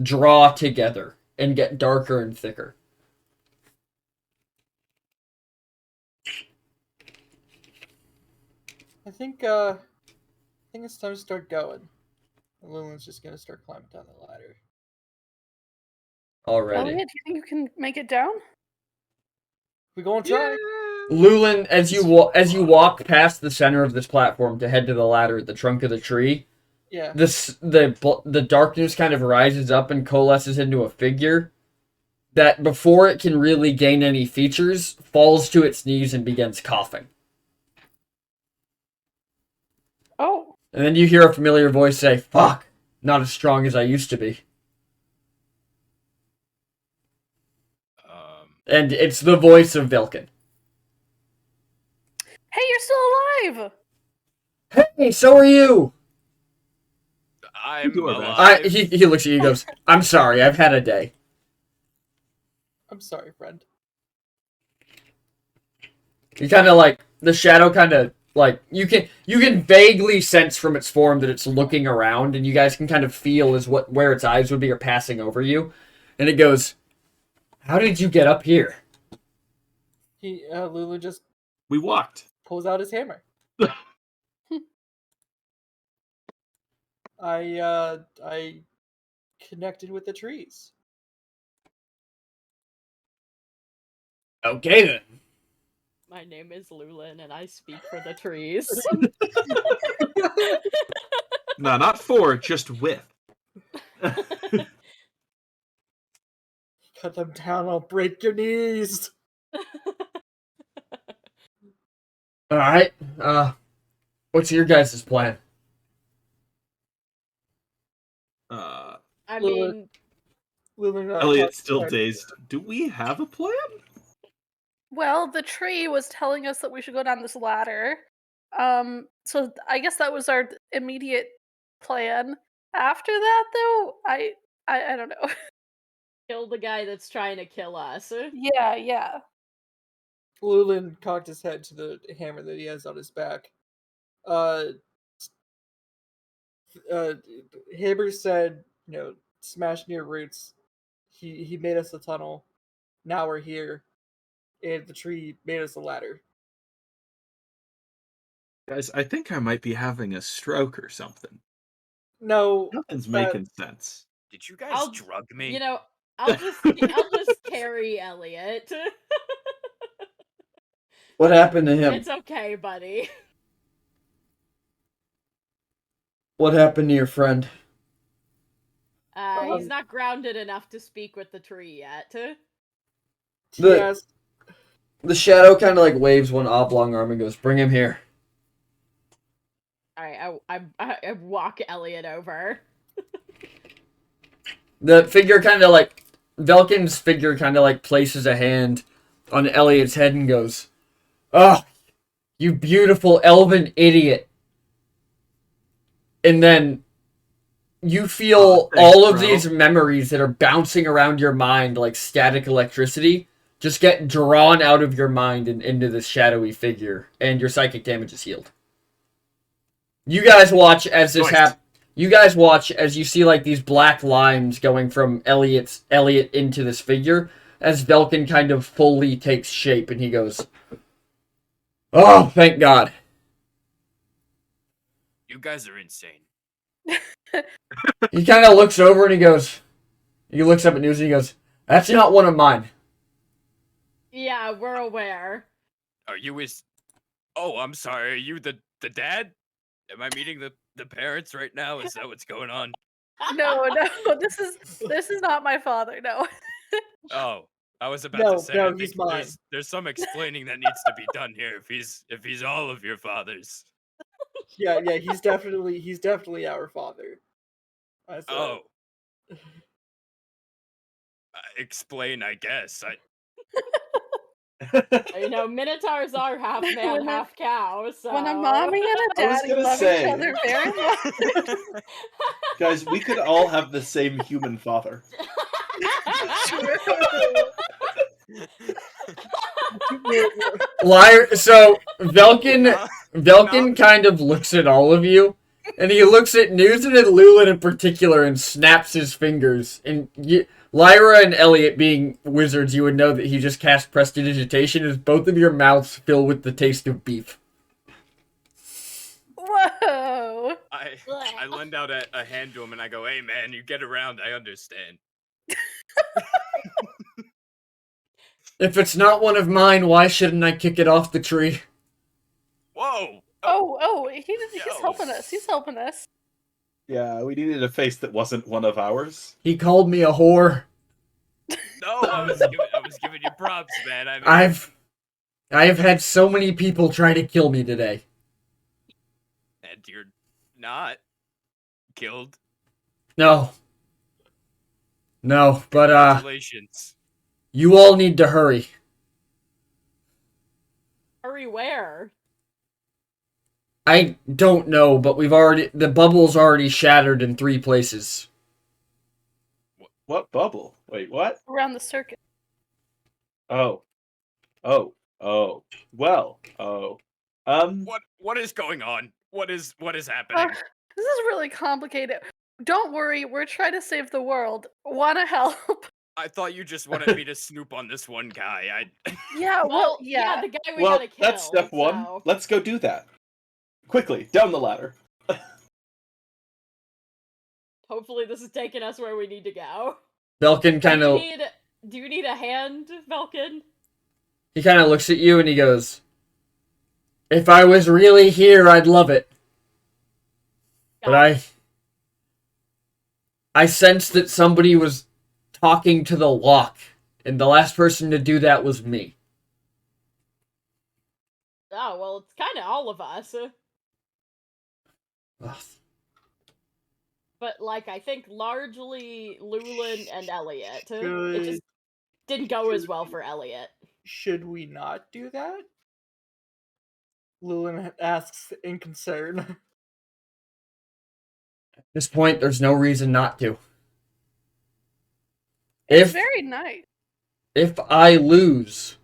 draw together and get darker and thicker. I think it's time to start going. And Lulin's just gonna start climbing down the ladder. Already. Elliot, do you think you can make it down? We gonna try. Lulin, as you walk past the center of this platform to head to the ladder at the trunk of the tree, Yeah. the darkness kind of rises up and coalesces into a figure that, before it can really gain any features, falls to its knees and begins coughing. Oh. And then you hear a familiar voice say, "Fuck, not as strong as I used to be." And it's the voice of Vilken. Hey, you're still alive! Hey, so are you? I'm You are alive. He looks at you and goes, "I'm sorry, I've had a day." I'm sorry, friend. You kind of like, the shadow kind of like, you can vaguely sense from its form that it's looking around, and you guys can kind of feel where its eyes would be are passing over you. And it goes, "How did you get up here?" Lulu just We walked. pulls out his hammer. I connected with the trees. Okay then. My name is Lulin, and I speak for the trees. No, not for, just with. Cut them down, I'll break your knees. Alright, what's your guys' plan? I Lulu- mean, Lulu, Elliot's still dazed. Do we have a plan? Well, the tree was telling us that we should go down this ladder. So I guess that was our immediate plan. After that, though, I don't know. kill the guy that's trying to kill us. Yeah. Lulin cocked his head to the hammer that he has on his back. Haber said, smash near roots. He made us a tunnel. Now we're here. And the tree made us a ladder. Guys, I think I might be having a stroke or something. No. Nothing's making sense. Did you guys I'll- drug me? You know, I'll just carry Elliot. What happened to him? It's okay, buddy. What happened to your friend? He's not grounded enough to speak with the tree yet. The- Yes. The shadow kind of like waves one oblong arm and goes, "Bring him here." I walk Elliot over. The figure kind of like Velkin's figure kind of like places a hand on Elliot's head and goes, "Oh, you beautiful elven idiot." And then you feel Thanks, all of bro. these memories that are bouncing around your mind like static electricity just get drawn out of your mind and into this shadowy figure, and your psychic damage is healed. You guys watch as this Nice. happens. You guys watch as you see like these black lines going from Elliot into this figure as Velkin kind of fully takes shape, and he goes, "Oh, thank God." You guys are insane. He kind of looks over and he looks up at News and he goes, "That's not one of mine." Yeah, we're aware. Are you his? Oh, I'm sorry. Are you the dad? Am I meeting the parents right now? Is that what's going on? No, this is not my father. No. Oh, I was about No, to say. no, I think he's mine. there's some explaining that needs to be done here. If he's all of your fathers. Yeah, he's definitely our father. I said. Oh. Explain, I guess. You know, Minotaurs are half man, When a- half cow, so... When a mommy and a I was daddy gonna love say. each other very much. Guys, we could all have the same human father. Lyra, so Velkin kind of looks at all of you, and he looks at Newton and Loolin in particular and snaps his fingers. And Lyra and Elliot, being wizards, you would know that he just cast prestidigitation as both of your mouths fill with the taste of beef. Whoa. I lend out a hand to him and I go, "Hey man, you get around, I understand." If it's not one of mine, why shouldn't I kick it off the tree? Whoa! He's Yo. helping us. He's helping us. Yeah, we needed a face that wasn't one of ours. He called me a whore. No, I was giving you props, man. I mean, I have had so many people try to kill me today. and you're not killed. No, but Congratulations. you all need to hurry. Hurry where? I don't know, but the bubble's already shattered in 3 places. What bubble? Wait, what? Around the circuit. Oh. Well, What is going on? What is happening? This is really complicated. Don't worry, we're trying to save the world. Wanna help? I thought you just wanted me to snoop on this one guy. Yeah, Well, yeah. the guy we well, gotta kill. that's step 1. so- Let's go do that. Quickly, down the ladder. Hopefully this is taking us where we need to go. Velkin kind of Do you need a hand, Velkin? he kind of looks at you and he goes, "If I was really here, I'd love it. But I sensed that somebody was talking to the lock, and the last person to do that was me." Oh, well, it's kind of all of us. Ugh. But, like, I think largely Loolin and Elliot. It Good. just didn't go as well for Elliot. Should we not do that? Lulin asks in concern. At this point, there's no reason not to. It's very nice. If I lose,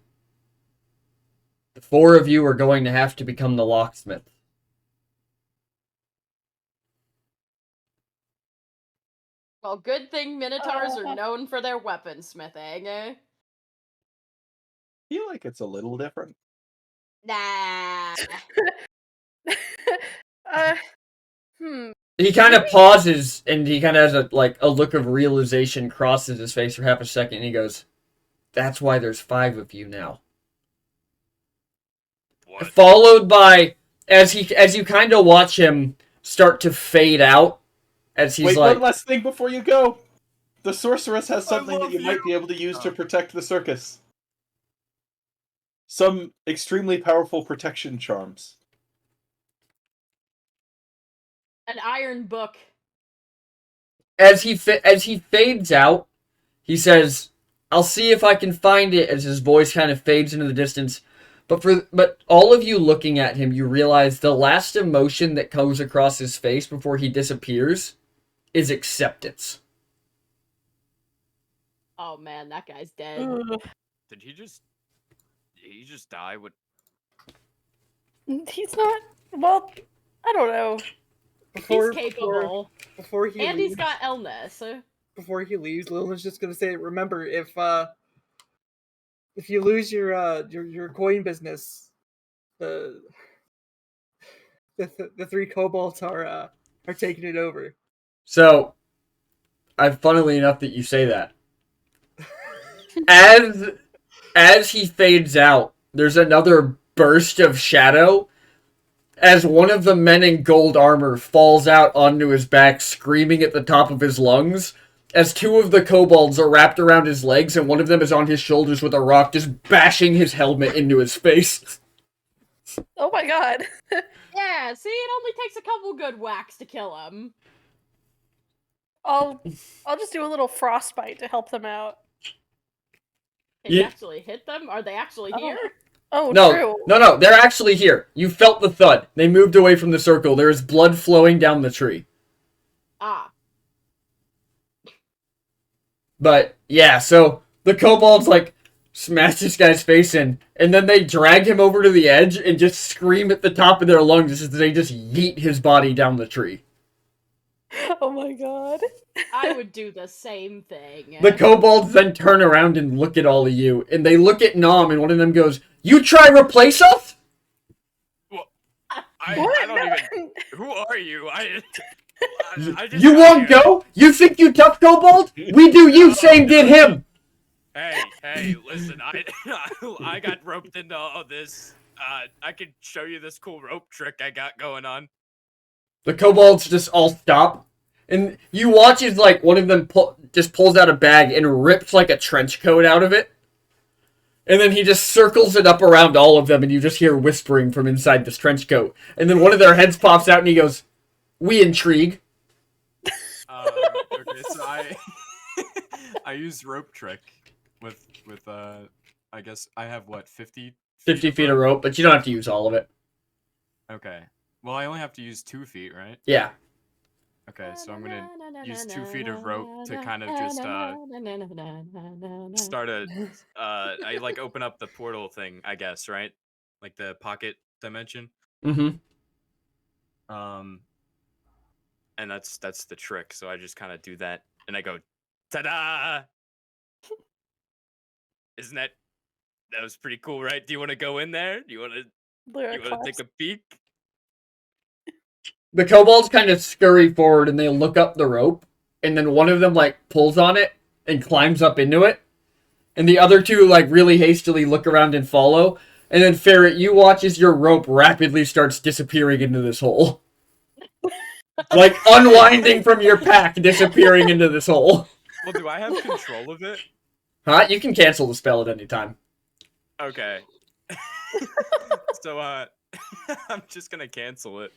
the 4 of you are going to have to become the locksmith. Well, good thing Minotaurs are known for their weaponsmithing. I feel like it's a little different. Nah. He kind of pauses, and he kind of has a look of realization crosses his face for half a second, and he goes, "That's why there's 5 of you now." What? Followed by, as you kind of watch him start to fade out, as he's Wait, like, one last thing before you go. The sorceress has something that love you might you. be able to use to Oh. protect the circus. Some extremely powerful protection charms. An iron book. As he fades out, he says, "I'll see if I can find it." As his voice kind of fades into the distance, but all of you looking at him, you realize the last emotion that comes across his face before he disappears is acceptance. Oh man, that guy's dead. Ugh. Did he just die? What? He's not. Well, I don't know. He's capable. Before he And leaves, he's got illness. before he leaves, Lilna's just gonna say, "Remember, if you lose your coin business, the the three kobolds are taking it over." So, funnily enough that you say that. As he fades out, there's another burst of shadow as one of the men in gold armor falls out onto his back, screaming at the top of his lungs, as two of the kobolds are wrapped around his legs, and one of them is on his shoulders with a rock, just bashing his helmet into his face. Oh my god. Yeah, see, it only takes a couple good whacks to kill him. I'll just do a little frostbite to help them out. Can you Yeah. actually hit them? Are they actually Oh. here? Oh, No, true. no, they're actually here. You felt the thud. They moved away from the circle. There is blood flowing down the tree. Ah. But, yeah, so the kobolds, smash this guy's face in, and then they drag him over to the edge and just scream at the top of their lungs as they just yeet his body down the tree. Oh my god. I would do the same thing. The kobolds then turn around and look at all of you, and they look at Nom, and one of them goes, "You try replace us?" I don't even. Who are you? I just You got won't here. go? You think you tough, kobold? We do you, same did him. Hey, listen, I got roped into all this. I could show you this cool rope trick I got going on. The kobolds just all stop, and you watch as one of them just pulls out a bag and rips a trench coat out of it, and then he just circles it up around all of them, and you just hear whispering from inside this trench coat, and then one of their heads pops out, and he goes, "We intrigue." Okay, so I use rope trick with I guess I have what 50 feet of rope, but you don't have to use all of it. Okay. Well, I only have to use 2 feet, right? Yeah. Okay, so I'm gonna use 2 feet of rope to kind of just start I open up the portal thing, I guess, right? Like the pocket dimension. Mm-hmm. And that's the trick. So I just kind of do that, and I go, ta-da! Isn't that was pretty cool, right? Do you want to go in there? Do you want to take a peek? The kobolds kind of scurry forward and they look up the rope, and then one of them pulls on it and climbs up into it, and the other two really hastily look around and follow, and then Ferret, you watch as your rope rapidly starts disappearing into this hole. Unwinding from your pack, disappearing into this hole. Well, do I have control of it? Huh? You can cancel the spell at any time. Okay. So I'm just gonna cancel it.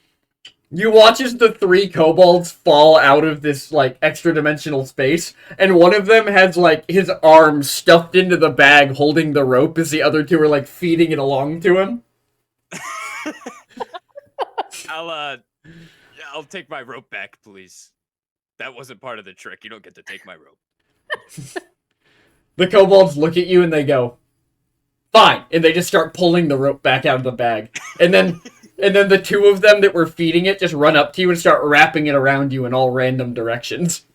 You watch as the 3 kobolds fall out of this, extra-dimensional space, and one of them has, his arm stuffed into the bag holding the rope as the other 2 are, feeding it along to him. I'll take my rope back, please. That wasn't part of the trick. You don't get to take my rope. The kobolds look at you and they go, "Fine," and they just start pulling the rope back out of the bag. And then the 2 of them that were feeding it just run up to you and start wrapping it around you in all random directions.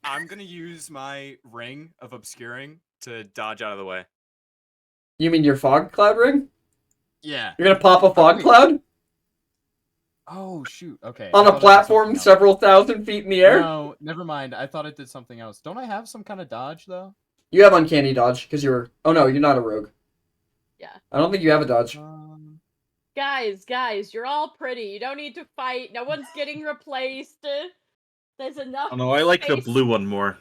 I'm gonna use my ring of obscuring to dodge out of the way. You mean your fog cloud ring? Yeah. You're gonna pop a fog cloud? Oh shoot! Okay. On I a thought it did platform something else. several thousand feet in the air? No, never mind. I thought it did something else. Don't I have some kind of dodge though? You have uncanny dodge, because you're... Oh no, you're not a rogue. Yeah. I don't think you have a dodge. Guys, you're all pretty. You don't need to fight. No one's getting replaced. There's enough. Oh no, I like the space. blue one more.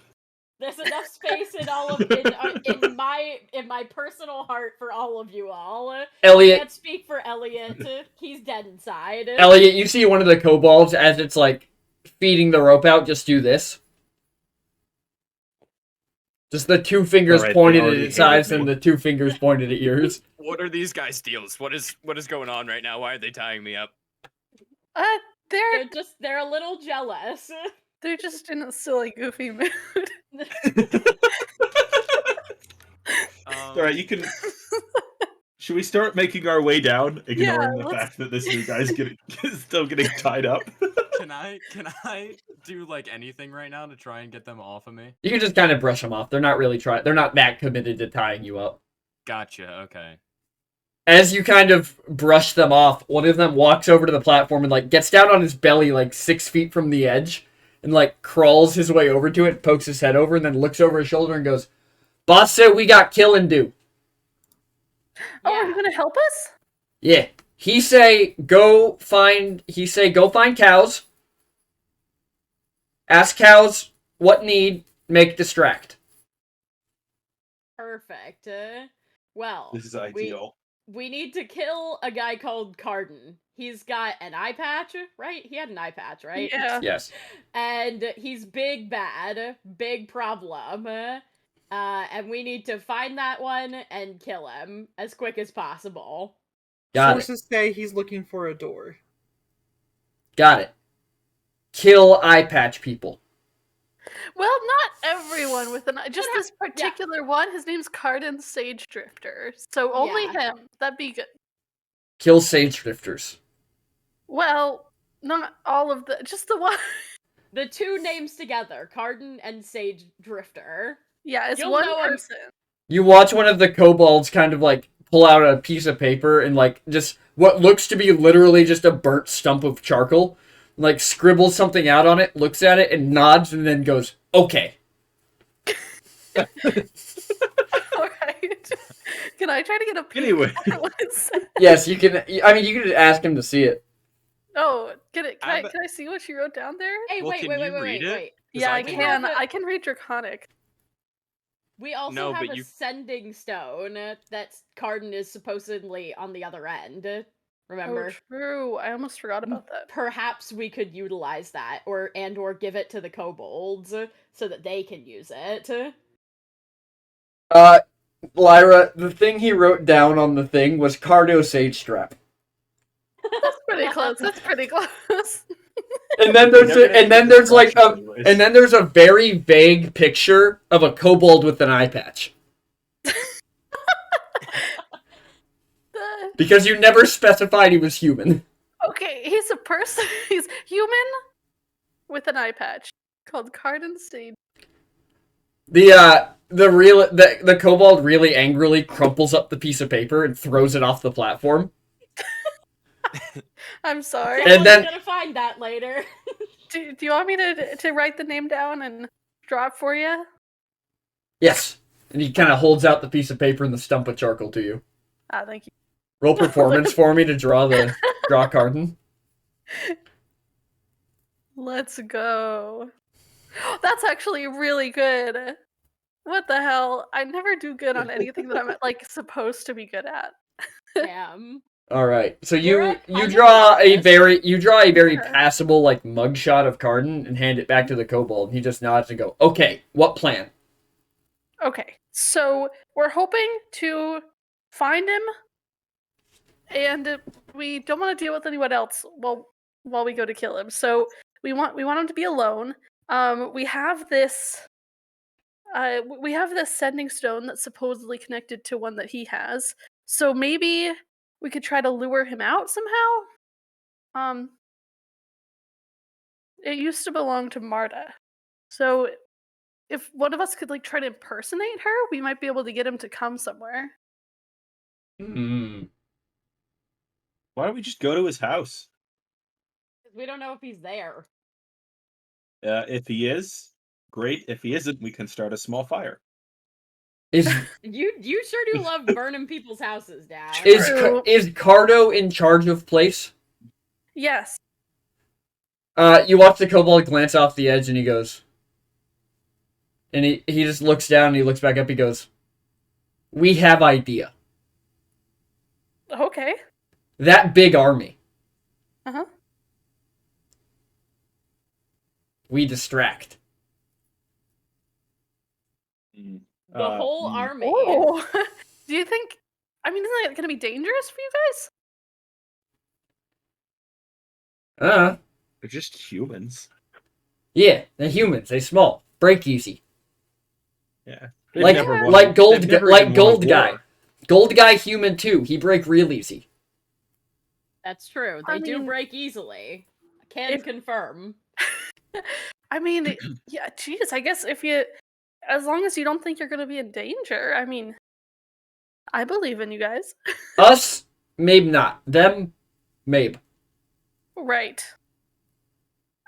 There's enough space in all of in my personal heart for all of you all. Elliot. I can't speak for Elliot. He's dead inside. Elliot, you see one of the kobolds as it's feeding the rope out, just do this. Just the two fingers Alright, they pointed at already its hated eyes me. and the two fingers pointed at yours. What are these guys' deals? What is going on right now? Why are they tying me up? They're a little jealous. They're just in a silly, goofy mood. Alright, you can. Should we start making our way down, ignoring the let's- fact that this new guy's still getting tied up? Can I do like anything right now to try and get them off of me? You can just kind of brush them off. They're not really trying. They're not that committed to tying you up. Gotcha. Okay. As you kind of brush them off, one of them walks over to the platform and like gets down on his belly like 6 feet from the edge and like crawls his way over to it, pokes his head over, and then looks over his shoulder and goes, "Boss said we got killing due." Oh, are you gonna help us? Yeah. He say go find cows. Ask cows what need, make distract. Perfect. Well, This is ideal. we need to kill a guy called Carden. He's got an eye patch, right? He had an eye patch, right? Yeah. Yes. And he's big bad, big problem. And we need to find that one and kill him as quick as possible. Got it. Sources say he's looking for a door. Got it. Kill eye patch people. Well, not everyone with an eye. Just this particular one. His name's Carden Sage Drifter. So only Yeah. him. That'd be good. Kill sage drifters. Well, not all of the. Just the one. The two names together, Carden and Sage Drifter. Yeah, it's You'll one know 'em. person. You watch one of the kobolds kind of like pull out a piece of paper and like just what looks to be literally just a burnt stump of charcoal, like scribbles something out on it, looks at it and nods and then goes, "Okay." Alright. Can I try to get a peek Anyway. at what it says? Yes, you can. I mean, you can just ask him to see it. Oh, can I I'm- can I see what you wrote down there? Hey, Well, wait, can wait, you wait, wait, read it? wait. 'Cause Yeah, I I can- can. have a- I can read Draconic. We also No, have but a you- sending stone that Carden is supposedly on the other end. Remember? Oh, true. I almost forgot about that. Perhaps we could utilize that, or give it to the kobolds so that they can use it. Lyra, the thing he wrote down on the thing was Cardo Sage Strap. That's pretty close. That's pretty close. And then there's a very vague picture of a kobold with an eye patch. Because you never specified he was human. Okay, he's a person. He's human with an eye patch called Carden Sage. The kobold really angrily crumples up the piece of paper and throws it off the platform. I'm sorry. And Someone's then- gonna find that later. Do you want me to write the name down and draw it for you? Yes. And he kind of holds out the piece of paper and the stump of charcoal to you. Ah, thank you. Roll performance for me to draw Carden. Let's go. That's actually really good. What the hell? I never do good on anything that I'm like supposed to be good at. Damn. All right. So You're you kind of draw a jealous. very Sure. passable like mugshot of Carden and hand it back to the kobold. He just nods and go, "Okay, what plan?" Okay, so we're hoping to find him, and we don't want to deal with anyone else while we go to kill him. So we want him to be alone. We have this sending stone that's supposedly connected to one that he has. So maybe we could try to lure him out somehow. It used to belong to Marta, so if one of us could like try to impersonate her, we might be able to get him to come somewhere. Hmm. Why don't we just go to his house? We don't know if he's there. If he is, great. If he isn't, we can start a small fire. Is You sure do love burning people's houses down. True. is Cardo in charge of place? Yes. You watch the kobold glance off the edge and he goes, and he just looks down and he looks back up. He goes, "We have idea. Okay. That big army. Uh-huh. we distract. Mm. The whole army. Oh, do you think? I mean, isn't that going to be dangerous for you guys? They're just humans. Yeah, they're humans. They small, break easy. Yeah. Like they've never even won a gold guy. war. Gold guy human too. He break real easy. That's true. I They do mean, break easily. Can confirm. I mean, yeah. Geez, I guess as long as you don't think you're going to be in danger, I mean, I believe in you guys. Us, maybe not. Them, maybe. Right.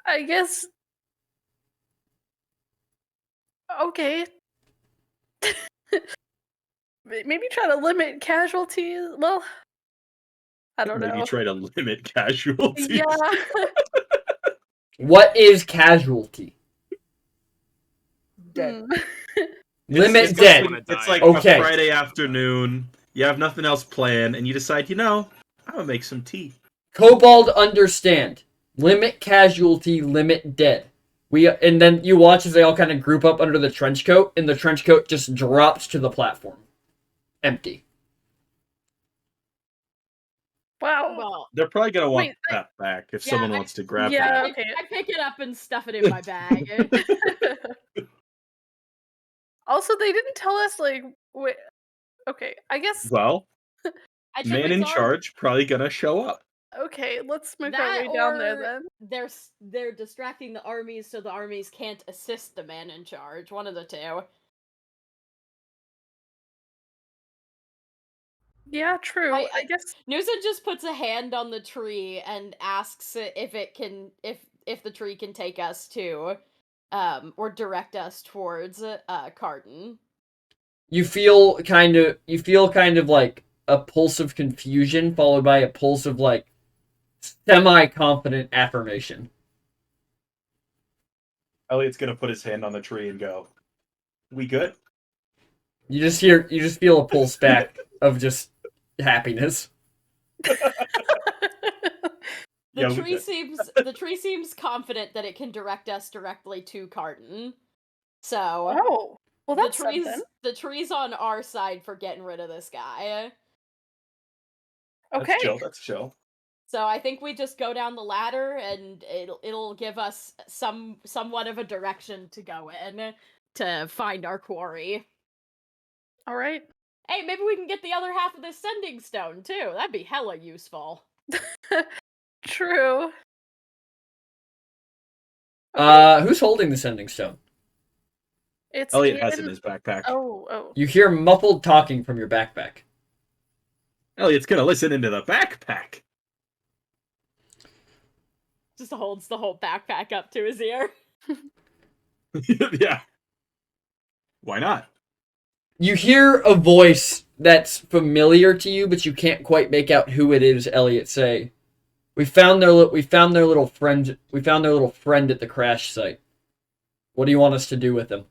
I guess. Okay. Maybe try to limit casualties. Well, I don't know. Maybe try to limit casualties. Yeah. What is casualty? Dead. Limit it's dead. It's like Okay. a Friday afternoon. You have nothing else planned, and you decide, I'm gonna make some tea. Kobold understand. Limit casualty, limit dead. And then you watch as they all kind of group up under the trench coat, and the trench coat just drops to the platform. Empty. Wow. Well, They're probably gonna want Wait, that back if yeah, someone wants to grab yeah. it. Okay. I pick it up and stuff it in my bag. Also, they didn't tell us like. Wait, okay, I guess. Well, I check man my in guard. charge probably gonna show up. Okay, let's make our That way down or there then. they're distracting the armies so the armies can't assist the man in charge. One of the two. Yeah, true. I guess. Newson just puts a hand on the tree and asks if it can if the tree can take us to or direct us towards Carden. You feel kind of like a pulse of confusion followed by a pulse of like semi-confident affirmation. Elliot's gonna put his hand on the tree and go, "We good?" You just feel a pulse back of just happiness. The tree seems confident that it can direct us directly to Carden. So Oh, well, that's something. the tree's on our side for getting rid of this guy. Okay. That's chill. So I think we just go down the ladder, and it'll give us somewhat of a direction to go in to find our quarry. All right. Hey, maybe we can get the other half of this sending stone too. That'd be hella useful. True. Who's holding the sending stone? It's Elliot has it in his backpack. Oh. You hear muffled talking from your backpack. Elliot's gonna listen into the backpack. Just holds the whole backpack up to his ear. Yeah. Why not? You hear a voice that's familiar to you, but you can't quite make out who it is. Elliot say, "We found their little friend. We found their little friend at the crash site. What do you want us to do with him?"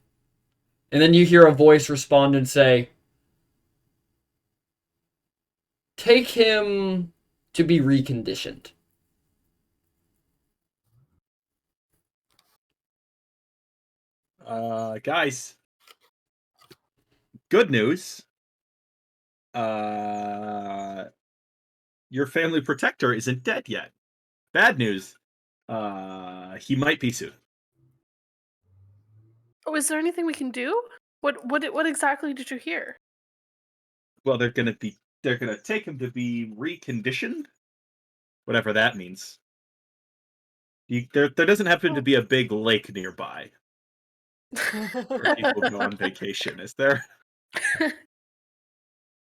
And then you hear a voice respond and say, "Take him to be reconditioned." Guys. Good news. Your family protector isn't dead yet. Bad news. He might be soon. Oh, is there anything we can do? What exactly did you hear? Well, they're gonna take him to be reconditioned, whatever that means. There doesn't happen to be a big lake nearby where people go on vacation, is there?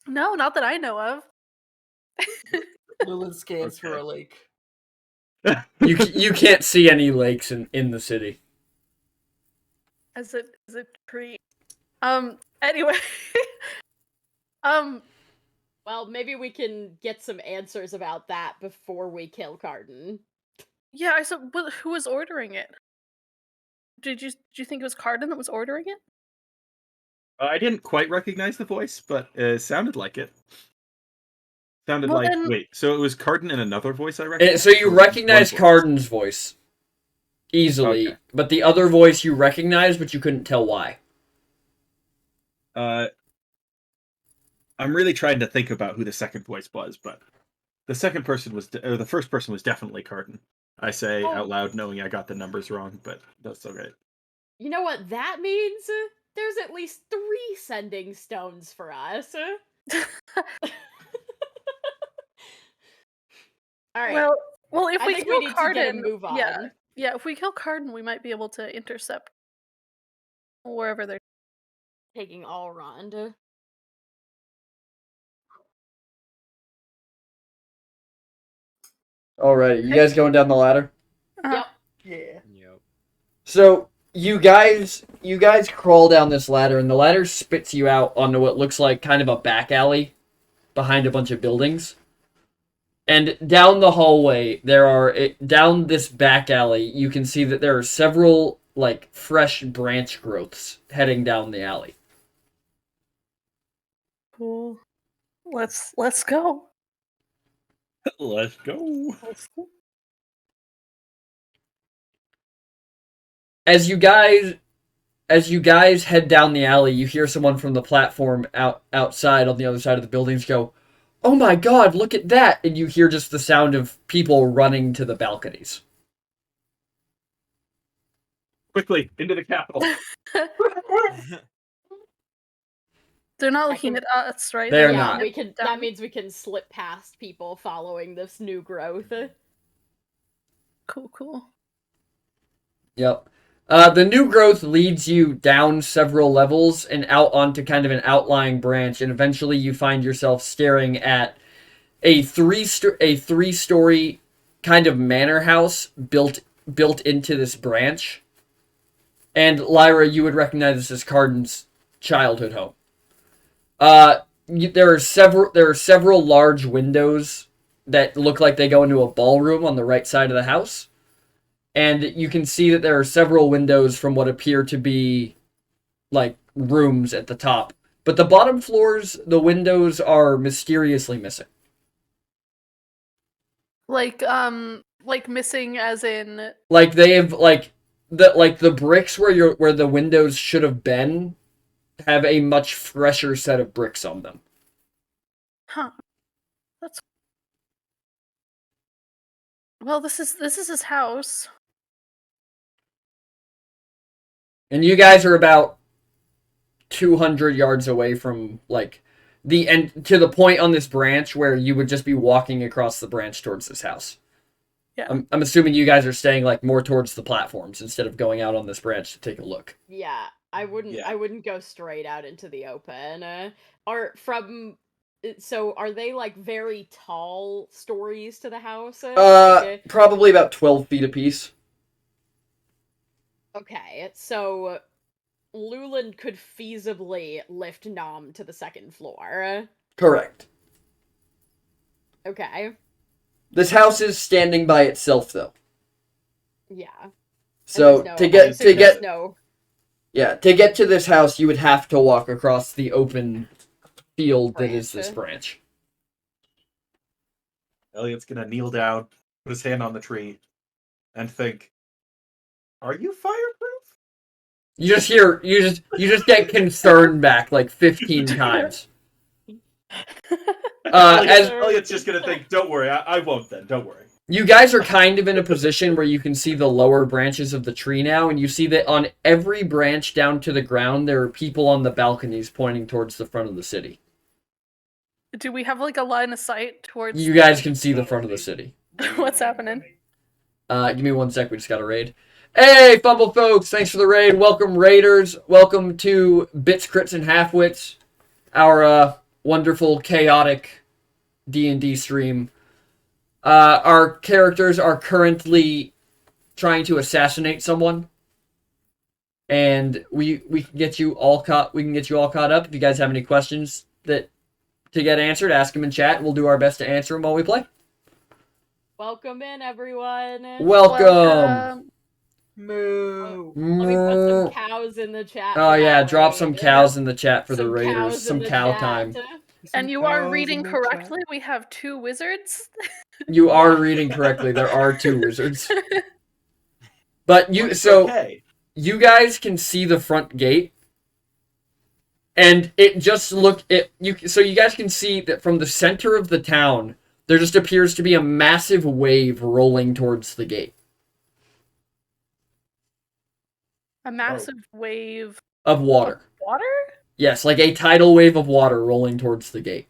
No, not that I know of. Loolin scans for a lake. You can't see any lakes in the city. Is it tree? Anyway. Well, maybe we can get some answers about that before we kill Carden. Yeah, I said, who was ordering it? Did you think it was Carden that was ordering it? I didn't quite recognize the voice, but it sounded like it. Sounded Then... Wait, so it was Carden and another voice I recognized? So you recognize Carden's voice. easily, Okay. but the other voice you recognize, but you couldn't tell why. I'm really trying to think about who the second voice was, but the second person was, or the first person was definitely Carden. I say Oh. out loud, knowing I got the numbers wrong, but that's okay. You know what that means? There's at least 3 sending stones for us. Alright. Well, if I we think kill we need Carden, to get a move on. yeah, if we kill Carden, we might be able to intercept wherever they're. Taking all around. Alright, you guys going down the ladder? Uh-huh. Yep. Yeah. Yep. So you guys crawl down this ladder, and the ladder spits you out onto what looks like kind of a back alley behind a bunch of buildings. And down the hallway, down this back alley, you can see that there are several like fresh branch growths heading down the alley. Cool. Let's go. Let's go. Let's go. As you guys head down the alley, you hear someone from the platform outside on the other side of the buildings go, "Oh my god, look at that!" And you hear just the sound of people running to the balconies. Quickly, into the capital. They're not looking at us, right? They're looking not. We at can. down. That means we can slip past people following this new growth. Cool. Yep. The new growth leads you down several levels and out onto kind of an outlying branch, and eventually you find yourself staring at a three-story kind of manor house built into this branch. And Lyra, you would recognize this as Carden's childhood home. There are several large windows that look like they go into a ballroom on the right side of the house. And you can see that there are several windows from what appear to be like rooms at the top. But the bottom floors, the windows are mysteriously missing. Like missing as in. Like they have the bricks where the windows should have been have a much fresher set of bricks on them. Huh. That's. Well, this is his house. And you guys are about 200 yards away from like the end to the point on this branch where you would just be walking across the branch towards this house. Yeah. I'm assuming you guys are staying like more towards the platforms instead of going out on this branch to take a look. Yeah, I wouldn't. Yeah. I wouldn't go straight out into the open. So are they like very tall stories to the house? Probably about 12 feet apiece. Okay, so Loolin could feasibly lift Nom to the 2nd floor. Correct. Okay. This house is standing by itself, though. Yeah. So to get no. yeah, to get to this house, you would have to walk across the open field that is this branch. Elliot's gonna kneel down, put his hand on the tree, and think, "Are you fireproof?" You just get concerned back like 15 times. Elliot's just gonna think, "Don't worry, I won't then. Don't worry." You guys are kind of in a position where you can see the lower branches of the tree now, and you see that on every branch down to the ground, there are people on the balconies pointing towards the front of the city. Do we have like a line of sight towards? You guys can see the front of the city. What's happening? Give me 1 sec. We just got a raid. Hey, Fumble folks! Thanks for the raid. Welcome, raiders. Welcome to Bits, Crits, and Halfwits, our wonderful, chaotic D&D stream. Our characters are currently trying to assassinate someone, and we can get you all caught. We can get you all caught up. If you guys have any questions to get answered, ask them in chat, and we'll do our best to answer them while we play. Welcome in, everyone. Welcome. Moo. Let me put some cows in the chat. Oh for yeah, that drop raid. some cows in the chat for the Some raiders. cows in Some the cow chat. time. And you are reading correctly. We have 2 wizards. You are reading correctly. There are 2 wizards. But It's okay. you guys can see the front gate, and it just so you guys can see that from the center of the town, there just appears to be a massive wave rolling towards the gate A massive wave of of water. water? Yes, like a tidal wave of water rolling towards the gate.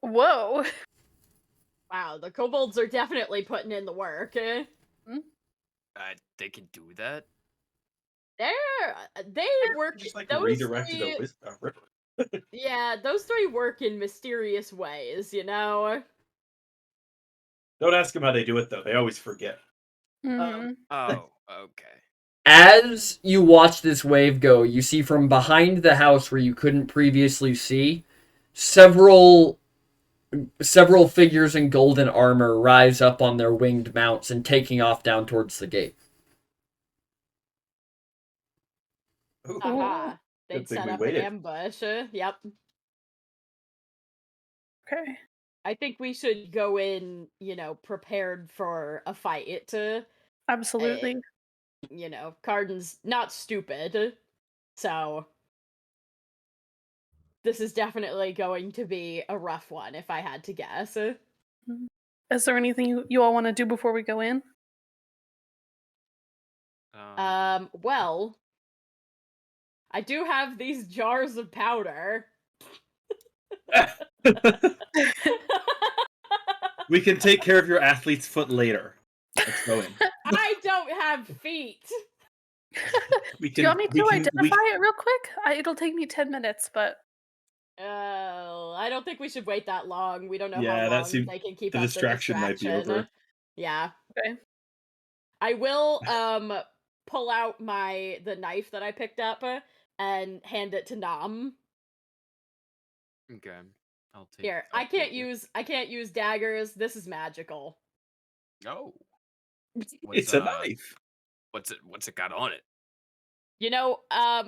Whoa. Wow, the kobolds are definitely putting in the work. They can do that. They work. Just like those redirected three, a river. yeah, those three work in mysterious ways. You know. Don't ask them how they do it though. They always forget. Mhm. Oh, okay. As you watch this wave go, you see from behind the house where you couldn't previously see, several figures in golden armor rise up on their winged mounts and taking off down towards the gate. Ooh. Aha. They'd Good thing set we up waited. an ambush. Yep. Okay. I think we should go in, prepared for a fight. Absolutely. Carden's not stupid, so this is definitely going to be a rough one, if I had to guess. Mhm. Is there anything you all want to do before we go in? Well, I do have these jars of powder. We can take care of your athlete's foot later. Let's go in. I don't have feet. We Do you want me to identify we- it real quick? It'll take me 10 minutes, but I don't think we should wait that long. We don't know Yeah, how that long seems- they can keep the up distraction the might be distraction. over. Yeah. okay. I will pull out the knife that I picked up and hand it to Nam. Okay. I'll take Here, I'll I can't take it. use daggers. This is magical. Oh. It's a knife. What's it got on it?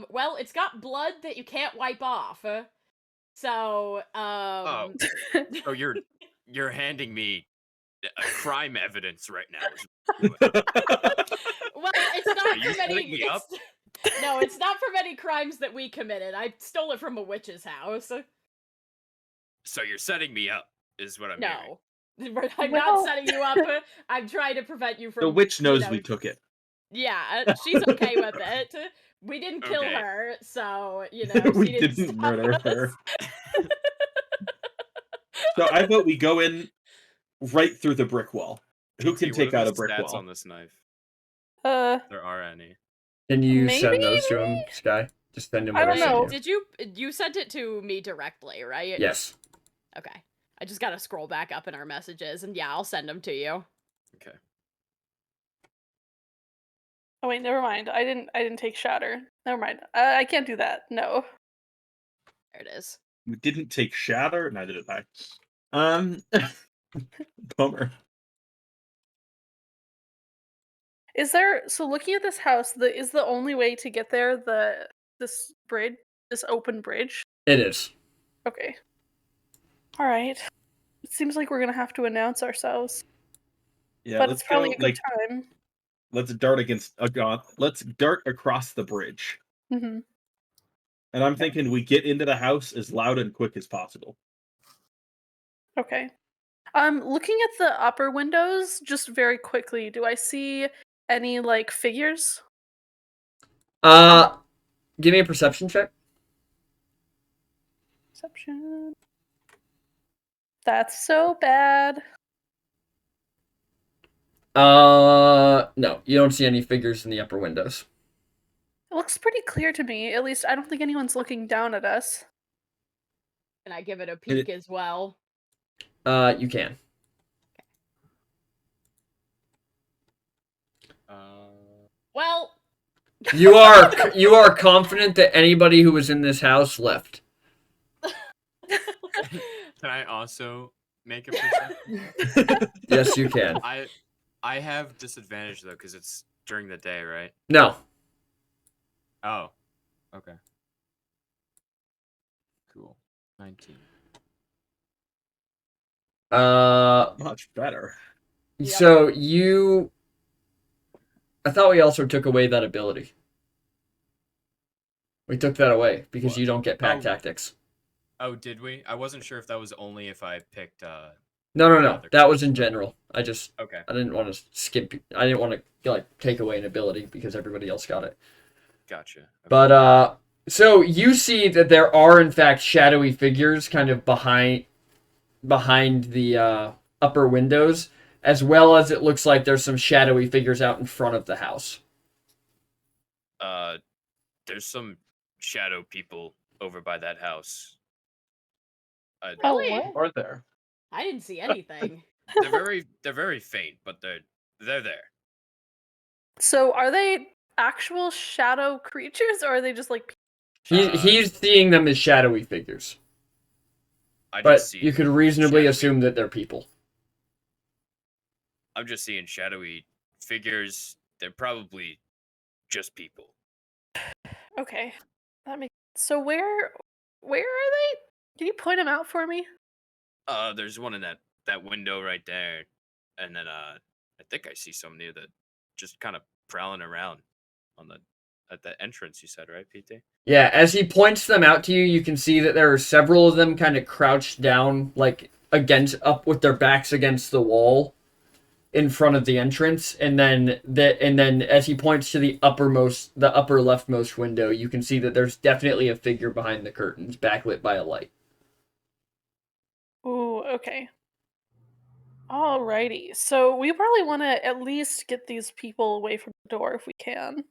Well, it's got blood that you can't wipe off. So, Oh, so you're handing me crime evidence right now. well, it's not Are you from any. setting me up? No, it's not from any crimes that we committed. I stole it from a witch's house. So you're setting me up, is what I'm hearing. No, I'm not setting you up. I'm trying to prevent you from. The witch knows we took it. Yeah, she's okay with it. We didn't kill Okay. her, so she We didn't didn't stop murder us. her. So I vote we go in right through the brick wall. Who can What take are out the a brick stats wall? on this knife? Uh, There are any. Can you Maybe, send those to him, Sky? Just send him I what don't sent know. you. Did you sent it to me directly, right? Yes. Okay. I just gotta scroll back up in our messages, and yeah, I'll send them to you. Okay. oh wait, never mind. I didn't take shatter. Never mind. I can't do that. No. There it is. We didn't take shatter. Neither did I. Bummer. Is there looking at this house, is the only way to get there this bridge, this open bridge? It is. Okay. All right. It seems like we're gonna have to announce ourselves, Yeah, but let's it's probably go. a good time. Let's dart against a god. Let's dart across the bridge. hmm And I'm thinking we get into the house as loud and quick as possible. Okay. Looking at the upper windows, just very quickly, do I see any figures? Give me a perception check. Perception. That's so bad. No, you don't see any figures in the upper windows. It looks pretty clear to me. At least I don't think anyone's looking down at us. Can I give it a peek as well? You can. Well, You are confident that anybody who was in this house left. Can I also make a perception? Yes, you can. I have disadvantage though because it's during the day, right? No. Oh. Okay. Cool. 19. Much better. So you I thought we also took away that ability. We took that away because What? you don't get pack Oh. tactics. Oh, did we? I wasn't sure if that was only if I picked. No. the other That was class. in general. I Okay. didn't want to skip. I didn't want to like take away an ability because everybody else got it. Gotcha. Okay. But so you see that there are in fact shadowy figures kind of behind the upper windows, as well as it looks like there's some shadowy figures out in front of the house. There's some shadow people over by that house. Oh, Really? what? Are there? I didn't see anything. They're very faint, but they're there. So are they actual shadow creatures, or are they just like? He's seeing them as shadowy figures, I but just see. you could reasonably shadowy- assume that they're people. I'm just seeing shadowy figures. They're probably just people. Okay, that makes. So where are they? Can you point them out for me? There's one in that window right there, and then I think I see some near the, just kind of prowling around on at the entrance. You said, right, PT? Yeah, as he points them out to you, you can see that there are several of them kind of crouched down, like up with their backs against the wall in front of the entrance, and then as he points to the upper leftmost window, you can see that there's definitely a figure behind the curtains, backlit by a light. Ooh, okay. Alrighty. So we probably want to at least get these people away from the door if we can.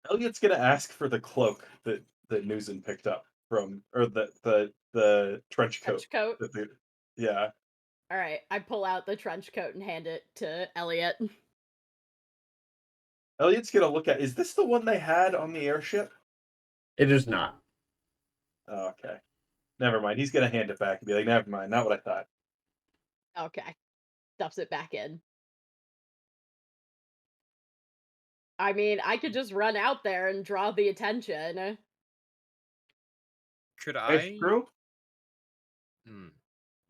Elliot's gonna ask for the cloak that Newson picked up from, or the trench coat. Trench coat. Yeah. All right, I pull out the trench coat and hand it to Elliot. Elliot's gonna look at. Is this the one they had on the airship? It is not. Oh, okay. Never mind. He's gonna hand it back and be like, "Never mind. Not what I thought." Okay, stuffs it back in. I mean, I could just run out there and draw the attention. Could Hey, I? Screw?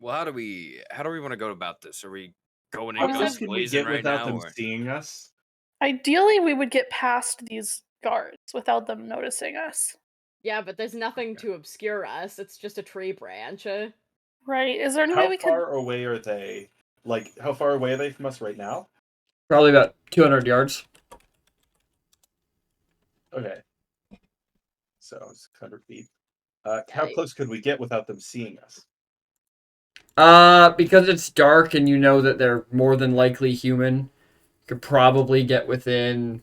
Well, how do we want to go about this? Are we going in How Um, close guns can we blazing get right without now? them Or? seeing us? Ideally, we would get past these guards without them noticing us. Yeah, but there's nothing Okay. to obscure us. It's just a tree branch. Right? Is there any way How we could? far away are they? Like, how far away are they from us right now? Probably about 200 yards. Okay. So 600 feet. How Okay. close could we get without them seeing us? Because it's dark and you know that they're more than likely human, you could probably get within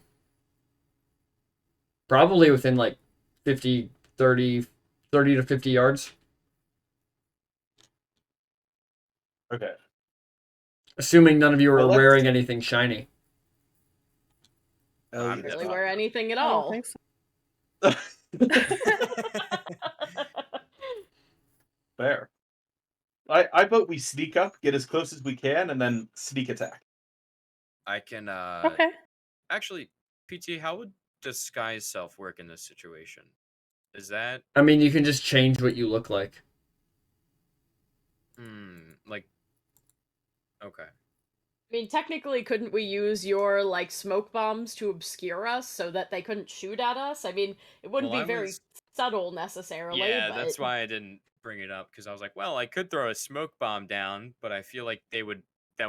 like 50, 30 to 50 yards. Okay. Assuming none of you are Well, let's- wearing anything shiny. I'm Elliot's Really definitely wear not. anything at I don't all. think so. Fair. I vote we sneak up, get as close as we can, and then sneak attack. I can. Okay. Actually, PT, how would disguise self work in this situation? Is that I mean, you can just change what you look like. like? Okay. I mean, technically, couldn't we use your, like, smoke bombs to obscure us so that they couldn't shoot at us? I mean, it wouldn't Well, be I very was- subtle necessarily, Yeah, but... that's why I didn't bring it up, because I was like, well, I could throw a smoke bomb down, but I feel like that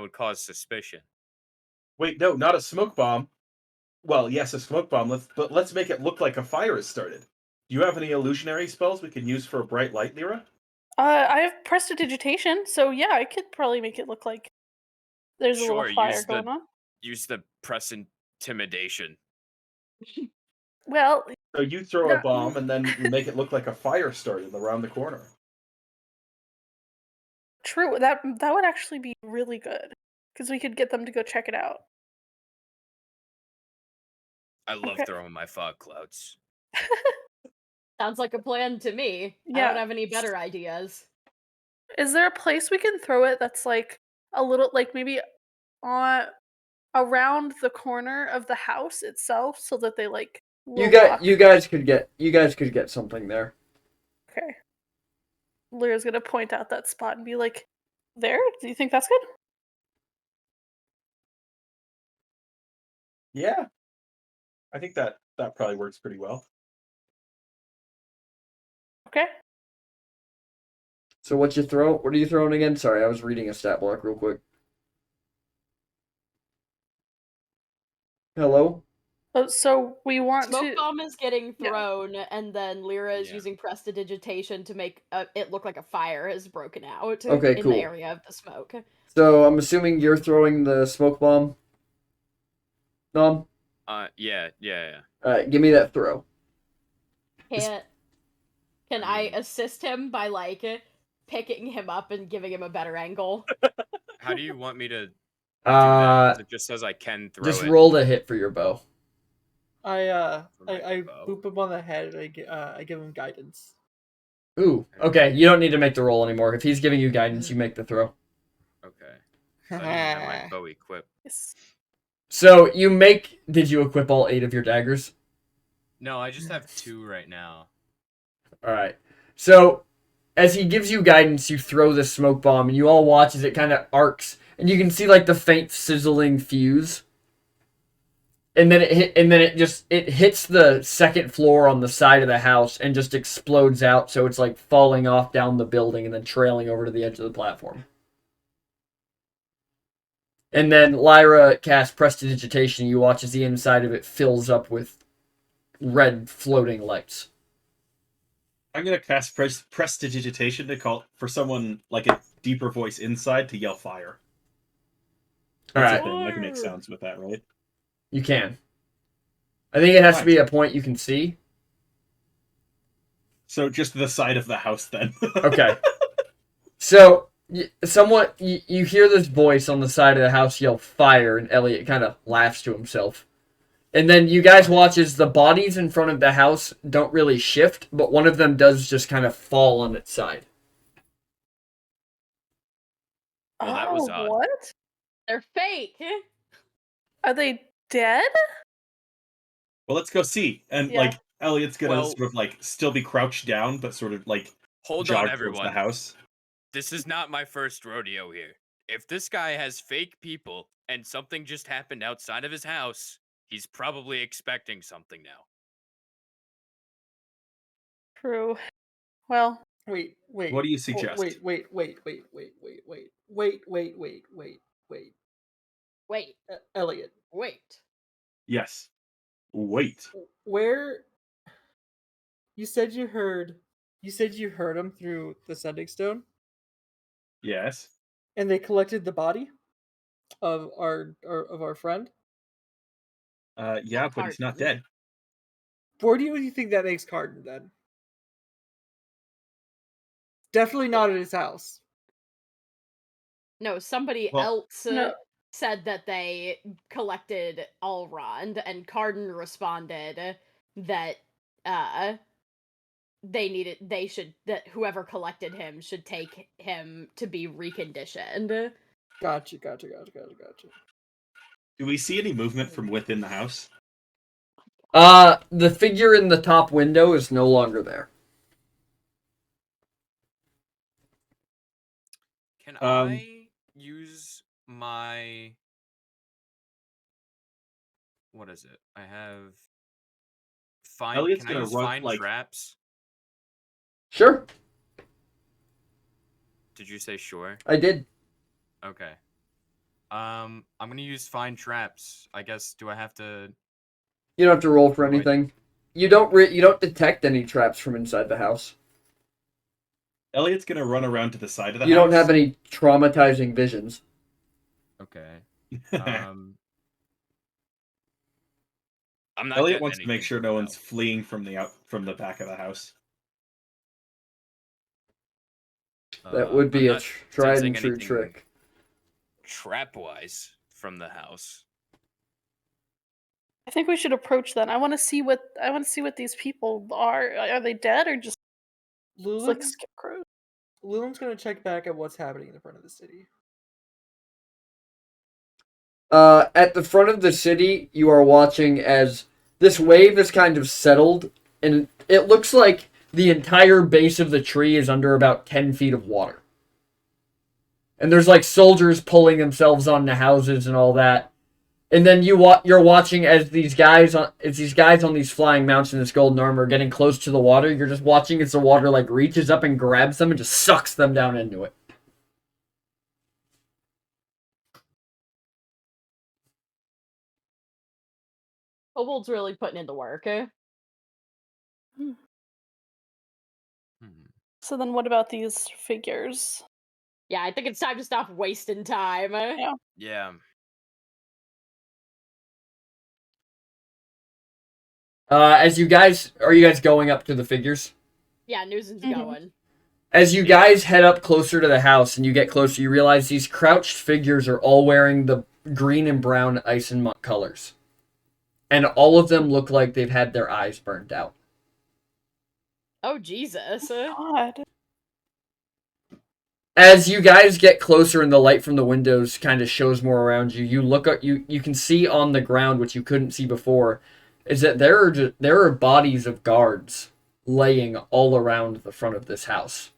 would cause suspicion. Wait, no, not a smoke bomb. Well, yes, a smoke bomb. Let's make it look like a fire has started. Do you have any illusionary spells we can use for a bright light, Lyra? I have prestidigitation, so yeah, I could probably make it look like there's a Sure, little fire use the- going on. Use the press intimidation. Well, So you throw Yeah. a bomb, and then we make it look like a fire started around the corner. true. That would actually be really good because we could get them to go check it out. I love Okay. throwing my fog clouds. Sounds like a plan to me. I Yeah. don't have any better ideas. Is there a place we can throw it that's like a little, like maybe on around the corner of the house itself, so that they like will walk? You guys could get something there. Okay. Lyra's gonna point out that spot and be like, "There? Do you think that's good?" Yeah. I think that probably works pretty well. Okay. So what are you throwing again? Sorry, I was reading a stat block real quick. Hello? So we want Smoke to. bomb is getting Yeah. thrown, and then Lyra is Yeah. using prestidigitation to make it look like a fire has broken out Okay, in cool. the area of the smoke. So I'm assuming you're throwing the smoke bomb? Nom? Yeah. Alright, give me that throw. Can I assist him by like picking him up and giving him a better angle? How do you want me to do that? 'Cause it just says I can throw Just it. roll to hit for your bow. I my bow. boop him on the head and I give him guidance. Ooh, okay, you don't need to make the roll anymore. If he's giving you guidance, you make the throw. Okay. So I didn't have my bow equipped. Yes. So did you equip all 8 of your daggers? No, I just have 2 right now. Alright. So, as he gives you guidance, you throw the smoke bomb, and you all watch as it kind of arcs, and you can see like the faint sizzling fuse. And then it hits the second floor on the side of the house and just explodes out, so it's like falling off down the building and then trailing over to the edge of the platform. And then Lyra casts prestidigitation. You watch as the inside of it fills up with red floating lights. I'm gonna cast prestidigitation to call for someone like a deeper voice inside to yell fire. That's Alright. a thing. I can make sounds with that, right? You can. I think it has to be a point you can see. So just the side of the house then. Okay. So, you hear this voice on the side of the house yell fire, and Elliot kind of laughs to himself. And then you guys watch as the bodies in front of the house don't really shift, but one of them does just kind of fall on its side. Well, that was odd. What? They're fake. Are they dead? Well, let's go see. And Yeah. like Elliot's gonna Well- sort of like still be crouched down, but sort of like Hold jog on, towards everyone. the house. This is not my first rodeo here. If this guy has fake people and something just happened outside of his house, he's probably expecting something now. True. Well, Wait. What do you suggest? Wait. Wait, Elliot, wait. Yes. Wait. where you said you heard him through the sending stone, Yes. and they collected the body of our friend. Yeah, but he's not Carden. dead. Where do you think that makes Carden then? Definitely not at his house. No, somebody Well- else No. said that they collected Elrond, and Carden responded that that whoever collected him should take him to be reconditioned. Gotcha. Do we see any movement from within the house? The figure in the top window is no longer there. Can I use my... What is it? I have... Elliot's Can I gonna use run, find like- traps? Sure, Did you say sure? I did. Okay. I'm gonna use find traps. I guess, do I have to... You don't have to roll for What do I do? anything. You don't detect any traps from inside the house. Elliot's gonna run around to the side of the You house. don't have any traumatizing visions. Okay. I'm not Elliot getting wants to make anything sure from no that. one's fleeing from the back of the house. That would be I'm a not tried sensing and true anything trick. Trap-wise from the house. I think we should approach that. I want to see what these people are. Are they dead or just like scarecrows? Lulin's gonna check back at what's happening in the front of the city. At the front of the city, you are watching as this wave is kind of settled, and it looks like the entire base of the tree is under about 10 feet of water. And there's like soldiers pulling themselves onto houses and all that. And then you're watching as these guys on these flying mounts in this golden armor are getting close to the water. You're just watching as the water like reaches up and grabs them and just sucks them down into it. Kobold's really putting in the work. Hmm. So then what about these figures? Yeah, I think it's time to stop wasting time. Yeah. Yeah. Are you guys going up to the figures? Yeah, Newson's Mhm. going. As you guys head up closer to the house and you get closer, you realize these crouched figures are all wearing the green and brown ice and muck colors. And all of them look like they've had their eyes burned out. Oh, Jesus. God. As you guys get closer and the light from the windows kind of shows more around you, you look up, you can see on the ground, which you couldn't see before, is that there are bodies of guards laying all around the front of this house.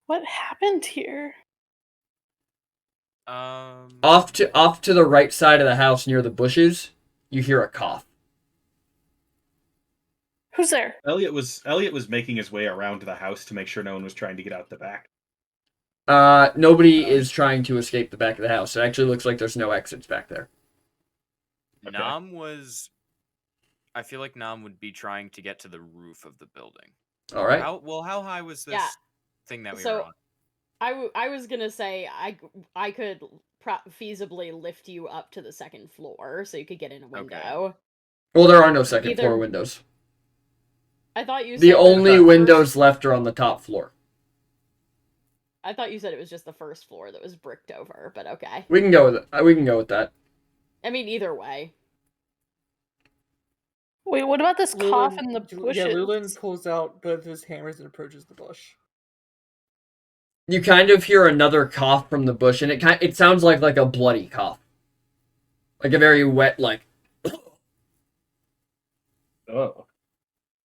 What happened here? Off to the right side of the house near the bushes, you hear a cough. Who's there? Elliot was making his way around the house to make sure no one was trying to get out the back. Nobody is trying to escape the back of the house. It actually looks like there's no exits back there. Okay. I feel like Nam would be trying to get to the roof of the building. All right. How high was this Yeah. thing that we So- were on? I was gonna say I could feasibly lift you up to the second floor so you could get in a window. Well, there are no second Either- floor windows. I thought you said The that only first- windows left are on the top floor. I thought you said it was just the first floor that was bricked over, but okay. We can go with it. We can go with that. I mean, either way. Wait, what about this cough Loolin- in the bushes? Yeah, Loolin pulls out both his hammers and approaches the bush. You kind of hear another cough from the bush, and it sounds like a bloody cough, like a very wet like. Oh.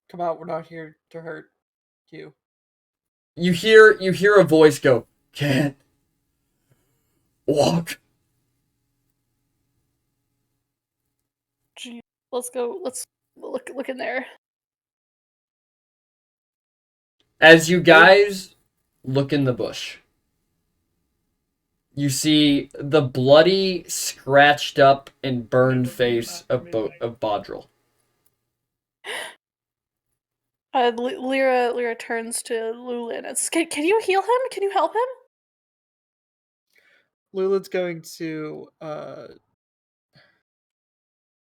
Come out, we're not here to hurt you. You hear a voice go, "Can't walk." Gee, let's go. Let's look in there. As you guys look in the bush, you see the bloody, scratched up, and burned face of Bodril. Lyra turns to Loolin and says, can you heal him? Can you help him? Lulin's going to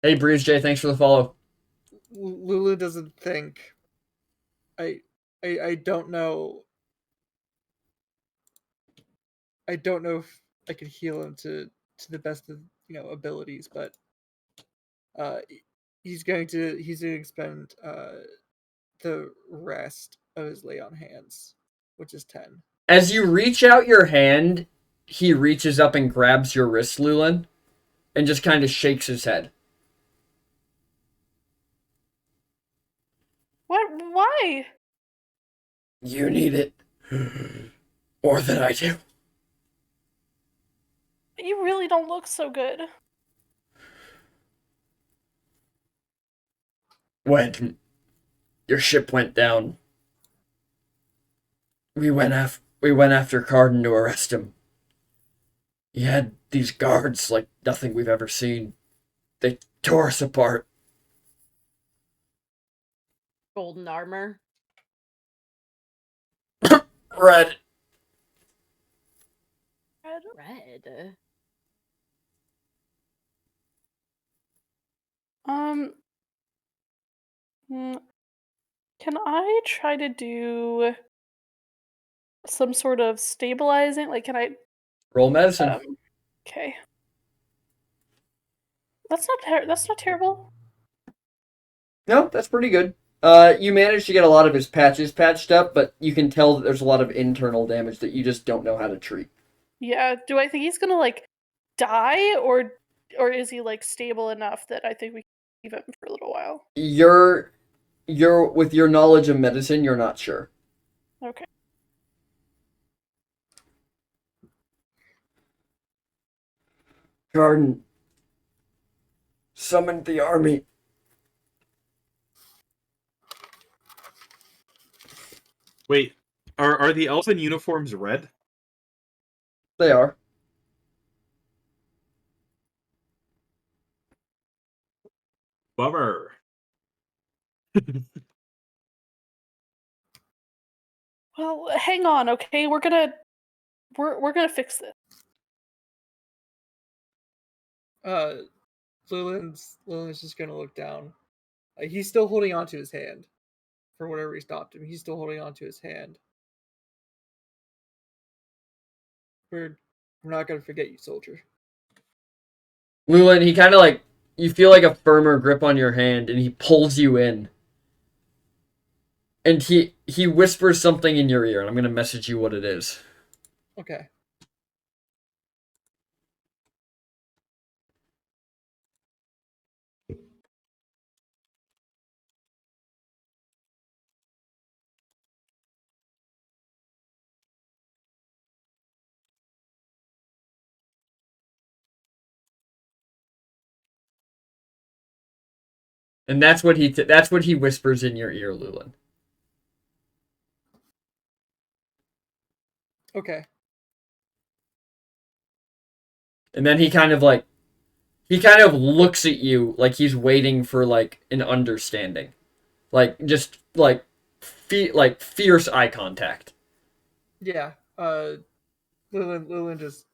Hey, Breeze J, thanks for the follow. Lulin doesn't think I don't know. I don't know if I can heal him to the best of abilities, but he's going to expend the rest of his lay on hands, which is 10. As you reach out your hand, he reaches up and grabs your wrist, Lulin, and just kind of shakes his head. What? Why? You need it more than I do. You really don't look so good. When your ship went down, we went after Carden to arrest him. He had these guards like nothing we've ever seen. They tore us apart. Golden armor. Red. Red. Can I try to do some sort of stabilizing? Like, can I Roll medicine. Okay. That's not terrible. No, that's pretty good. You managed to get a lot of his patches patched up, but you can tell that there's a lot of internal damage that you just don't know how to treat. Yeah. Do I think he's gonna like die, or is he like stable enough that I think we can leave him for a little while? with your knowledge of medicine, you're not sure. Okay. Carden summoned the army. Wait, are the elfin uniforms red? They are. Bummer. Well, hang on, okay? We're gonna fix this. Lillian's just gonna look down. He's still holding onto his hand. For whatever he stopped him, he's still holding onto his hand. We're not gonna forget you, soldier. Loolin, he kind of like, you feel like a firmer grip on your hand, and he pulls you in. And he whispers something in your ear, and I'm gonna message you what it is. Okay. And that's what he whispers in your ear, Loolin. Okay. And then he kind of looks at you like he's waiting for like an understanding, like just like fierce eye contact. Yeah. Lillian just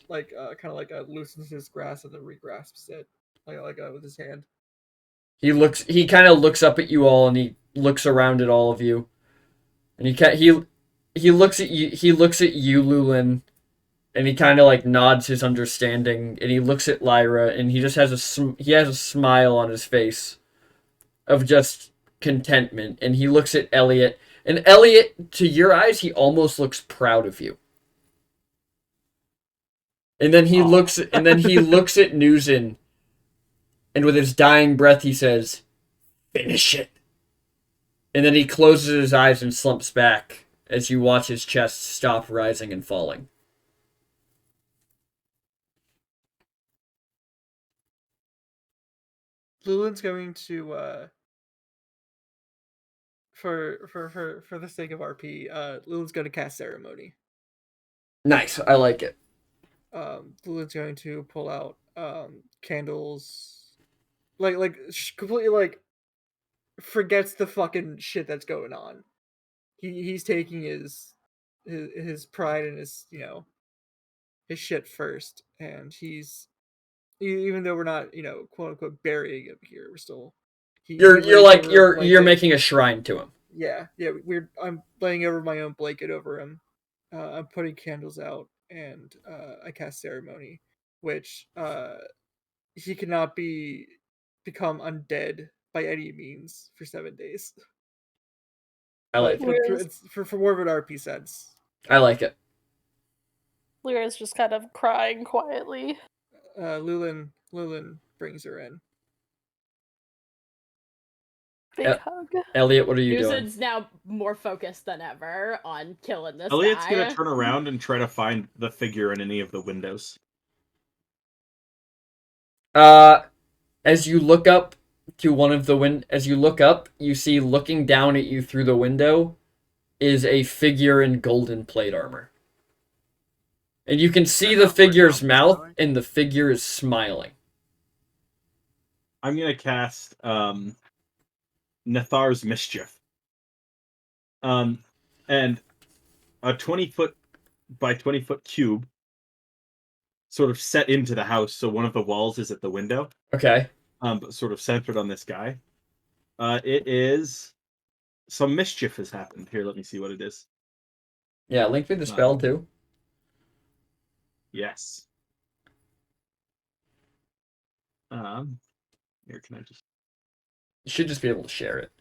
like kind of like loosens his grasp and then regrasps it like with his hand. He kind of looks up at you all, and he looks around at all of you, and he looks at you, Loolin, and he kind of like nods his understanding, and he looks at Lyra, and he just has a smile on his face of just contentment, and he looks at Elliot, and Elliot, to your eyes, he almost looks proud of you. And then he looks at Newson, and with his dying breath, he says, "Finish it." And then he closes his eyes and slumps back as you watch his chest stop rising and falling. Lillian's going to for the sake of RP, Lillian's going to cast ceremony. Nice, I like it. Lillian's going to pull out candles, completely like forgets the fucking shit that's going on. He's taking his pride and his his shit first, and he's even though we're not quote unquote burying him here, we're still You're making a shrine to him. Yeah, I'm laying over my own blanket over him. I'm putting candles out, and I cast ceremony, which he cannot become undead by any means for 7 days. I like it. It's for more of an RP sense. I like it. Lyra's just kind of crying quietly. Loolin brings her in. Big hug. Elliot, what are you doing? Newson's now more focused than ever on killing this Elliot's guy. gonna turn around and try to find the figure in any of the windows. As you look up to one of the you see looking down at you through the window is a figure in golden plate armor. And you can see the figure's mouth, and the figure is smiling. I'm gonna cast Nathar's Mischief. And a 20-foot by 20-foot cube sort of set into the house, so one of the walls is at the window. Okay. But sort of centered on this guy. It is some mischief has happened. Here, let me see what it is. Yeah, link me the spell too. Yes. Here, can I just... You should just be able to share it.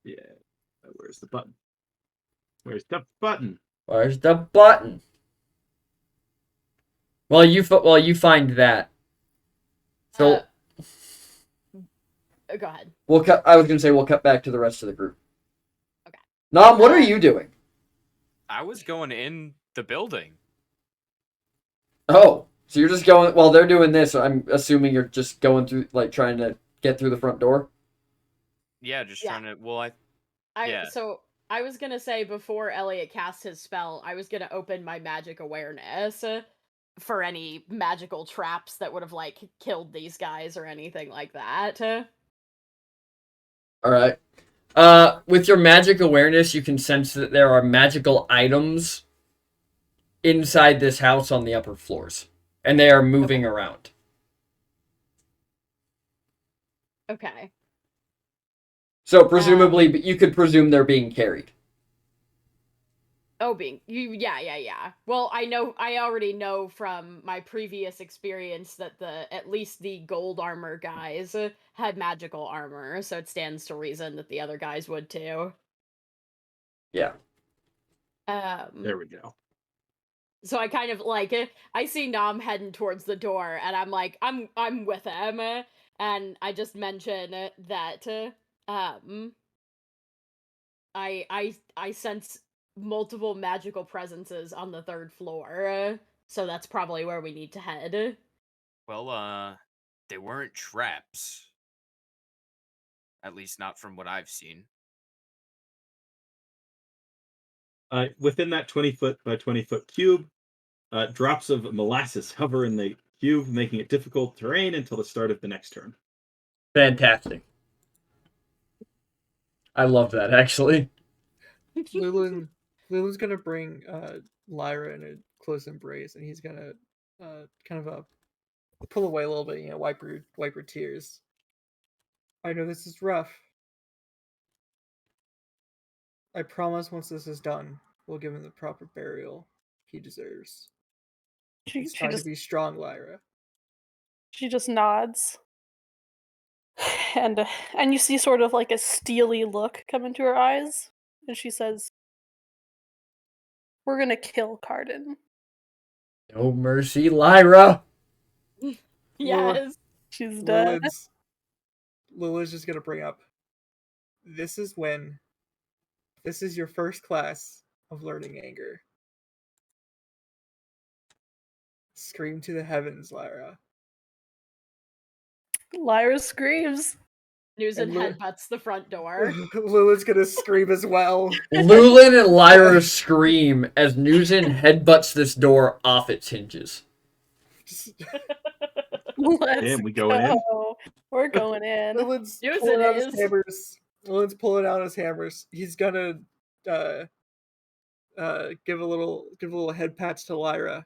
Yeah. Where's the button? Where's the button? Where's the button? Well, you find that. So Go ahead. I was gonna say we'll cut back to the rest of the group. Okay. Nom, what are you doing? I was going in the building. Oh, so you're just going while they're doing this. I'm assuming you're just going through, like, trying to get through the front door. Yeah, just Yeah. trying to. Well, Yeah. So I was gonna say before Elliot cast his spell, I was gonna open my magic awareness for any magical traps that would have like killed these guys or anything like that. All right. With your magic awareness, you can sense that there are magical items inside this house on the upper floors, and they are moving around. Okay. So presumably, you could presume they're being carried. Oh, yeah. Well, I already know from my previous experience that at least the gold armor guys had magical armor, so it stands to reason that the other guys would too. Yeah. There we go. So I kind of like I see Nom heading towards the door, and I'm like, I'm with him, and I just mention that I sense multiple magical presences on the third floor, so that's probably where we need to head. Well, they weren't traps. At least not from what I've seen. Within that 20-foot by 20-foot cube, drops of molasses hover in the cube, making it difficult terrain until the start of the next turn. Fantastic. I love that, actually. Lulin's gonna bring Lyra in a close embrace, and he's gonna kind of pull away a little bit, wipe her tears. I know this is rough. I promise once this is done, we'll give him the proper burial he deserves. He's trying to be strong, Lyra. She just nods. And you see sort of like a steely look come into her eyes, and she says, "We're gonna kill Carden." No mercy, Lyra. Yes. She's dead. Lila's just gonna bring up. This is your first class of learning anger. Scream to the heavens, Lyra. Lyra screams. Newson headbutts the front door. Lula's gonna scream as well. Loolin and Lyra scream as Newson headbutts this door off its hinges. Let's we going in? We're going in. Lulin's pulling out his hammers. Lulin's pulling out his hammers. He's gonna give a little head pats to Lyra.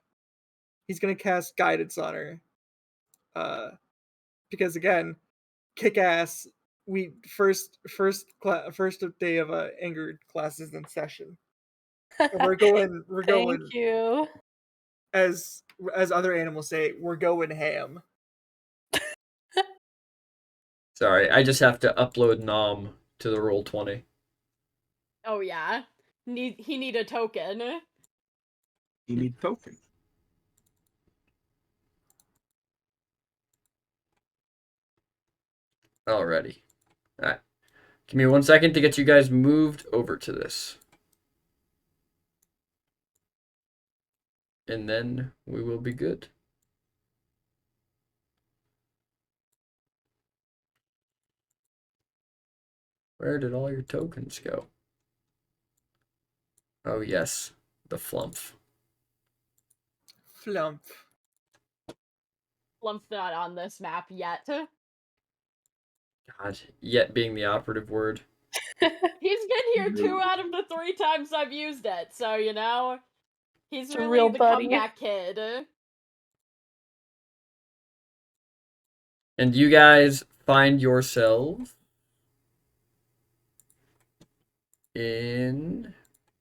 He's gonna cast guidance on her. Because again, kick ass. We first day of anger classes in session. And we're going. Thank you. As other animals say, we're going ham. Sorry, I just have to upload Nom to the Roll20. Oh yeah, he need a token. You need token. Alrighty. Alright. Give me 1 second to get you guys moved over to this. And then we will be good. Where did all your tokens go? Oh yes, the flump. Flump. Flump's not on this map yet. God, yet being the operative word. He's been here 2 out of the 3 times I've used it, so he's really real the buddy. comeback kid. And you guys find yourselves in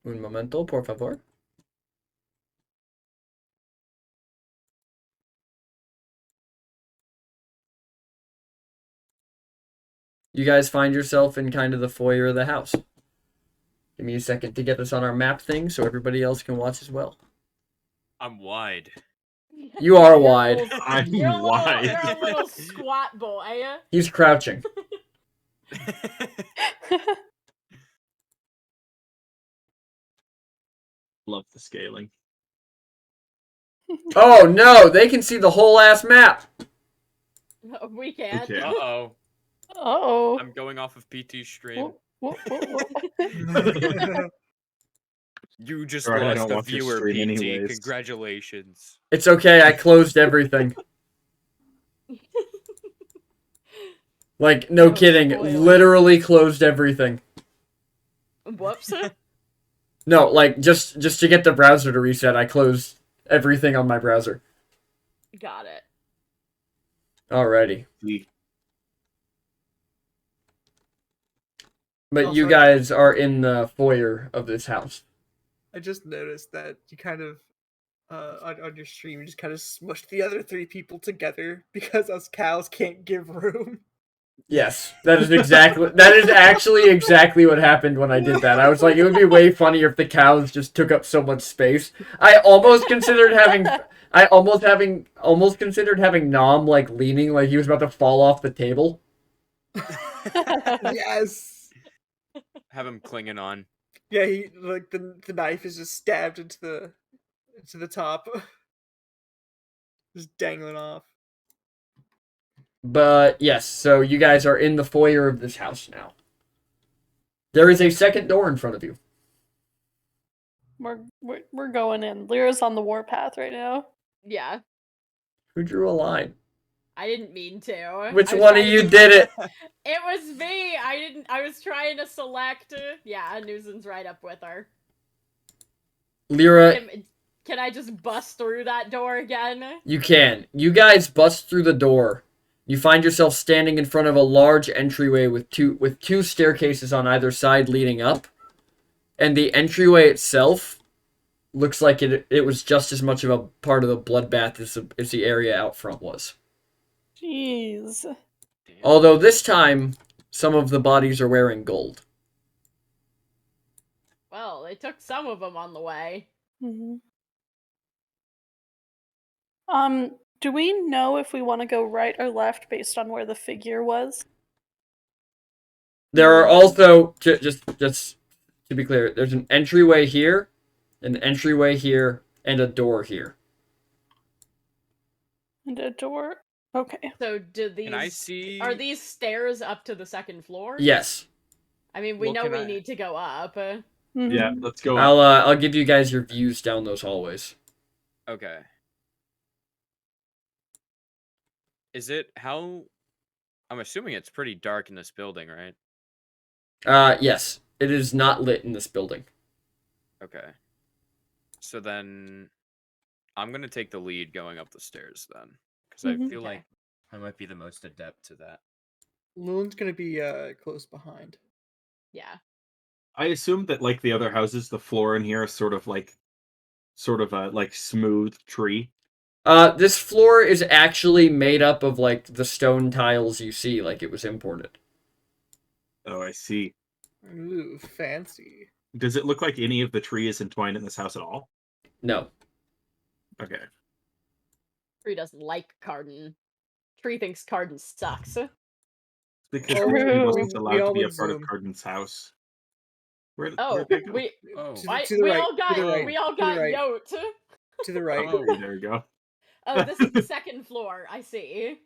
un momento, por favor. You guys find yourself in kind of the foyer of the house. Give me a second to get this on our map thing so everybody else can watch as well. I'm wide. You are wide. I'm You're wide. a little squat boy. He's crouching. Love the scaling. Oh no, they can see the whole ass map. We can't. Okay. Uh-oh. Oh. I'm going off of PT's stream. You just Alright, I lost don't a watch your viewer, stream PT. anyways. Congratulations. It's okay, I closed everything. Like, no No kidding, spoilers. literally closed everything. Whoops. No, like, just to get the browser to reset, I closed everything on my browser. Got it. Alrighty. See. But you Also, guys are in the foyer of this house. I just noticed that you kind of, on your stream, you just kind of smushed the other 3 people together because us cows can't give room. Yes, that is actually exactly what happened when I did that. I was like, it would be way funnier if the cows just took up so much space. I almost considered having Nom like leaning like he was about to fall off the table. Yes. Have him clinging on. Yeah, he like the knife is just stabbed into the top, just dangling off. But yes, so you guys are in the foyer of this house now. There is a second door in front of you. We're going in. Lyra's on the warpath right now. Yeah. Who drew a line? I didn't mean to. Which I was one of trying you to- did it? It was me. I was trying to select. Yeah, Newson's right up with her. Lyra, Can I just bust through that door again? you can. You guys bust through the door. You find yourself standing in front of a large entryway with two staircases on either side leading up. And the entryway itself looks like it was just as much of a part of the bloodbath as the area out front was. Jeez. Damn. Although this time, some of the bodies are wearing gold. Well, they took some of them on the way. Mm-hmm. Do we know if we want to go right or left based on where the figure was? There are also, just to be clear, there's an entryway here, and a door here. And a door? Okay. So do these Can I see? are these stairs up to the second floor? Yes. I mean, we Well, know can we I- need to go up. Mhm. Yeah, let's go. I'll give you guys your views down those hallways. Okay. Is it how? I'm assuming it's pretty dark in this building, right? Yes. It is not lit in this building. Okay. So then, I'm gonna take the lead going up the stairs then, because I Mhm. feel Okay. like I might be the most adept to that. Loon's gonna be close behind. Yeah. I assume that like the other houses, the floor in here is sort of a like smooth tree. This floor is actually made up of like the stone tiles you see, like it was imported. Oh, I see. Ooh, fancy. Does it look like any of the tree is entwined in this house at all? No. Okay. Tree doesn't like Carden. Tree thinks Carden sucks. Because Oh, he we- wasn't we allowed to all be a went part of Zoom. Carden's house. Where'd Oh, they go? we Oh. To the we right, all to got the right, we all to the got right. yoked. To the right. Oh. Okay, there we go. Oh, this is the second floor. I see.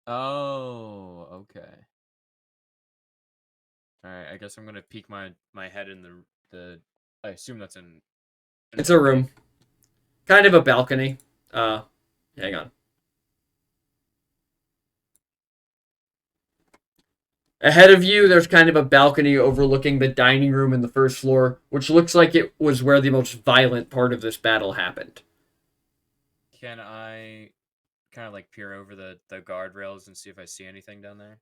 Oh, okay. All right, I guess I'm gonna peek my head in the. I assume that's in. It's a room. Kind of a balcony. Hang on. Ahead of you, there's kind of a balcony overlooking the dining room in the first floor, which looks like it was where the most violent part of this battle happened. Can I kind of like peer over the guardrails and see if I see anything down there?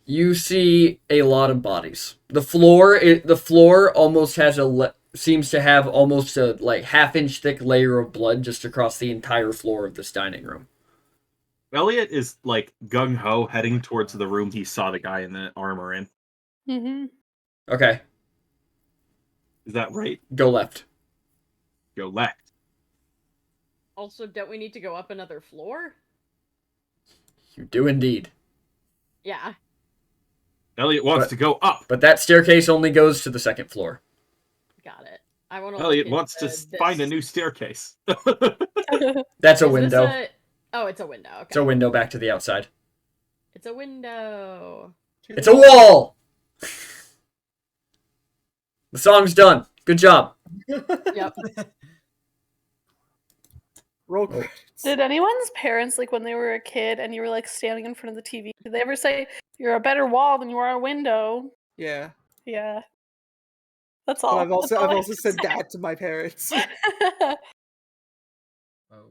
You see a lot of bodies. The floor almost has seems to have almost a like half-inch thick layer of blood just across the entire floor of this dining room. Elliot is like gung ho heading towards the room he saw the guy in the armor in. Mm-hmm. Okay, Is that right? go left. Go left. Also, don't we need to go up another floor? You do indeed. Yeah. Elliot wants But- to go up. But that staircase only goes to the second floor. Got it. I want to. Elliot wants to find a new staircase. That's a Is window. This a... Oh, it's a window. Okay. It's a window back to the outside. It's a window. It's a wall! The song's done. Good job. Yep. Roll credits. Did anyone's parents, like when they were a kid and you were like standing in front of the TV, did they ever say you're a better wall than you are a window? Yeah. Yeah. That's But all. I've also That's all I also have to said say. that to my parents. Oh.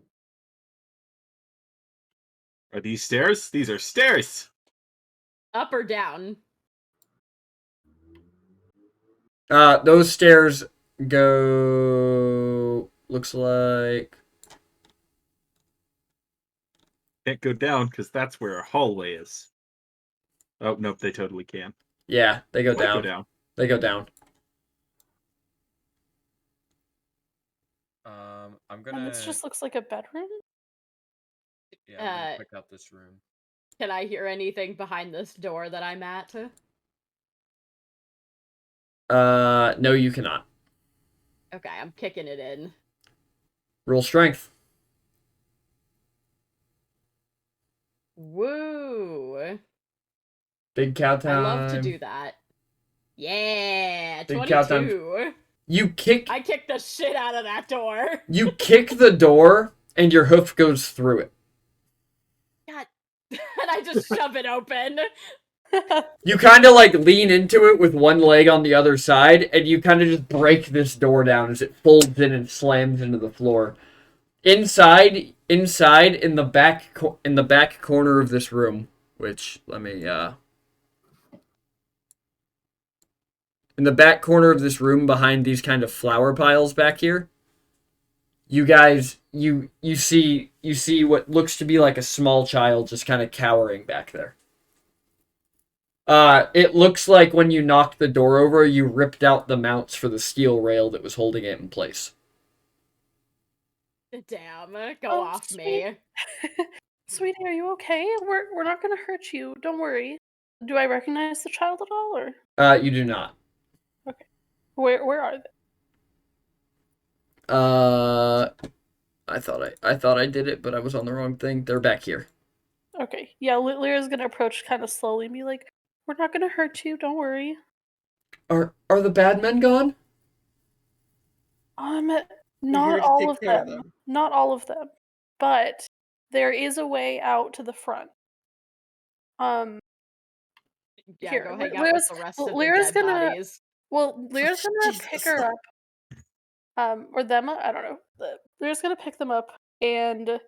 Are these stairs? These are stairs. Up or down? Those stairs go... Looks like... Can't go down because that's where a hallway is. Oh, nope, they totally can. Yeah, they go Might down. go down. They go down. I'm gonna. And this just looks like a bedroom. Yeah, I'm gonna pick out this room. Can I hear anything behind this door that I'm at? No, you cannot. Okay, I'm kicking it in. Roll strength. Woo! Big cow I time. love to do that. Yeah, Big cow time. 22. You kick... I kicked the shit out of that door. You kick the door, and your hoof goes through it. God. And I just shove it open. You kind of like lean into it with one leg on the other side, and you kind of just break this door down as it folds in and slams into the floor. Inside in the back corner of this room, which let me in the back corner of this room behind these kind of flower piles back here, you guys you see what looks to be like a small child just kind of cowering back there. It looks like when you knocked the door over, you ripped out the mounts for the steel rail that was holding it in place. Damn, go Oh, off sweet. me. Sweetie, are you okay? We're not gonna hurt you. Don't worry. Do I recognize the child at all, or You do not. where are they? I thought I did it, but I was on the wrong thing. They're back here. Okay, yeah, Lyra's gonna approach kind of slowly and be like, "We're not gonna hurt you. Don't worry." Are the bad men gone? We're here Not to all take of care of them. Not all of them, but there is a way out to the front. Yeah, Here, go hang out Lyra's- with the rest well, of the Lyra's dead gonna- bodies. Well, Lyra's gonna pick Jesus. her up. Or them, I don't know. Lyra's gonna pick them up, and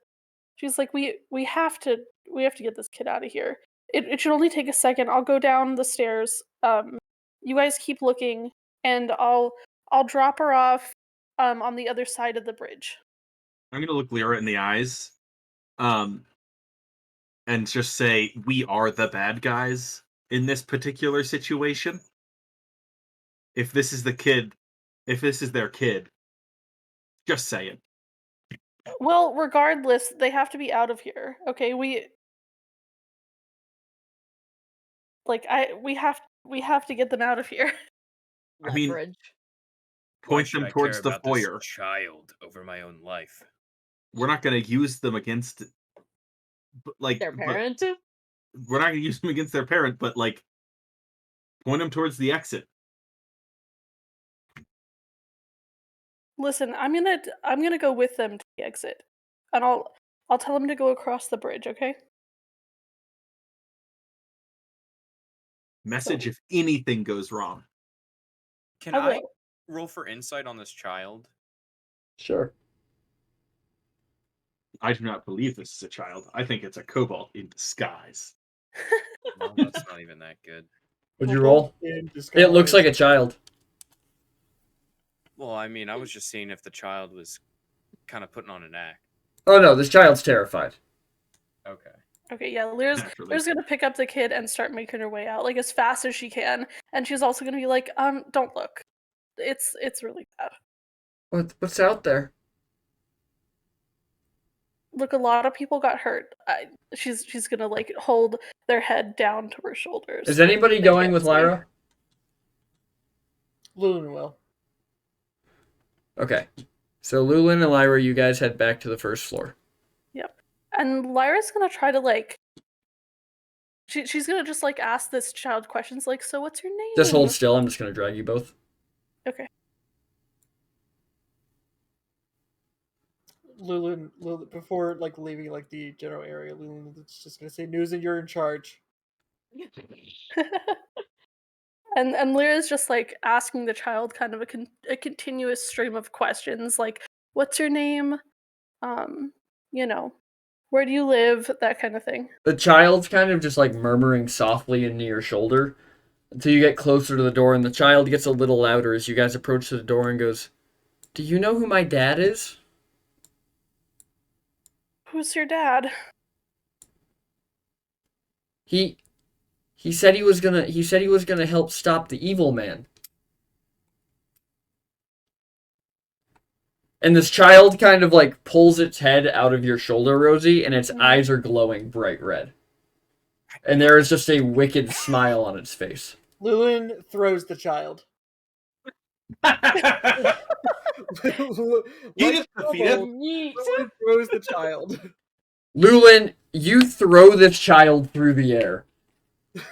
she's like, "We have to get this kid out of here. It should only take a second. I'll go down the stairs. You guys keep looking, and I'll drop her off on the other side of the bridge." I'm gonna look Lyra in the eyes, and just say we are the bad guys in this particular situation. If this is their kid, just say it. Well, regardless, they have to be out of here. Okay, we have to get them out of here. I mean, Leverage. Why Point should them I towards care the about this foyer. child over my own life? We're not gonna use them against, Their parent? We're not gonna use them against their parent, but like, point them towards the exit. Listen, I'm gonna go with them to the exit, and I'll tell them to go across the bridge. Okay. Message if anything goes wrong. Can I I will. roll for insight on this child? Sure. I do not believe this is a child. I think it's a kobold in disguise. Well, that's not even that good. Would you roll? In It looks disguise. like a child. Well, I mean, I was just seeing if the child was kind of putting on an act. Oh no, this child's terrified. Okay. Okay, yeah, Lyra's Naturally. gonna pick up the kid and start making her way out, like as fast as she can, and she's also gonna be like, don't look. It's really bad. What's out there? look, a lot of people got hurt. She's gonna like hold their head down to her shoulders. Is anybody They going can't with see. Lyra? Loolin will. Okay. So Loolin and Lyra, you guys head back to the first floor. Yep. And Lyra's gonna try to like. She's gonna just like ask this child questions like, so what's your name? Just hold still. I'm just going to drag you both. Okay. Loolin, before like leaving like the general area, Loolin is just gonna say, "News, and you're in charge." And Lyra's just like asking the child kind of a continuous stream of questions like, what's your name? You know, where do you live? That kind of thing. The child's kind of just like murmuring softly into your shoulder until you get closer to the door, and the child gets a little louder as you guys approach the door and goes, "Do you know who my dad is?" Who's your dad? He said he was gonna help stop the evil man. And this child kind of like pulls its head out of your shoulder, Rosie, and its eyes are glowing bright red. And there is just a wicked smile on its face. Loolin throws the child. You just defeated. Loolin throws the child. Loolin, you throw this child through the air.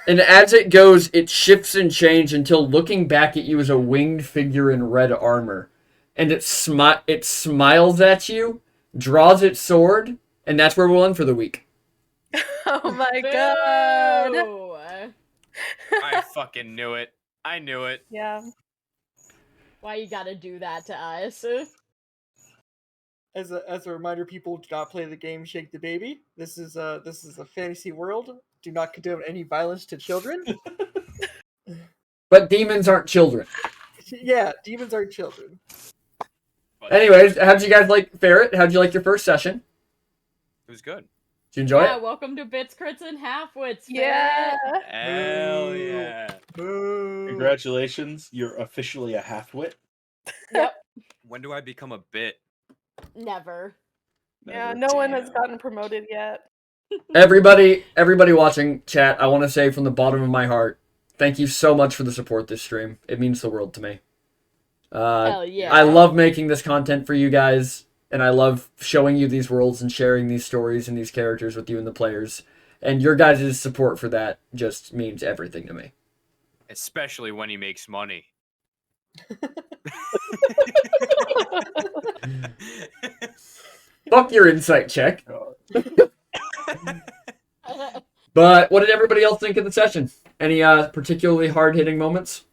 And as it goes, it shifts and changes until looking back at you as a winged figure in red armor. And it smiles at you, draws its sword, and that's where we'll end for the week. Oh my god. Boo! I fucking knew it. I knew it. Yeah. Why you gotta do that to us? As a reminder, people, do not play the game Shake the Baby. This is a fantasy world. Do not condone any violence to children. But demons aren't children. Yeah, demons aren't children. Anyways, how'd you guys like Ferret? How'd you like your first session? It was good. Did you enjoy Yeah, it? welcome to Bits, Crits, and Halfwits. Yeah. Hell Boo. yeah. Boo. Congratulations, you're officially a halfwit. Yep. When do I become a bit? Never. Yeah, Never. no one has Damn. gotten promoted yet. Everybody watching chat, I want to say from the bottom of my heart, thank you so much for the support this stream. It means the world to me. Hell yeah. I love making this content for you guys, and I love showing you these worlds and sharing these stories and these characters with you and the players. And your guys' support for that just means everything to me. Especially when he makes money. Fuck your insight check. But what did everybody else think of the session? Any particularly hard-hitting moments?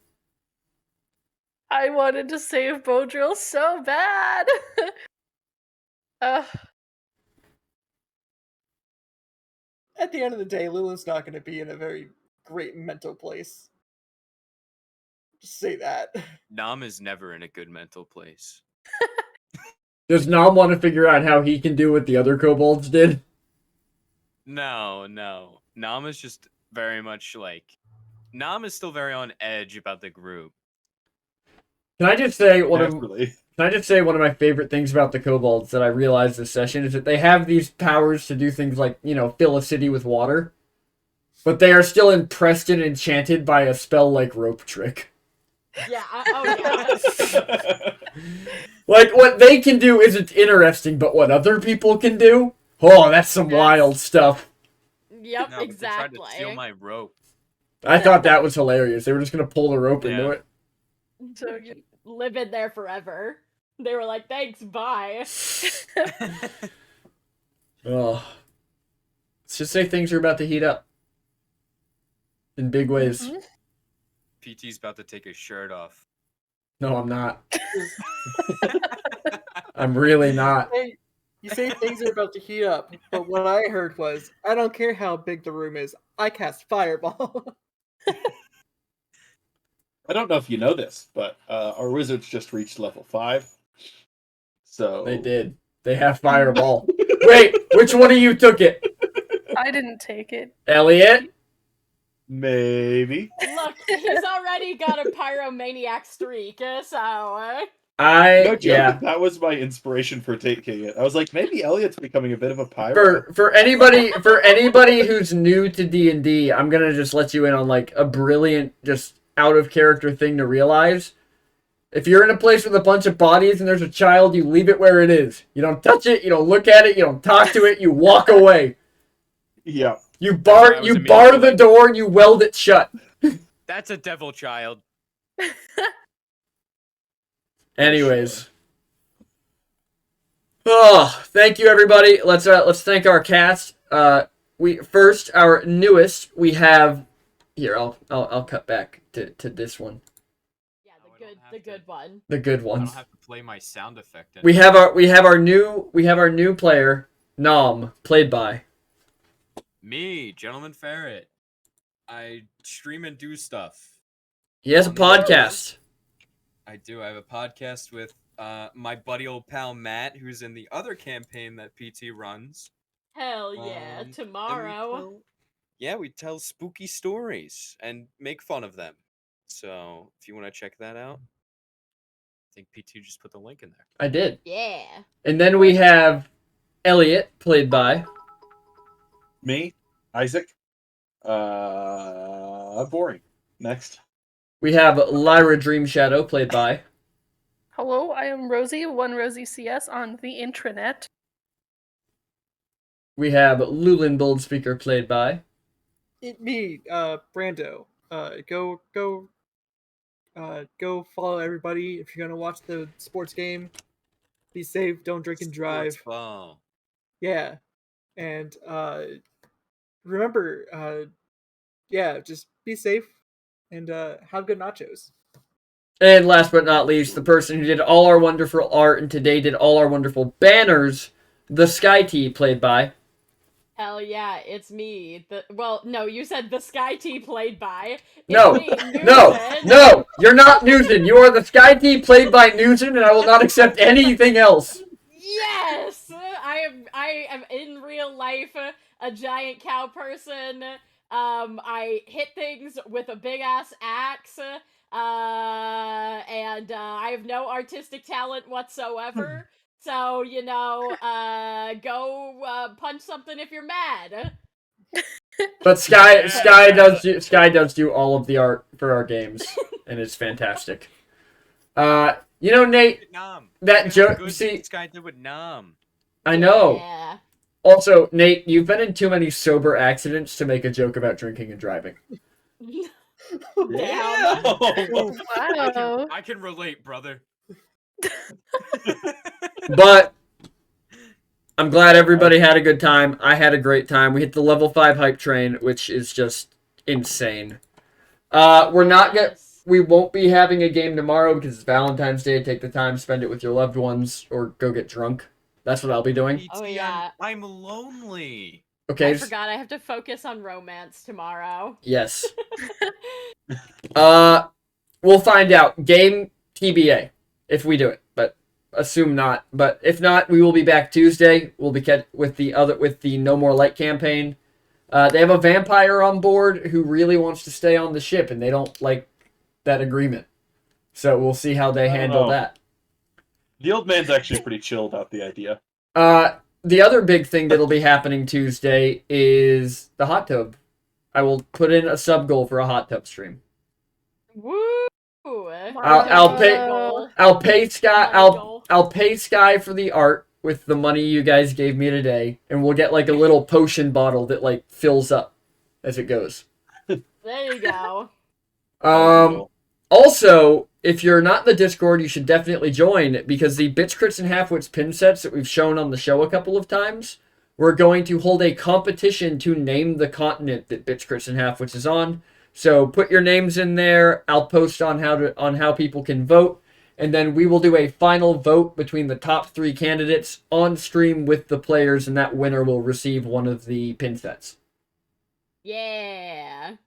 I wanted to save Bodril so bad. At the end of the day, Lulin's not going to be in a very great mental place. Just say that. Nam is never in a good mental place. Does Nom want to figure out how he can do what the other kobolds did? No. Nam is just very much like... Nam is still very on edge about the group. Can I just say one of Naturally. my favorite things about the kobolds that I realized this session is that they have these powers to do things like, fill a city with water, but they are still impressed and enchanted by a spell like rope trick. Yeah. Oh yeah. Like, what they can do isn't interesting, but what other people can do? Oh, that's some wild stuff. Yep. No, but they tried Exactly. to steal my rope. I thought that was hilarious. They were just gonna pull the rope into Yeah. it. So good. Live in there forever. They were like, "Thanks, bye." Oh. Let's just say things are about to heat up. In big ways. Mhm. PT's about to take his shirt off. No, I'm not. I'm really not. Hey, you say things are about to heat up, but what I heard was, I don't care how big the room is, I cast Fireball. I don't know if you know this, but our wizards just reached level 5. So They did. They have Fireball. Wait, which one of you took it? I didn't take it. Elliot? maybe. Look, he's already got a pyromaniac streak, so. No joke, Yeah. that was my inspiration for taking it. I was like, maybe Elliot's becoming a bit of a pyro. For anybody who's new to D&D, I'm gonna just let you in on like a brilliant, just out of character thing to realize. If you're in a place with a bunch of bodies and there's a child, you leave it where it is. You don't touch it, you don't look at it, you don't talk to it, you walk away. Yeah. You why I was bar immediately the like- door and you weld it shut. That's a devil child. Anyways. Oh, thank you everybody. Let's thank our cast. We first our newest we have here. I'll cut back to this one. Yeah, Oh, I the don't good, have the to- good one. The good I ones. don't have to play my sound effect. We have our new player Nom, played by. Me, Gentleman Ferret. I stream and do stuff. He has a On the internet. podcast. I do. I have a podcast with my buddy old pal Matt, who's in the other campaign that PT runs. Hell yeah, And we tomorrow. we tell spooky stories and make fun of them. So if you want to check that out, I think PT just put the link in there. I did. Yeah. And then we have Elliot, played by. Me, Isaac. Boring. Next. We have Lyra Dream Shadow, played by. Hello, I am Rosie, one Rosie CS on the intranet. We have Loolin Bold Speaker, played by. Me, Brando. Go follow everybody if you're gonna watch the sports game. Be safe, don't drink and drive. Sports ball. Yeah. And remember, just be safe and have good nachos. And last but not least, the person who did all our wonderful art and today did all our wonderful banners, the Sky Tea, played by. Hell yeah, it's me. No, you said the Sky Tea played by. It's No, me, no, Newton. no, you're not Newton. You are the Sky Tea played by Newton, and I will not accept anything else. Yes, I am in real life a giant cow person. I hit things with a big ass axe. And I have no artistic talent whatsoever. So, go punch something if you're mad. But Sky does do all of the art for our games, and it's fantastic. Nate, Nom. that joke. Good See, this guy did with Nom. I know. Yeah. Also, Nate, you've been in too many sober accidents to make a joke about drinking and driving. Damn. Wow. I can relate, brother. But I'm glad everybody had a good time. I had a great time. We hit the level 5 hype train, which is just insane. We won't be having a game tomorrow because it's Valentine's Day. Take the time, spend it with your loved ones, or go get drunk. That's what I'll be doing. Oh, yeah. I'm lonely. Okay. I forgot I have to focus on romance tomorrow. Yes. We'll find out. Game TBA if we do it, but assume not. But if not, we will be back Tuesday. We'll be with the No More Light campaign. They have a vampire on board who really wants to stay on the ship, and they don't like that agreement. So we'll see how they handle that. The old man's actually pretty chill about the idea. The other big thing that'll be happening Tuesday is the hot tub. I will put in a sub goal for a hot tub stream. Woo! I'll pay Sky for the art with the money you guys gave me today, and we'll get like a little potion bottle that like fills up as it goes. There you go. Also, if you're not in the Discord, you should definitely join because the Bitch Crits and Halfwits pin sets that we've shown on the show a couple of times, we're going to hold a competition to name the continent that Bitch Crits and Halfwits is on. So put your names in there. I'll post on how people can vote, and then we will do a final vote between the top 3 candidates on stream with the players, and that winner will receive one of the pin sets. Yeah.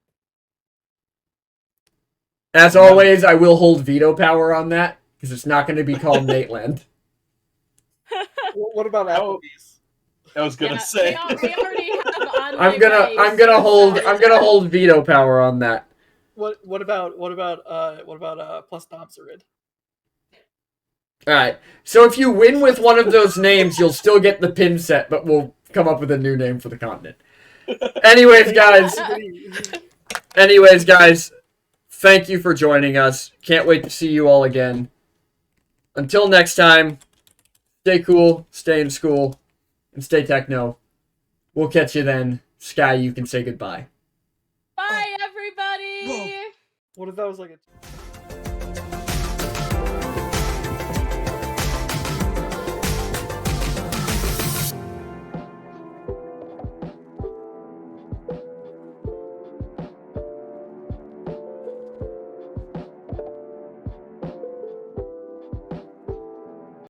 As always, I will hold veto power on that because it's not going to be called Nateland. What about Applebee's? I was gonna say. We already have on I'm gonna hold veto power on that. What about plus Domserid? All right. So if you win with one of those names, you'll still get the pin set, but we'll come up with a new name for the continent. Anyways, guys, thank you for joining us. Can't wait to see you all again. Until next time, stay cool, stay in school, and stay techno. We'll catch you then. Sky, you can say goodbye. Bye, everybody. What if that was like a...